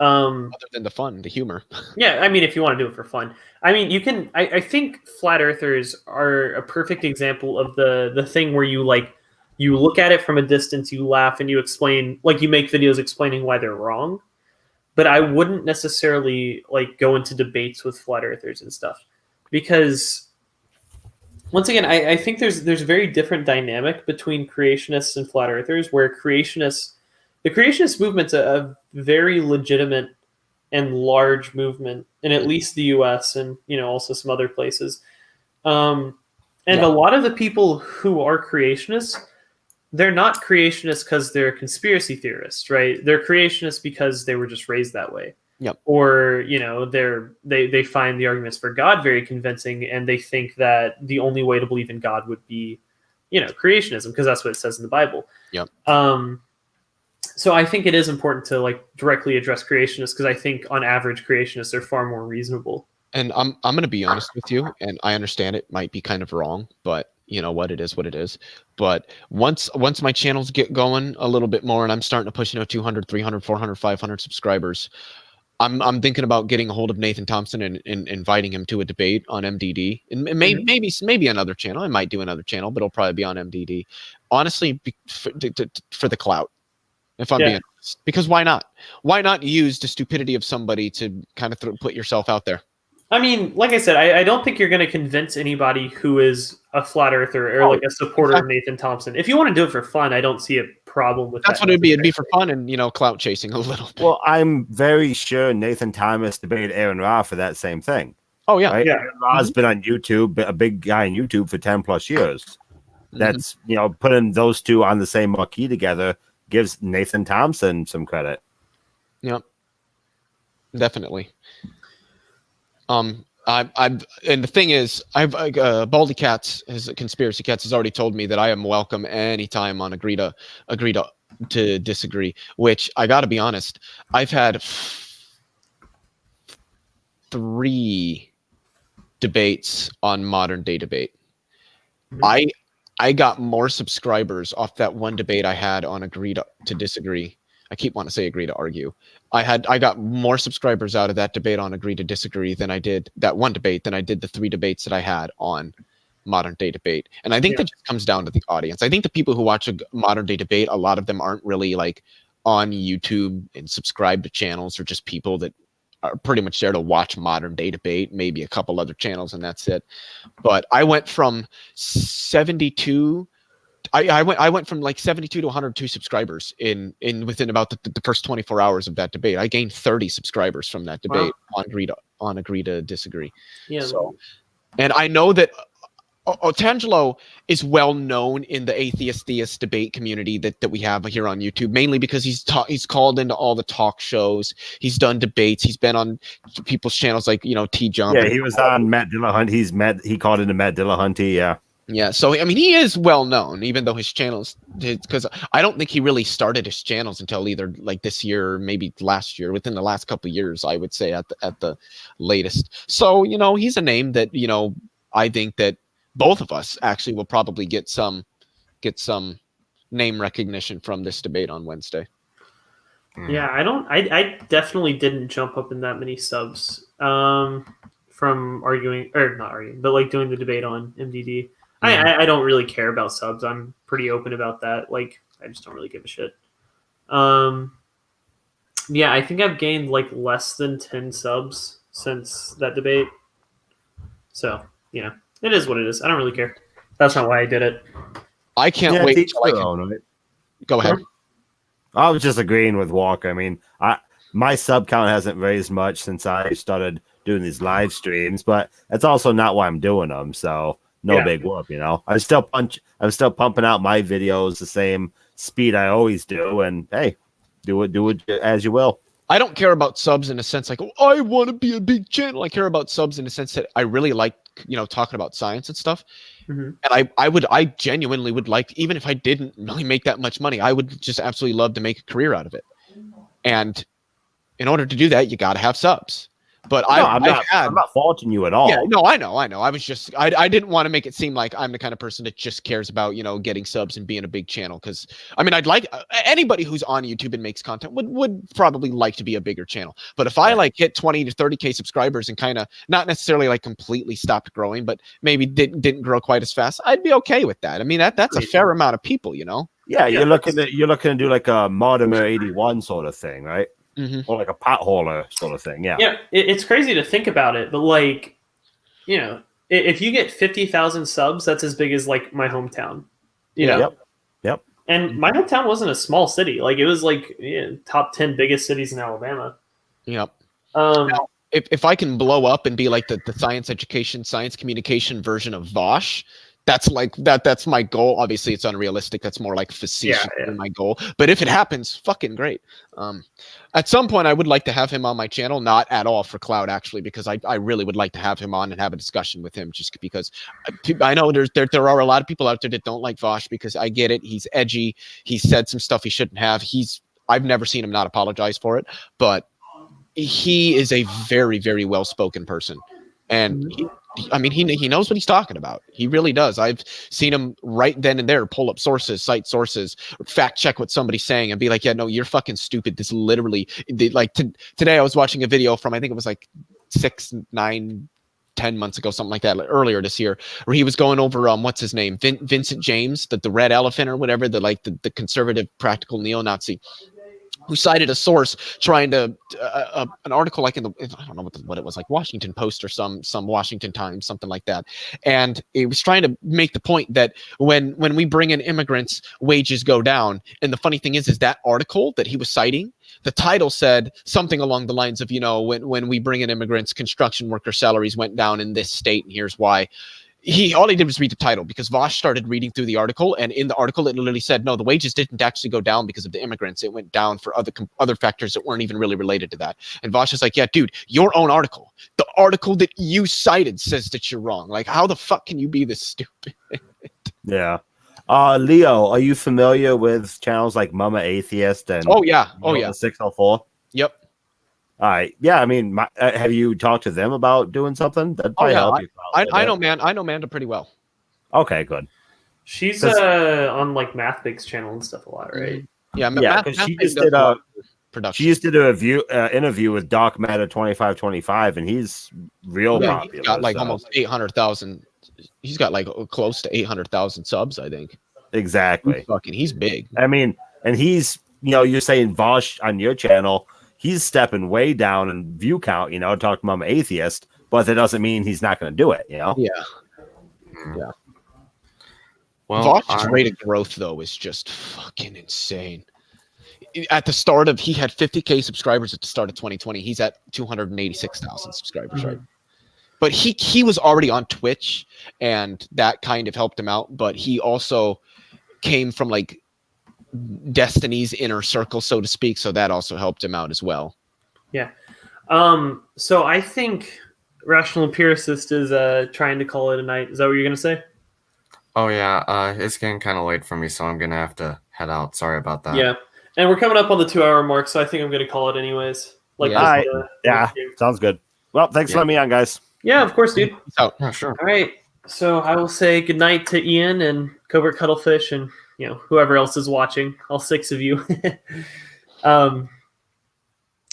[SPEAKER 3] Other than the fun, the humor.
[SPEAKER 2] Yeah, I mean, if you want to do it for fun. I mean, you can. I think flat earthers are a perfect example of the thing where you like, you look at it from a distance, you laugh, and you explain, like you make videos explaining why they're wrong. But I wouldn't necessarily like go into debates with flat earthers and stuff, because once again, I think there's a very different dynamic between creationists and flat earthers, where the creationist movement's a very legitimate and large movement in at least the U.S. and also some other places. A lot of the people who are creationists, they're not creationists because they're conspiracy theorists, right? They're creationists because they were just raised that way.
[SPEAKER 3] Yep.
[SPEAKER 2] Or, they find the arguments for God very convincing, and they think that the only way to believe in God would be, creationism, because that's what it says in the Bible.
[SPEAKER 3] Yep.
[SPEAKER 2] So I think it is important to like directly address creationists, because I think on average creationists are far more reasonable.
[SPEAKER 3] And I'm going to be honest with you, and I understand it might be kind of wrong, but you know what, it is what it is. But once my channels get going a little bit more and I'm starting to push 200, 300, 400, 500 subscribers, I'm thinking about getting a hold of Nathan Thompson and inviting him to a debate on MDD, and maybe another channel. I might do another channel, but it'll probably be on MDD. Honestly, for the clout, if I'm being honest, because why not? Why not use the stupidity of somebody to kind of put yourself out there?
[SPEAKER 2] I mean, like I said, I don't think you're going to convince anybody who is a flat earther or like a supporter of Nathan Thompson. If you want to do it for fun, I don't see a problem with that.
[SPEAKER 3] That's what it'd be. It'd be for fun and, clout chasing a little bit.
[SPEAKER 8] Well, I'm very sure Nathan Thomas debated Aaron Ra for that same thing.
[SPEAKER 3] Oh, yeah.
[SPEAKER 8] Right? Yeah. Aaron Ra's been on YouTube, a big guy on YouTube for 10 plus years. That's, putting those two on the same marquee together gives Nathan Thompson some credit.
[SPEAKER 3] Yep. Definitely. And the thing is, Baldy Cats, his Conspiracy Cats, has already told me that I am welcome anytime on agree to disagree. Which I got to be honest, I've had 3 debates on Modern Day Debate. I got more subscribers off that one debate I had on agree to disagree. I keep wanting to say agree to argue. I got more subscribers out of that debate on agree to disagree than I did that one debate than I did the 3 debates that I had on Modern Day Debate. And I think that just comes down to the audience. I think the people who watch a Modern Day Debate, a lot of them aren't really like on YouTube and subscribe to channels, or just people that are pretty much there to watch Modern Day Debate, maybe a couple other channels, and that's it. But I went from 72. I went from like 72 to 102 subscribers in within about the first 24 hours of that debate. I gained 30 subscribers from that debate on agree to disagree.
[SPEAKER 2] Yeah.
[SPEAKER 3] So, and I know that Tangelo is well known in the atheist-theist debate community that we have here on YouTube, mainly because he's called into all the talk shows. He's done debates. He's been on people's channels like T Jump.
[SPEAKER 8] Yeah, he was on Matt Dillahunt. He called into Matt Dillahunt. Yeah.
[SPEAKER 3] Yeah, so I mean, he is well known, even though his channels, because I don't think he really started his channels until either like this year or maybe last year, within the last couple of years, I would say at the latest. So he's a name that I think that both of us actually will probably get some name recognition from this debate on Wednesday.
[SPEAKER 2] Yeah, I definitely didn't jump up in that many subs from arguing, or not arguing, but like doing the debate on MDD. I don't really care about subs. I'm pretty open about that. Like, I just don't really give a shit. Yeah, I think I've gained like less than 10 subs since that debate. So, it is what it is. I don't really care. That's not why I did it.
[SPEAKER 3] I can't wait until I can...
[SPEAKER 8] Right?
[SPEAKER 3] Go ahead.
[SPEAKER 8] I was just agreeing with Walker. I mean, my sub count hasn't raised much since I started doing these live streams, but that's also not why I'm doing them. So no big whoop, I'm still pumping out my videos the same speed I always do, and hey, do it as you will.
[SPEAKER 3] I don't care about subs in a sense like, oh, I want to be a big channel. I care about subs in a sense that I really like, talking about science and stuff. Mm-hmm. And I genuinely would like, even if I didn't really make that much money, I would just absolutely love to make a career out of it. And in order to do that, you got to have subs. But I'm
[SPEAKER 8] not faulting you at all.
[SPEAKER 3] Yeah, no, I know. I was just, I didn't want to make it seem like I'm the kind of person that just cares about, getting subs and being a big channel. Because, I mean, I'd like anybody who's on YouTube and makes content would probably like to be a bigger channel. But if I like hit 20 to 30K subscribers and kind of not necessarily like completely stopped growing, but maybe didn't grow quite as fast, I'd be okay with that. I mean, that's a fair amount of people,
[SPEAKER 8] Yeah, you're looking to do like a Mortimer 81 sort of thing, right? Mm-hmm. Or like a potholer sort of thing. Yeah,
[SPEAKER 2] it's crazy to think about it, but like, if you get 50,000 subs, that's as big as like my hometown.
[SPEAKER 8] Yep.
[SPEAKER 2] And my hometown wasn't a small city; like it was like top 10 biggest cities in Alabama.
[SPEAKER 3] Yep. Now, if I can blow up and be like the science education, science communication version of Vosh, that's like that's my goal. Obviously it's unrealistic. That's more like facetious than my goal. But if it happens, fucking great. At some point I would like to have him on my channel, not at all for clout actually, because I really would like to have him on and have a discussion with him, just because I know there are a lot of people out there that don't like Vosh, because I get it. He's edgy. He said some stuff he shouldn't have. I've never seen him not apologize for it, but he is a very, very well-spoken person. And he knows what he's talking about. He really does. I've seen him right then and there pull up sources, cite sources, fact check what somebody's saying, and be like, "Yeah, no, you're fucking stupid." This literally, today I was watching a video from, I think it was like 6, 9, 10 months ago, something like that, like earlier this year, where he was going over what's his name, Vincent James, the red elephant or whatever, the conservative practical neo-Nazi, who cited a source trying to an article like I don't know what it was, like Washington Post or some Washington Times, something like that, and it was trying to make the point that when we bring in immigrants, wages go down. And the funny thing is that article that he was citing, the title said something along the lines of, when we bring in immigrants, construction worker salaries went down in this state, and here's why. All he did was read the title, because Vosh started reading through the article, and in the article it literally said, no, the wages didn't actually go down because of the immigrants. It went down for other factors that weren't even really related to that. And Vosh is like, yeah, dude, your own article, the article that you cited, says that you're wrong. Like, how the fuck can you be this stupid?
[SPEAKER 8] Yeah. Leo, are you familiar with channels like Mama Atheist and the 604?
[SPEAKER 3] Yep.
[SPEAKER 8] All right. Yeah. I mean, have you talked to them about doing something? That'd probably help you.
[SPEAKER 3] I know Amanda pretty well.
[SPEAKER 8] Okay, good.
[SPEAKER 2] She's on like MathBig's channel and stuff a lot, right?
[SPEAKER 3] Yeah.
[SPEAKER 8] She just did production. She just did a interview with Doc Matter 2525, and he's real popular.
[SPEAKER 3] He's got like almost 800,000. He's got like close to 800,000 subs, I think.
[SPEAKER 8] Exactly.
[SPEAKER 3] He's big.
[SPEAKER 8] I mean, and he's, you're saying Vosh on your channel, he's stepping way down in view count, talk to Mama Atheist, but that doesn't mean he's not going to do it,
[SPEAKER 3] Yeah.
[SPEAKER 7] Well,
[SPEAKER 3] Vosh's rate of growth, though, is just fucking insane. At the start of, he had 50K subscribers at the start of 2020. He's at 286,000 subscribers, right? but he was already on Twitch, and that kind of helped him out. But he also came from like Destiny's inner circle, so to speak, so that also helped him out as well.
[SPEAKER 2] Yeah. So I think Rational Empiricist is trying to call it a night. Is that what you're gonna say?
[SPEAKER 7] Oh yeah, it's getting kind of late for me, so I'm gonna have to head out. Sorry about that.
[SPEAKER 2] Yeah, and we're coming up on the 2-hour mark, so I think I'm gonna call it anyways. Like,
[SPEAKER 3] Yeah.
[SPEAKER 8] Yeah, sounds good. Well, thanks for letting me on, guys.
[SPEAKER 2] Yeah, of course, dude.
[SPEAKER 3] So
[SPEAKER 7] Yeah, sure.
[SPEAKER 2] All right. So I will say goodnight to Ian and Covert Cuttlefish and whoever else is watching, all 6 of you. All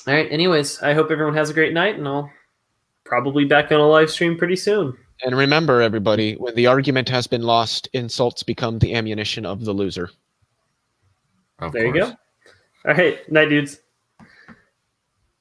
[SPEAKER 2] right. Anyways, I hope everyone has a great night, and I'll probably back on a live stream pretty soon.
[SPEAKER 3] And remember, everybody, when the argument has been lost, insults become the ammunition of the loser.
[SPEAKER 7] Of
[SPEAKER 2] There you
[SPEAKER 7] course.
[SPEAKER 2] go. All right. Night, dudes.